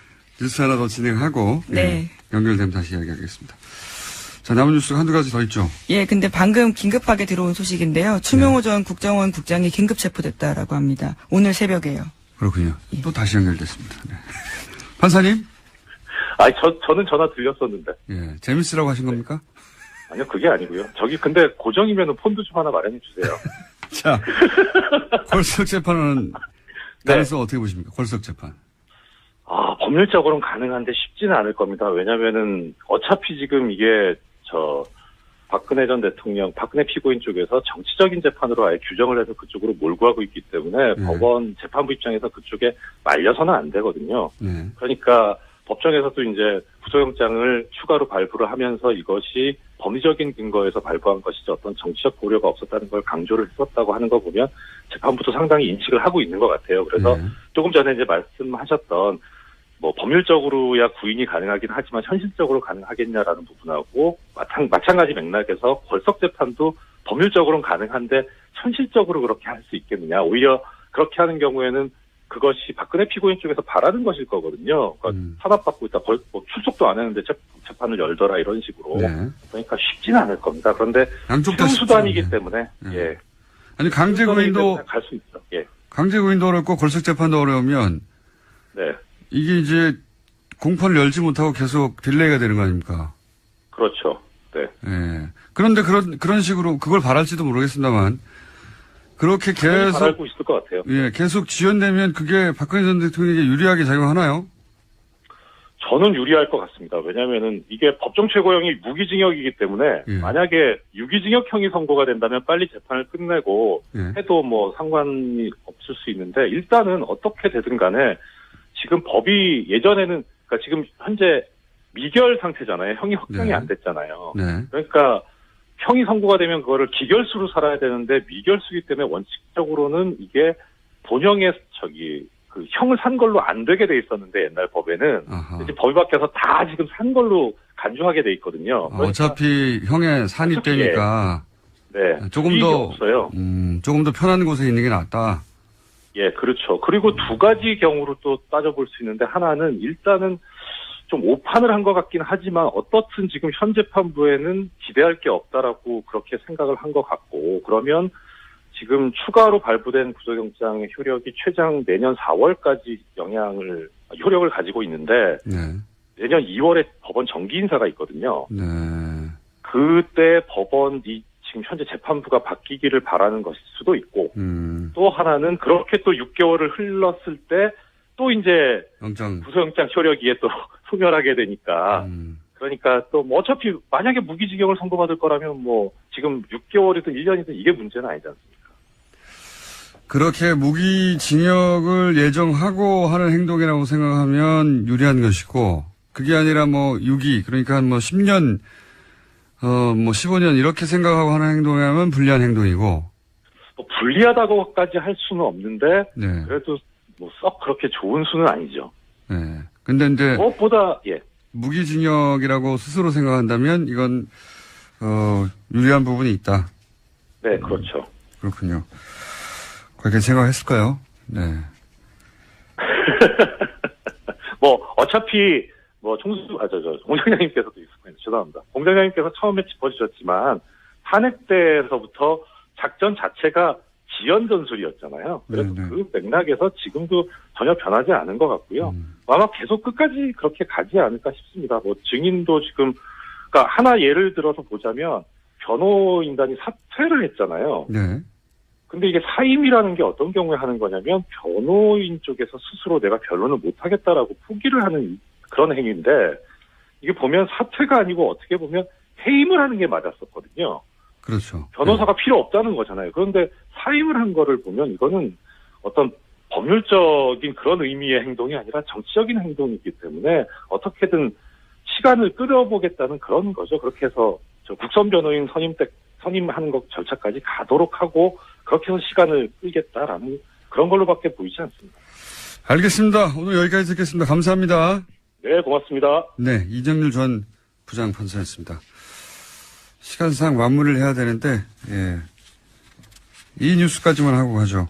뉴스 하나 더 진행하고 네. 연결되면 다시 이야기하겠습니다. 자, 남은 뉴스가 한두 가지 더 있죠. 예, 근데 방금 긴급하게 들어온 소식인데요. 추명호 전 국정원 국장이 긴급 체포됐다라고 합니다. 오늘 새벽에요. 그렇군요. 또 다시 연결됐습니다. 네. 판사님? 저는 전화 들렸었는데. 예, 재밌으라고 하신 겁니까? 아니요, 그게 아니고요. 근데 고정이면은 폰도 좀 하나 마련해 주세요. 자, 걸석 재판은 가능성 어떻게 보십니까? 걸석 재판. 법률적으로는 가능한데 쉽지는 않을 겁니다. 왜냐면은 어차피 지금 이게 박근혜 전 대통령, 박근혜 피고인 쪽에서 정치적인 재판으로 아예 규정을 해서 그쪽으로 몰고 가고 있기 때문에 법원 재판부 입장에서 그쪽에 말려서는 안 되거든요. 그러니까 법정에서도 이제 구속영장을 추가로 발부를 하면서 이것이 법리적인 근거에서 발부한 것이지 어떤 정치적 고려가 없었다는 걸 강조를 했었다고 하는 거 보면 재판부도 상당히 인식을 하고 있는 것 같아요. 그래서 조금 전에 이제 말씀하셨던 뭐 법률적으로야 구인이 가능하긴 하지만 현실적으로 가능하겠냐라는 부분하고 마찬가지 맥락에서 걸석 재판도 법률적으로는 가능한데 현실적으로 그렇게 할 수 있겠느냐. 오히려 그렇게 하는 경우에는 그것이 박근혜 피고인 쪽에서 바라는 것일 거거든요. 그러니까 탄압받고 있다. 출석도 안 했는데 재판을 열더라 이런 식으로. 네. 그러니까 쉽지는 않을 겁니다. 그런데 양쪽 다 수단이기 때문에 예. 아니 강제 구인도 갈 수 있죠. 예. 강제 구인도 어렵고 걸석 재판도 어려우면 네. 이게 이제 공판을 열지 못하고 계속 딜레이가 되는 거 아닙니까? 그렇죠. 네. 예. 그런데 그런 식으로 그걸 바랄지도 모르겠습니다만 그렇게 계속 바라고 있을 것 같아요. 예, 계속 지연되면 그게 박근혜 전 대통령에게 유리하게 작용하나요? 저는 유리할 것 같습니다. 왜냐하면은 이게 법정 최고형이 무기징역이기 때문에 만약에 유기징역형이 선고가 된다면 빨리 재판을 끝내고 해도 뭐 상관이 없을 수 있는데 일단은 어떻게 되든 간에 지금 법이 예전에는 그러니까 지금 현재 미결 상태잖아요. 형이 확정이 안 됐잖아요. 네. 그러니까 형이 선고가 되면 그거를 기결수로 살아야 되는데 미결수기 때문에 원칙적으로는 이게 본형의 그 형을 산 걸로 안 되게 돼 있었는데 옛날 법에는 이제 법이 바뀌어서 다 지금 산 걸로 간주하게 돼 있거든요. 그러니까 어차피 형의 산입되니까 네, 조금 더 없어요. 조금 더 편한 곳에 있는 게 낫다. 예, 그렇죠. 그리고 두 가지 경우로 또 따져볼 수 있는데 하나는 일단은 좀 오판을 한 것 같긴 하지만 어떻든 지금 현 재판부에는 기대할 게 없다라고 그렇게 생각을 한 것 같고 그러면 지금 추가로 발부된 구속영장의 효력이 최장 내년 4월까지 효력을 가지고 있는데 네. 내년 2월에 법원 정기 인사가 있거든요. 네. 그때 법원이 지금 현재 재판부가 바뀌기를 바라는 것일 수도 있고 또 하나는 그렇게 또 6개월을 흘렀을 때 또 이제 영장. 구속영장 효력이 또 소멸하게 되니까 그러니까 또 뭐 어차피 만약에 무기징역을 선고받을 거라면 뭐 지금 6개월이든 1년이든 이게 문제는 아니지 않습니까? 그렇게 무기징역을 예정하고 하는 행동이라고 생각하면 유리한 것이고, 그게 아니라 뭐 6기, 그러니까 뭐 10년, 뭐 15년 이렇게 생각하고 하는 행동이라면 불리한 행동이고. 뭐 불리하다고까지 할 수는 없는데, 네. 그래도 뭐 썩 그렇게 좋은 수는 아니죠. 네. 근데 이제. 무엇보다, 예. 무기징역이라고 스스로 생각한다면 이건, 유리한 부분이 있다. 네, 그렇죠. 그렇군요. 그렇게 생각했을까요? 네. 뭐, 어차피, 뭐, 공장장님께서도 죄송합니다. 공장장님께서 처음에 짚어주셨지만, 탄핵 때에서부터 작전 자체가 지연 전술이었잖아요. 그래서 네네. 그 맥락에서 지금도 전혀 변하지 않은 것 같고요. 아마 계속 끝까지 그렇게 가지 않을까 싶습니다. 뭐, 증인도 지금, 그러니까 하나 예를 들어서 보자면, 변호인단이 사퇴를 했잖아요. 네. 근데 이게 사임이라는 게 어떤 경우에 하는 거냐면 변호인 쪽에서 스스로 내가 변론을 못하겠다라고 포기를 하는 그런 행위인데 이게 보면 사퇴가 아니고 어떻게 보면 해임을 하는 게 맞았었거든요. 그렇죠. 변호사가 필요 없다는 거잖아요. 그런데 사임을 한 거를 보면 이거는 어떤 법률적인 그런 의미의 행동이 아니라 정치적인 행동이기 때문에 어떻게든 시간을 끌어보겠다는 그런 거죠. 그렇게 해서 저 국선 변호인 선임하는 것 절차까지 가도록 하고 그렇게 해서 시간을 끌겠다라는 그런 걸로밖에 보이지 않습니다. 알겠습니다. 오늘 여기까지 듣겠습니다. 감사합니다. 네, 고맙습니다. 네, 이정률 전 부장판사였습니다. 시간상 마무리를 해야 되는데, 예. 이 뉴스까지만 하고 가죠.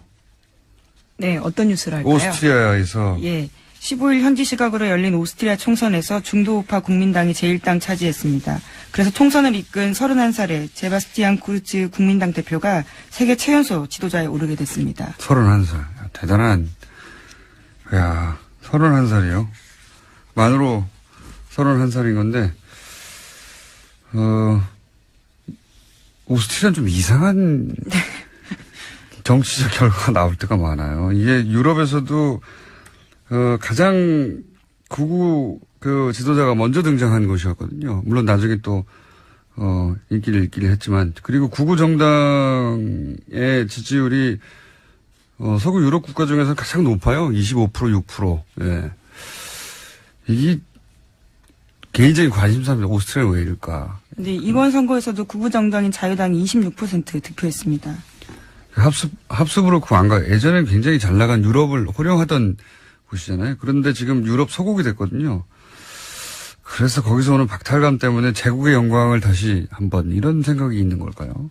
네, 어떤 뉴스를 할까요? 오스트리아에서. 예. 15일 현지 시각으로 열린 오스트리아 총선에서 중도우파 국민당이 제1당 차지했습니다. 그래서 총선을 이끈 31살의 제바스티안 쿠르츠 국민당 대표가 세계 최연소 지도자에 오르게 됐습니다. 31살. 대단한, 31살이요. 만으로 31살인 건데, 오스트리아는 좀 이상한 정치적 결과가 나올 때가 많아요. 이게 유럽에서도 가장 극우 지도자가 먼저 등장한 곳이었거든요. 물론 나중에 또 인기를 잃기를 했지만, 그리고 극우 정당의 지지율이 서구 유럽 국가 중에서 가장 높아요. 25%, 6%. 예. 이게 개인적인 관심사입니다. 오스트리아는 왜 이럴까? 근데 이번 선거에서도 극우 정당인 자유당이 26% 득표했습니다. 합수부르크 왕가 예전에 굉장히 잘 나간 유럽을 호령하던 곳이잖아요. 그런데 지금 유럽 소국이 됐거든요. 그래서 거기서 오는 박탈감 때문에 제국의 영광을 다시 한번 이런 생각이 있는 걸까요?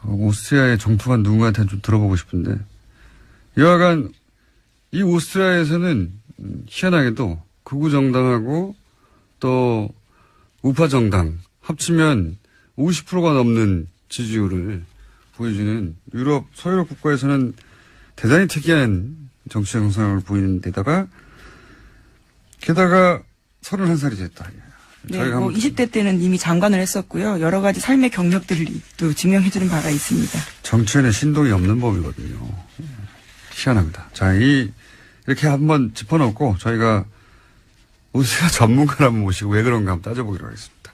오스트리아의 정통한 누군가한테는 좀 들어보고 싶은데 여하간 이 오스트리아에서는 희한하게도 극우 정당하고 또 우파 정당 합치면 50%가 넘는 지지율을 보여주는 유럽 서유럽 국가에서는 대단히 특이한 정치 형상을 보이는 데다가 게다가 31살이 됐다. 네, 뭐 20대 때는 이미 장관을 했었고요. 여러 가지 삶의 경력들을 또 증명해주는 바가 있습니다. 정치에는 신동이 없는 법이거든요. 희한합니다. 자, 이렇게 한번 짚어놓고 저희가 오스트리아 전문가를 한번 모시고 왜 그런가 한번 따져보기로 하겠습니다.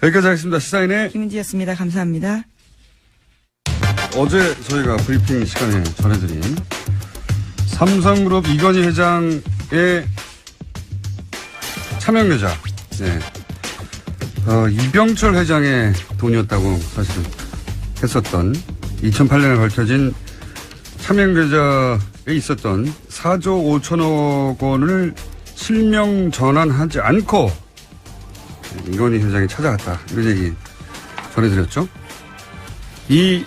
여기까지 하겠습니다. 시사인의 김은지였습니다. 감사합니다. 어제 저희가 브리핑 시간에 전해드린 삼성그룹 이건희 회장의 차명계좌, 네. 이병철 회장의 돈이었다고 사실은 했었던 2008년에 밝혀진 차명계좌에 있었던 4조 5천억 원을 실명 전환하지 않고 이건희 회장이 찾아갔다. 이런 얘기 전해드렸죠. 이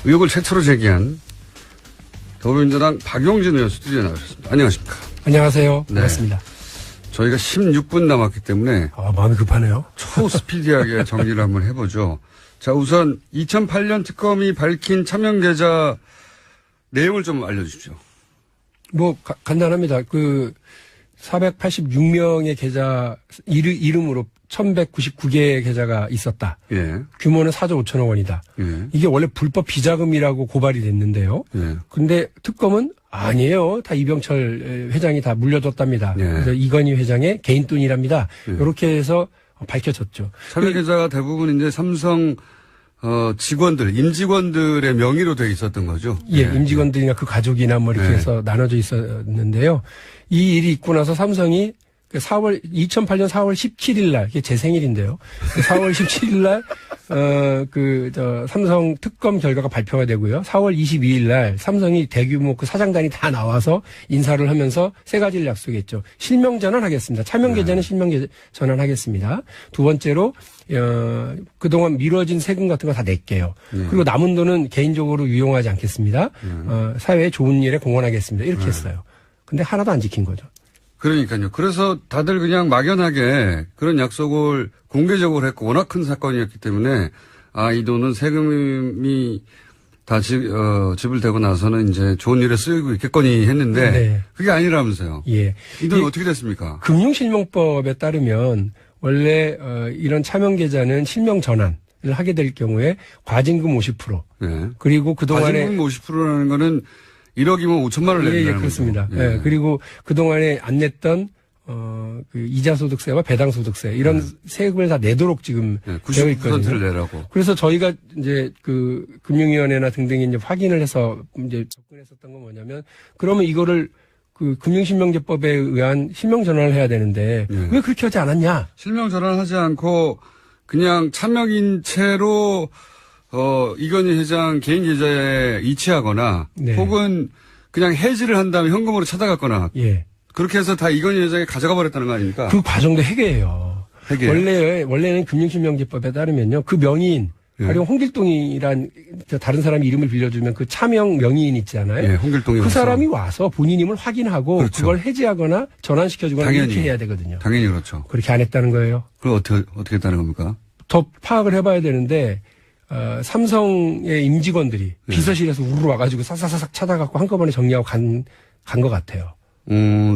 의혹을 최초로 제기한 더불어민주당 박용진 의원 스튜디오에 나오셨습니다. 안녕하십니까. 안녕하세요. 네. 반갑습니다. 저희가 16분 남았기 때문에 마음이 급하네요. 초스피디하게 정리를 한번 해보죠. 자, 우선 2008년 특검이 밝힌 차명 계좌 내용을 좀 알려주십시오. 뭐 간단합니다. 그 486명의 계좌 이름으로 1199개의 계좌가 있었다. 예. 규모는 4조 5천억 원이다. 예. 이게 원래 불법 비자금이라고 고발이 됐는데요. 예. 근데 특검은 아니에요. 다 이병철 회장이 다 물려줬답니다. 예. 그래서 이건희 회장의 개인 돈이랍니다. 예. 이렇게 해서 밝혀졌죠. 차명 계좌가 대부분 이제 삼성 직원들, 임직원들의 명의로 돼 있었던 거죠. 예, 임직원들이나 그 가족이나 뭐 이렇게 예. 해서 나눠져 있었는데요. 이 일이 있고 나서 삼성이 2008년 4월 17일 날, 이게 제 생일인데요. 4월 17일 날, 삼성 특검 결과가 발표가 되고요. 4월 22일 날 삼성이 대규모 그 사장단이 다 나와서 인사를 하면서 세 가지를 약속했죠. 실명 전환하겠습니다. 차명 계좌는 실명 전환하겠습니다. 두 번째로, 그동안 미뤄진 세금 같은 거 다 낼게요. 그리고 남은 돈은 개인적으로 유용하지 않겠습니다. 사회에 좋은 일에 공헌하겠습니다. 이렇게 했어요. 근데 하나도 안 지킨 거죠. 그러니까요. 그래서 다들 그냥 막연하게 그런 약속을 공개적으로 했고 워낙 큰 사건이었기 때문에 이 돈은 세금이 다 지불되고 나서는 이제 좋은 일에 쓰이고 있겠거니 했는데 네. 그게 아니라면서요. 예. 이 돈 어떻게 됐습니까? 금융실명법에 따르면 원래 이런 차명 계좌는 실명 전환을 하게 될 경우에 과징금 50%. 네. 그리고 그동안에 과징금 50%라는 거는 1억이면 5천만 원을 낸다는 예, 거죠. 그렇습니다. 예. 예, 그리고 그동안에 안 냈던 그 이자소득세와 배당소득세 이런 세금을 다 내도록 지금 되어 90%를 있거든요. 내라고. 그래서 저희가 이제 그 금융위원회나 등등이 이제 확인을 해서 이제 접근했었던 건 뭐냐면 그러면 이거를 그 금융실명제법에 의한 실명 전환을 해야 되는데 왜 그렇게 하지 않았냐? 실명 전환하지 않고 그냥 차명인 채로 이건희 회장 개인 계좌에 이체하거나 네. 혹은 그냥 해지를 한 다음에 현금으로 찾아갔거나 예. 그렇게 해서 다 이건희 회장이 가져가 버렸다는 거 아닙니까? 그 과정도 해계예요. 원래는 금융실명제법에 따르면요. 그 명의인, 가령 홍길동이란 다른 사람이 이름을 빌려주면 그 차명 명의인 있잖아요. 예, 홍길동이 그 와서. 사람이 와서 본인임을 확인하고 그렇죠. 그걸 해지하거나 전환시켜주거나 당연히. 이렇게 해야 되거든요. 당연히 그렇죠. 그렇게 안 했다는 거예요. 그걸 어떻게 했다는 겁니까? 더 파악을 해봐야 되는데 삼성의 임직원들이 비서실에서 우르르 와가지고 사사사삭 찾아갖고 한꺼번에 정리하고 간 것 같아요.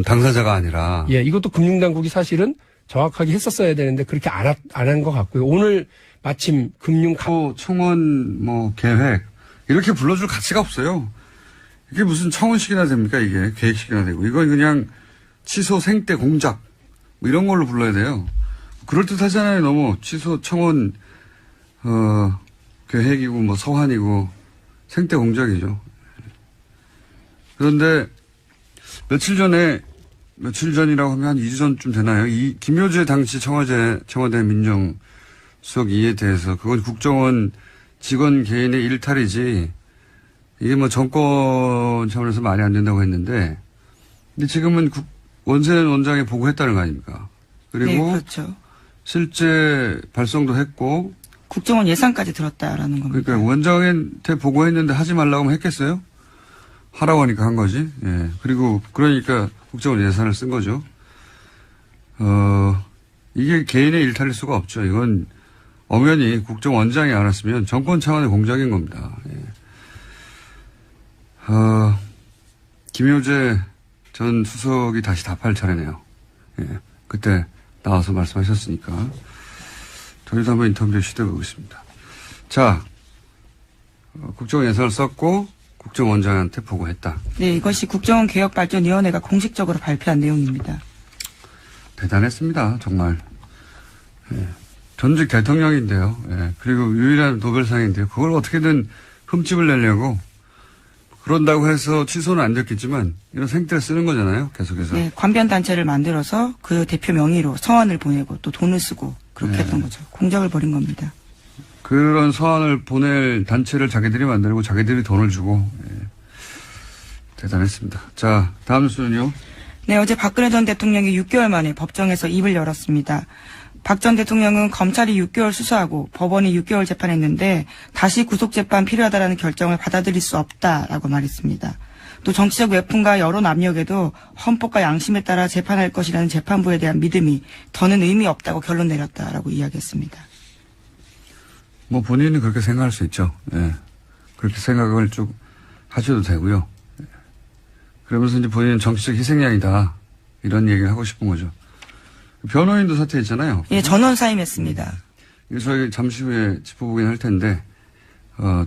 당사자가 아니라. 예, 이것도 금융당국이 사실은 정확하게 했었어야 되는데 그렇게 안 한 것 같고요. 오늘 마침 청원 계획 이렇게 불러줄 가치가 없어요. 이게 무슨 청원식이나 됩니까 이게 계획식이나 되고 이건 그냥 취소 생떼 공작 뭐 이런 걸로 불러야 돼요. 그럴듯하잖아요. 너무 취소 청원 계획이고 뭐 서한이고 생떼 공작이죠. 그런데 며칠 전이라고 하면 한 2주 전쯤 되나요? 김효재 당시 청와대 민정수석 이에 대해서 그건 국정원 직원 개인의 일탈이지 이게 뭐 정권 차원에서 말이 안 된다고 했는데 근데 지금은 원세훈 원장에 보고했다는 거 아닙니까? 그리고 네, 그렇죠. 실제 발송도 했고 국정원 예산까지 들었다라는 겁니다. 그러니까 원장한테 보고했는데 하지 말라고 하면 했겠어요? 하라고 하니까 한 거지. 예. 그리고 그러니까 국정원 예산을 쓴 거죠. 이게 개인의 일탈일 수가 없죠. 이건 엄연히 국정원장이 알았으면 정권 차원의 공작인 겁니다. 예. 김효재 전 수석이 다시 답할 차례네요. 예. 그때 나와서 말씀하셨으니까. 저희도 한번 인터뷰를 시도해보겠습니다. 자, 국정원 예산을 썼고 국정원장한테 보고했다. 네, 이것이 국정원개혁발전위원회가 공식적으로 발표한 내용입니다. 대단했습니다. 정말. 예. 전직 대통령인데요. 예. 그리고 유일한 노벨상인데요. 그걸 어떻게든 흠집을 내려고 그런다고 해서 취소는 안 됐겠지만 이런 생떼를 쓰는 거잖아요. 계속해서. 네, 관변단체를 만들어서 그 대표 명의로 서한을 보내고 또 돈을 쓰고 그렇게 했던 거죠. 공작을 벌인 겁니다. 그런 서한을 보낼 단체를 자기들이 만들고 자기들이 돈을 주고 대단했습니다. 자, 다음 뉴스는요. 네, 어제 박근혜 전 대통령이 6개월 만에 법정에서 입을 열었습니다. 박 전 대통령은 검찰이 6개월 수사하고 법원이 6개월 재판했는데 다시 구속재판 필요하다라는 결정을 받아들일 수 없다라고 말했습니다. 또 정치적 외풍과 여론 압력에도 헌법과 양심에 따라 재판할 것이라는 재판부에 대한 믿음이 더는 의미 없다고 결론 내렸다라고 이야기했습니다. 뭐 본인은 그렇게 생각할 수 있죠. 예. 그렇게 생각을 쭉 하셔도 되고요. 예. 그러면서 이제 본인은 정치적 희생양이다. 이런 얘기를 하고 싶은 거죠. 변호인도 사퇴했잖아요. 예, 전원 사임했습니다. 이거 저희 잠시 후에 짚어보긴 할 텐데,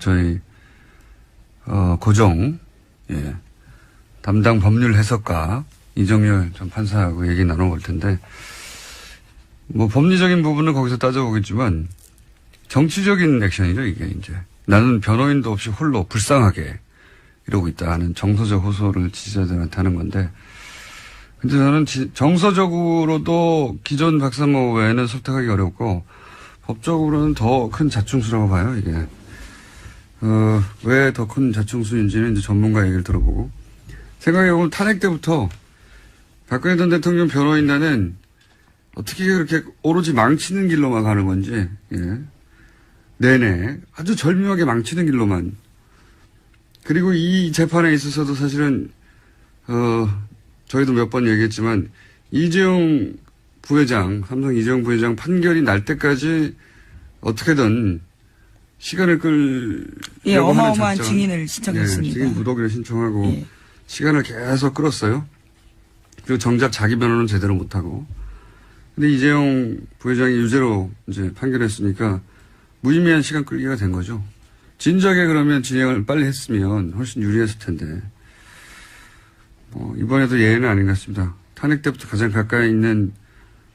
저희, 고정, 예. 담당 법률 해석가 이정열 전 판사하고 얘기 나눠볼 텐데, 뭐 법리적인 부분은 거기서 따져보겠지만, 정치적인 액션이죠, 이게 이제. 나는 변호인도 없이 홀로 불쌍하게 이러고 있다 하는 정서적 호소를 지지자들한테 하는 건데, 근데 저는 정서적으로도 기존 박사모 외에는 설득하기 어렵고, 법적으로는 더 큰 자충수라고 봐요, 이게. 왜 더 큰 자충수인지는 이제 전문가 얘기를 들어보고. 생각해보면 탄핵 때부터 박근혜 전 대통령 변호인단은 어떻게 그렇게 오로지 망치는 길로만 가는 건지, 예. 내내 아주 절묘하게 망치는 길로만. 그리고 이 재판에 있어서도 사실은, 저희도 몇 번 얘기했지만, 이재용 부회장, 삼성 이재용 부회장 판결이 날 때까지 어떻게든 시간을 끌려고 예, 어마어마한 작전. 증인을 신청했습니다. 예, 증인 무더기를 신청하고 예. 시간을 계속 끌었어요. 그리고 정작 자기 변호는 제대로 못하고. 근데 이재용 부회장이 유죄로 이제 판결했으니까 무의미한 시간 끌기가 된 거죠. 진작에 그러면 진행을 빨리 했으면 훨씬 유리했을 텐데. 이번에도 예외는 아닌 것 같습니다. 탄핵 때부터 가장 가까이 있는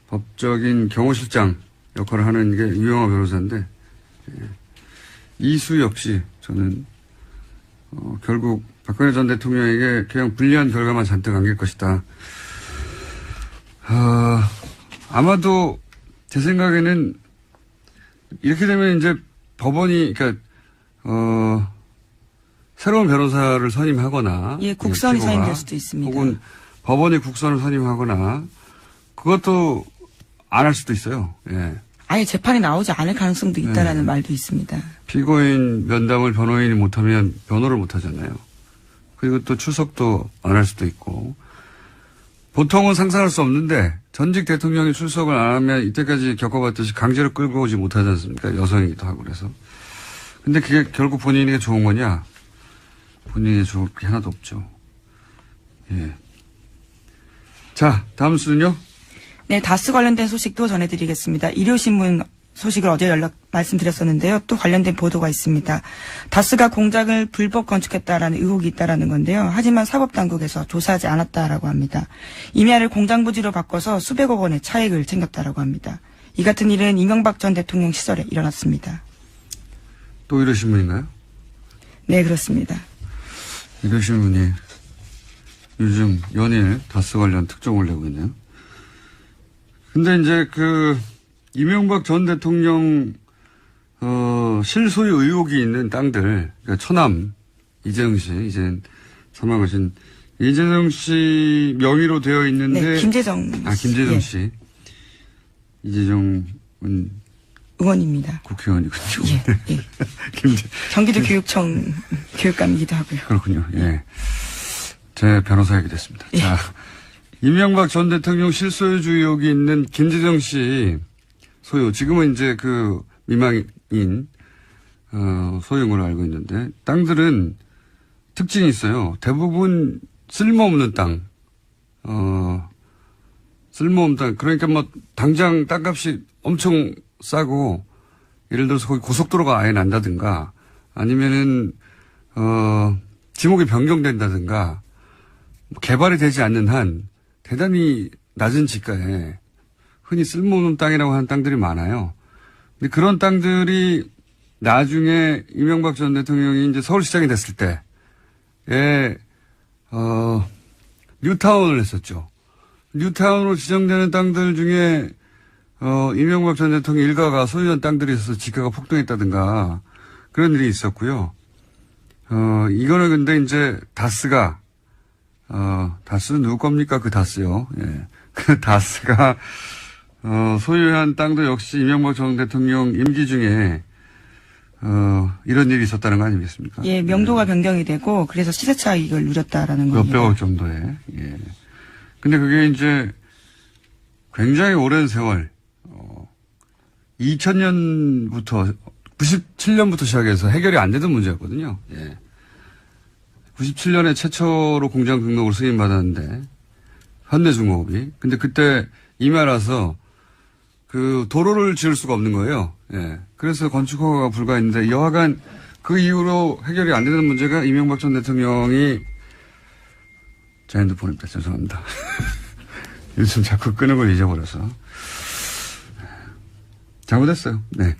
법적인 경호실장 역할을 하는 게 유영하 변호사인데, 예. 이수 역시 저는, 결국 박근혜 전 대통령에게 그냥 불리한 결과만 잔뜩 안길 것이다. 아마도 제 생각에는 이렇게 되면 이제 법원이, 그러니까, 새로운 변호사를 선임하거나. 예, 국선이 피고가, 선임될 수도 있습니다. 혹은 법원이 국선을 선임하거나 그것도 안 할 수도 있어요. 예. 아예 재판이 나오지 않을 가능성도 있다라는 말도 있습니다. 피고인 면담을 변호인이 못하면 변호를 못하잖아요. 그리고 또 출석도 안 할 수도 있고. 보통은 상상할 수 없는데 전직 대통령이 출석을 안 하면 이때까지 겪어봤듯이 강제로 끌고 오지 못하지 않습니까? 여성이기도 하고 그래서. 근데 그게 결국 본인에게 좋은 거냐? 본인에게 좋을 게 하나도 없죠. 예. 자, 다음 수는요? 네, 다스 관련된 소식도 전해드리겠습니다. 일요신문 소식을 어제 말씀드렸었는데요. 또 관련된 보도가 있습니다. 다스가 공장을 불법 건축했다라는 의혹이 있다라는 건데요. 하지만 사법당국에서 조사하지 않았다라고 합니다. 임야를 공장 부지로 바꿔서 수백억 원의 차익을 챙겼다라고 합니다. 이 같은 일은 이명박 전 대통령 시절에 일어났습니다. 또 일요신문인가요? 네, 그렇습니다. 일요신문이 요즘 연일 다스 관련 특종을 내고 있네요. 근데 이제 이명박 전 대통령, 실소유 의혹이 있는 땅들, 그러니까 처남, 이재용 씨, 이제 사망하신 이재용 씨 명의로 되어 있는데. 네, 김재정 씨. 김재정 예. 씨. 이재정은 의원입니다. 국회의원이군요. 예, 예. 경기도 교육청 교육감이기도 하고요. 그렇군요. 예. 제 변호사에게 됐습니다. 예. 자, 이명박 전 대통령 실소유주 의혹이 있는 김재정 씨 소유, 지금은 이제 미망인, 소유인 걸로 알고 있는데, 땅들은 특징이 있어요. 대부분 쓸모없는 땅, 쓸모없는 땅. 그러니까 당장 땅값이 엄청 싸고, 예를 들어서 거기 고속도로가 아예 난다든가, 아니면은, 지목이 변경된다든가, 개발이 되지 않는 한 대단히 낮은 지가에 흔히 쓸모없는 땅이라고 하는 땅들이 많아요. 근데 그런 땅들이 나중에 이명박 전 대통령이 이제 서울시장이 됐을 때에, 뉴타운을 했었죠. 뉴타운으로 지정되는 땅들 중에, 이명박 전 대통령 일가가 소유한 땅들이 있어서 지가가 폭등했다든가 그런 일이 있었고요. 이거는 근데 이제 다스가, 다스는 누구 겁니까? 그 다스요. 예. 그 다스가, 소유한 땅도 역시 이명박 전 대통령 임기 중에, 이런 일이 있었다는 거 아니겠습니까? 예, 명도가 변경이 되고, 그래서 시세 차익을 누렸다라는 겁니다. 몇백억 정도에. 예. 근데 그게 이제 굉장히 오랜 세월, 2000년부터 97년부터 시작해서 해결이 안 되던 문제였거든요. 예. 97년에 최초로 공장 등록을 승인받았는데, 현대중공업이. 근데 그때 이메라서 그 도로를 지을 수가 없는 거예요. 예. 그래서 건축 허가가 불가했는데 여하간 그 이후로 해결이 안 되는 문제가 이명박 전 대통령이 제 핸드폰입니다. 죄송합니다. 요즘 자꾸 끄는 걸 잊어버려서. 잘못했어요. 네.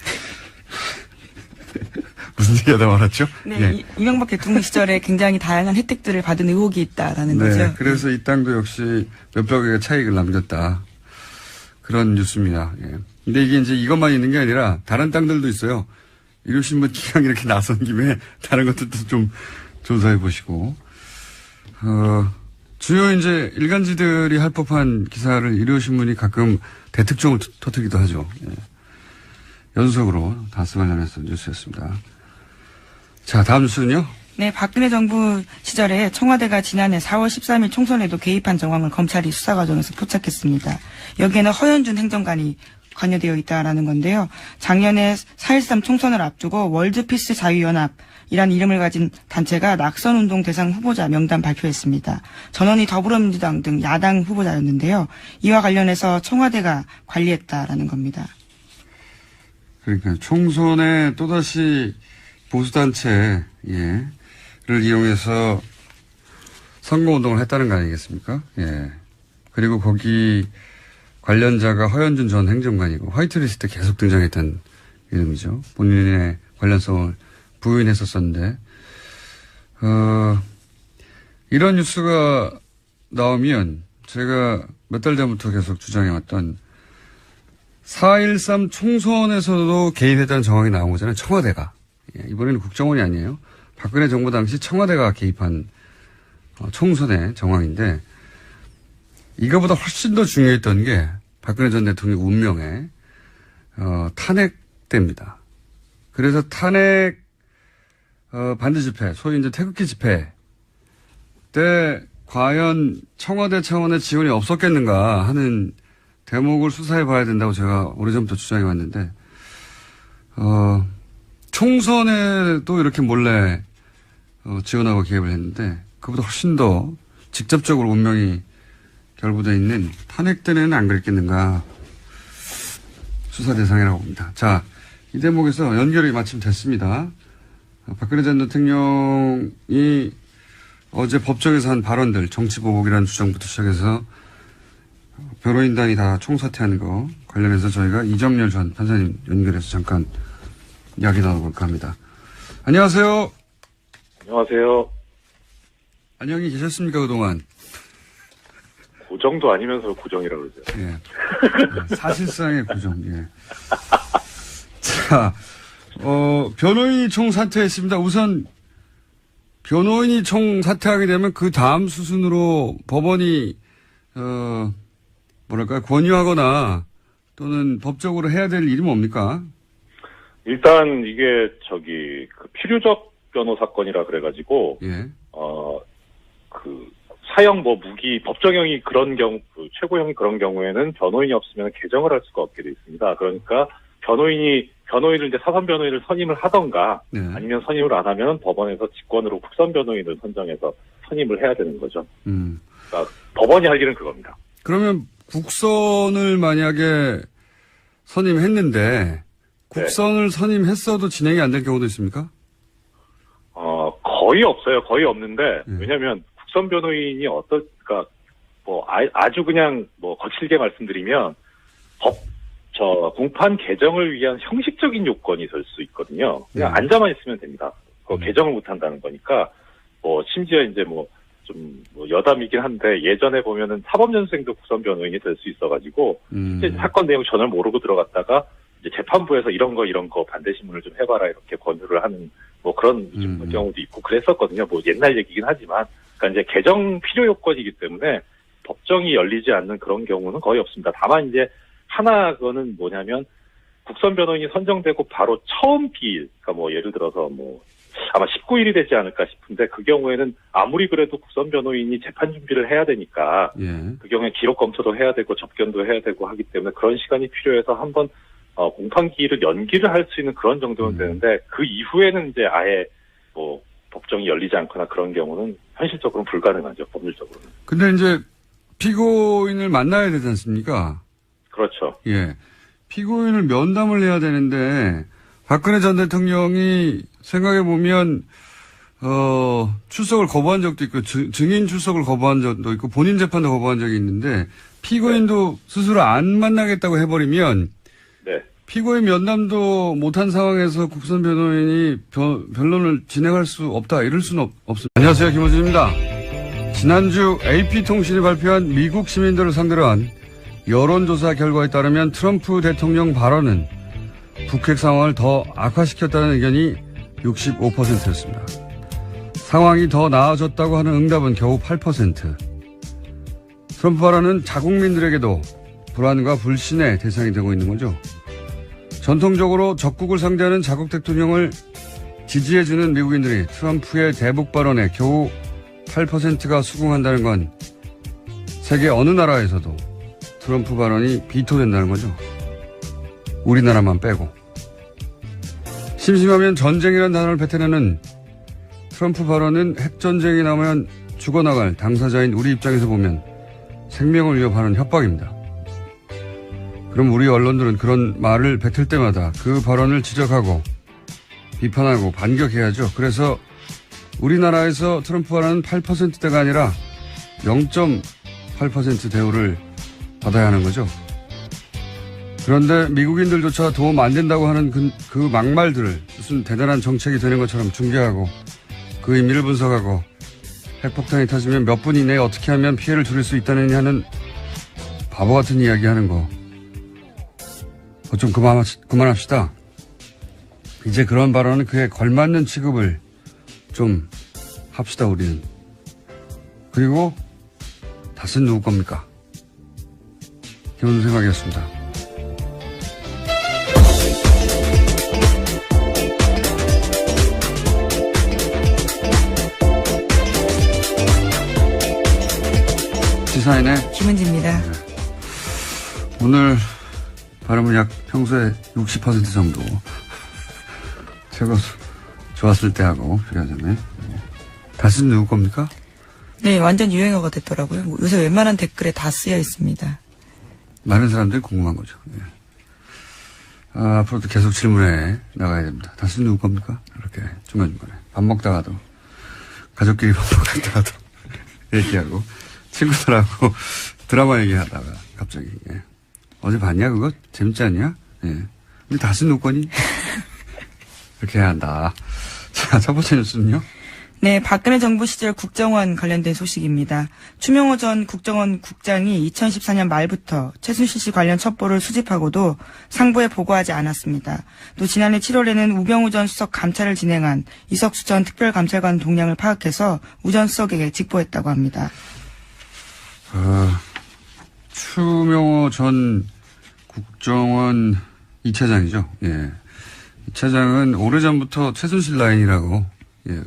무슨 얘기하다 말았죠? 네, 네. 이명박 대통령 시절에 굉장히 다양한 혜택들을 받은 의혹이 있다라는 네, 거죠. 그래서 이 땅도 역시 몇백억의 차익을 남겼다. 그런 뉴스입니다. 예. 근데 이게 이제 이것만 있는 게 아니라 다른 땅들도 있어요. 일요신문 기강 이렇게 나선 김에 다른 것들도 좀 조사해 보시고. 주요 이제 일간지들이 할 법한 기사를 일요신문이 가끔 대특종을 터뜨리기도 하죠. 예. 연속으로 다스 관련해서 뉴스였습니다. 자, 다음 뉴스는요? 네, 박근혜 정부 시절에 청와대가 지난해 4월 13일 총선에도 개입한 정황을 검찰이 수사 과정에서 포착했습니다. 여기에는 허현준 행정관이 관여되어 있다라는 건데요. 작년에 4.13 총선을 앞두고 월드피스 자유연합이라는 이름을 가진 단체가 낙선운동 대상 후보자 명단 발표했습니다. 전원이 더불어민주당 등 야당 후보자였는데요. 이와 관련해서 청와대가 관리했다라는 겁니다. 그러니까 총선에 또다시 보수단체, 예, 를 이용해서 선거운동을 했다는 거 아니겠습니까? 예. 그리고 거기 관련자가 허현준 전 행정관이고 화이트리스트에 계속 등장했던 이름이죠. 본인의 관련성을 부인했었었는데, 이런 뉴스가 나오면 제가 몇 달 전부터 계속 주장해왔던 4.13 총선에서도 개입했다는 정황이 나온 거잖아요. 청와대가. 예, 이번에는 국정원이 아니에요. 박근혜 정부 당시 청와대가 개입한 총선의 정황인데 이거보다 훨씬 더 중요했던 게 박근혜 전 대통령 운명의 탄핵 때입니다. 그래서 탄핵 반대 집회, 소위 이제 태극기 집회 때 과연 청와대 차원의 지원이 없었겠는가 하는 대목을 수사해 봐야 된다고 제가 오래전부터 주장해 왔는데 총선에도 이렇게 몰래 지원하고 개입을 했는데 그보다 훨씬 더 직접적으로 운명이 결부되어 있는 탄핵 때는 안 그랬겠는가 수사 대상이라고 봅니다. 자, 이 대목에서 연결이 마침 됐습니다. 박근혜 전 대통령이 어제 법정에서 한 발언들, 정치보복이라는 주장부터 시작해서 변호인단이 다 총사퇴하는 거 관련해서 저희가 이정렬 전 판사님 연결해서 잠깐 이야기 나눠볼까 합니다. 안녕하세요. 안녕하세요. 안녕히 계셨습니까, 그동안? 고정도 아니면서 고정이라고 그러죠. 예. 예, 사실상의 고정, 예. 자, 변호인이 총사퇴했습니다. 우선, 변호인이 총사퇴하게 되면 그 다음 수순으로 법원이, 뭐랄까, 권유하거나 또는 법적으로 해야 될 일이 뭡니까? 일단 이게 그 필요적 변호 사건이라 그래가지고 예. 그 사형 무기 법정형이 그런 경우 최고형이 그런 경우에는 변호인이 없으면 개정을 할 수가 없게 돼 있습니다. 그러니까 변호인을 이제 사선 변호인을 선임을 하던가 네. 아니면 선임을 안 하면 법원에서 직권으로 국선 변호인을 선정해서 선임을 해야 되는 거죠. 그러니까 법원이 할 일은 그겁니다. 그러면 국선을 만약에 선임했는데 국선을 선임했어도 진행이 안 될 경우도 있습니까? 거의 없어요. 거의 없는데 왜냐하면 국선 변호인이 그러니까 아주 그냥 거칠게 말씀드리면 공판 개정을 위한 형식적인 요건이 될 수 있거든요. 그냥 앉아만 있으면 됩니다. 개정을 못 한다는 거니까 심지어 이제 여담이긴 한데 예전에 보면은 사법연수생도 국선 변호인이 될 수 있어가지고 실제 사건 내용 전혀 모르고 들어갔다가 이제 재판부에서 이런 거 반대 신문을 좀 해봐라 이렇게 권유를 하는 그런 경우도 있고 그랬었거든요. 옛날 얘기긴 하지만 그러니까 이제 개정 필요 요건이기 때문에 법정이 열리지 않는 그런 경우는 거의 없습니다. 다만 이제 그거는 뭐냐면 국선 변호인이 선정되고 바로 처음 기일, 그러니까 예를 들어서 아마 19일이 되지 않을까 싶은데 그 경우에는 아무리 그래도 국선 변호인이 재판 준비를 해야 되니까 그 경우에 기록 검토도 해야 되고 접견도 해야 되고 하기 때문에 그런 시간이 필요해서 한번 공판기일을 연기를 할 수 있는 그런 정도는 되는데 그 이후에는 이제 아예 뭐 법정이 열리지 않거나 그런 경우는 현실적으로는 불가능하죠. 법률적으로는. 근데 이제 피고인을 만나야 되지 않습니까? 그렇죠. 예. 피고인을 면담을 해야 되는데 박근혜 전 대통령이 생각해보면 출석을 거부한 적도 있고 증인 출석을 거부한 적도 있고 본인 재판도 거부한 적이 있는데 피고인도 스스로 안 만나겠다고 해버리면 네. 피고인 면담도 못한 상황에서 국선 변호인이 변론을 진행할 수 없다 이럴 수는 없습니다. 안녕하세요, 김호준입니다. 지난주 AP통신이 발표한 미국 시민들을 상대로 한 여론조사 결과에 따르면 트럼프 대통령 발언은 북핵 상황을 더 악화시켰다는 의견이 65%였습니다. 상황이 더 나아졌다고 하는 응답은 겨우 8%. 트럼프 발언은 자국민들에게도 불안과 불신의 대상이 되고 있는 거죠. 전통적으로 적국을 상대하는 자국 대통령을 지지해주는 미국인들이 트럼프의 대북 발언에 겨우 8%가 수긍한다는 건 세계 어느 나라에서도 트럼프 발언이 비토된다는 거죠. 우리나라만 빼고. 심심하면 전쟁이라는 단어를 뱉어내는 트럼프 발언은 핵전쟁이 나면 죽어나갈 당사자인 우리 입장에서 보면 생명을 위협하는 협박입니다. 그럼 우리 언론들은 그런 말을 뱉을 때마다 그 발언을 지적하고 비판하고 반격해야죠. 그래서 우리나라에서 트럼프 발언은 8%대가 아니라 0.8% 대우를 받아야 하는 거죠. 그런데 미국인들조차 도움 안 된다고 하는 그 막말들을 무슨 대단한 정책이 되는 것처럼 중계하고 그 의미를 분석하고 핵폭탄이 터지면 몇 분 이내에 어떻게 하면 피해를 줄일 수 있다느냐 하는 바보 같은 이야기 하는 거. 좀 그만합시다. 이제 그런 발언은 그에 걸맞는 취급을 좀 합시다, 우리는. 그리고 탓은 누구 겁니까? 김원준 생각이었습니다. 시사인의 김은지입니다. 오늘 발음은 약 평소에 60% 정도. 제가 좋았을 때 하고, 비가 전에. 탓은 누구 겁니까? 네, 완전 유행어가 됐더라고요. 요새 웬만한 댓글에 다 쓰여 있습니다. 많은 사람들이 궁금한 거죠. 예. 앞으로도 계속 질문해 나가야 됩니다. 탓은 누구 겁니까? 이렇게 중간중간에. 밥 먹다가도, 가족끼리 밥 먹다가도 얘기하고, 친구들하고 드라마 얘기하다가 갑자기. 예. 어제 봤냐 그거? 재밌지 않냐? 예. 근데 탓은 누구 거니? 이렇게 해야 한다. 자, 첫 번째 뉴스는요? 네, 박근혜 정부 시절 국정원 관련된 소식입니다. 추명호 전 국정원 국장이 2014년 말부터 최순실 씨 관련 첩보를 수집하고도 상부에 보고하지 않았습니다. 또 지난해 7월에는 우병우 전 수석 감찰을 진행한 이석수 전 특별감찰관 동향을 파악해서 우 전 수석에게 직보했다고 합니다. 추명호 전 국정원 2차장이죠. 예. 2차장은 오래전부터 최순실 라인이라고, 예.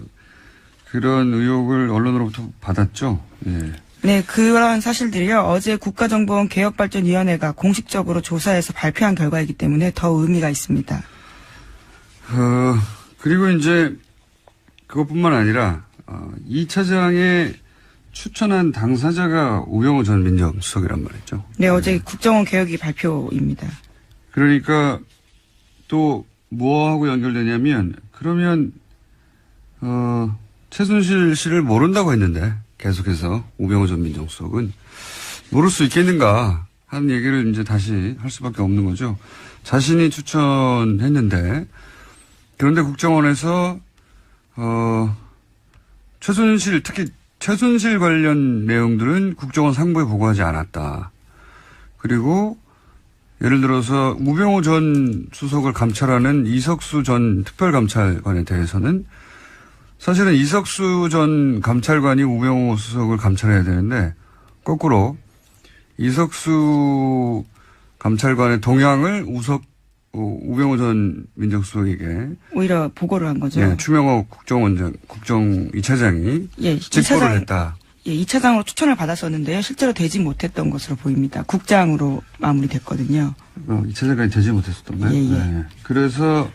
그런 의혹을 언론으로부터 받았죠. 예. 네, 그런 사실들이요. 어제 국가정보원 개혁발전위원회가 공식적으로 조사해서 발표한 결과이기 때문에 더 의미가 있습니다. 그리고 이제 그것뿐만 아니라 2차장의 추천한 당사자가 우병우 전 민정수석이란 말이죠. 네, 어제 국정원 개혁이 발표입니다. 그러니까 또 뭐하고 연결되냐면 그러면 최순실 씨를 모른다고 했는데 계속해서 우병우 전 민정수석은 모를 수 있겠는가 하는 얘기를 이제 다시 할 수밖에 없는 거죠. 자신이 추천했는데 그런데 국정원에서 최순실 특히 최순실 관련 내용들은 국정원 상부에 보고하지 않았다. 그리고 예를 들어서 우병우 전 수석을 감찰하는 이석수 전 특별감찰관에 대해서는 사실은 이석수 전 감찰관이 우병우 수석을 감찰해야 되는데 거꾸로 이석수 감찰관의 동향을 우병우 전 민정수석에게 오히려 보고를 한 거죠. 네, 추명호 국정 2차장이 예, 직보를 했다. 예, 2차장으로 추천을 받았었는데요. 실제로 되지 못했던 것으로 보입니다. 국장으로 마무리됐거든요. 2차 재간이 되지 못했었던가요? 예, 예. 네. 그래서,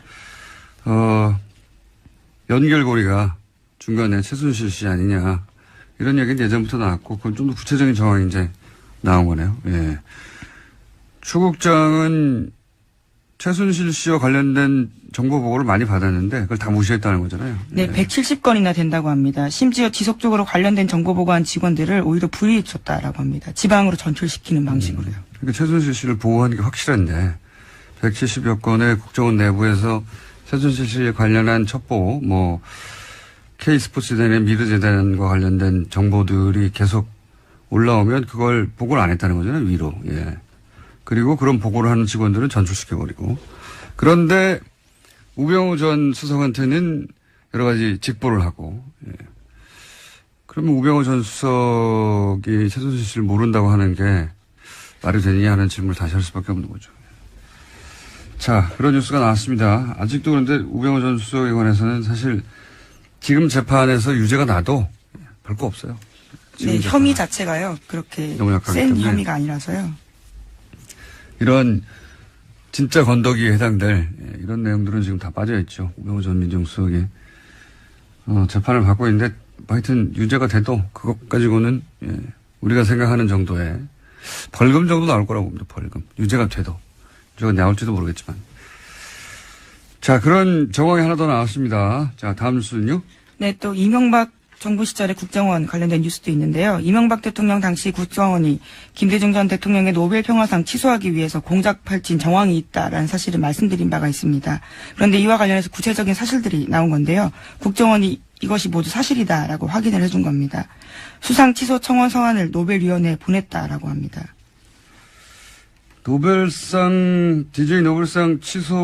연결고리가 중간에 최순실 씨 아니냐. 이런 얘기는 예전부터 나왔고, 그건 좀 더 구체적인 정황이 이제 나온 거네요. 예. 추 국장은 최순실 씨와 관련된 정보 보고를 많이 받았는데, 그걸 다 무시했다는 거잖아요. 네, 170건이나 된다고 합니다. 심지어 지속적으로 관련된 정보 보고한 직원들을 오히려 불이익 줬다라고 합니다. 지방으로 전출시키는 방식으로요. 그러니까 최순실 씨를 보호하는 게 확실한데 170여 건의 국정원 내부에서 최순실 씨에 관련한 첩보, 뭐 K스포츠재단의 미르재단과 관련된 정보들이 계속 올라오면 그걸 보고를 안 했다는 거잖아요. 위로. 예. 그리고 그런 보고를 하는 직원들은 전출시켜버리고. 그런데 우병우 전 수석한테는 여러 가지 직보를 하고. 예. 그러면 우병우 전 수석이 최순실 씨를 모른다고 하는 게 말이 되느냐 하는 질문을 다시 할 수밖에 없는 거죠. 자, 그런 뉴스가 나왔습니다. 아직도 그런데 우병우 전 수석에 관해서는 사실 지금 재판에서 유죄가 나도 별거 없어요. 네, 혐의 자체가요. 그렇게 너무 약하기 센 때문에. 혐의가 아니라서요. 이런 진짜 건더기에 해당될 이런 내용들은 지금 다 빠져있죠. 우병우 전 민정수석이 재판을 받고 있는데 하여튼 유죄가 돼도 그것 가지고는 우리가 생각하는 정도의 벌금 정도 나올 거라고 봅니다. 벌금. 유죄가 돼도. 유죄가 나올지도 모르겠지만. 자, 그런 정황이 하나 더 나왔습니다. 자, 다음 뉴스는요. 네, 또 이명박 정부 시절의 국정원 관련된 뉴스도 있는데요. 이명박 대통령 당시 국정원이 김대중 전 대통령의 노벨 평화상 취소하기 위해서 공작 펼친 정황이 있다라는 사실을 말씀드린 바가 있습니다. 그런데 이와 관련해서 구체적인 사실들이 나온 건데요. 국정원이 이것이 모두 사실이다라고 확인을 해준 겁니다. 수상 취소 청원 서한을 노벨위원회에 보냈다라고 합니다. DJ 노벨상 취소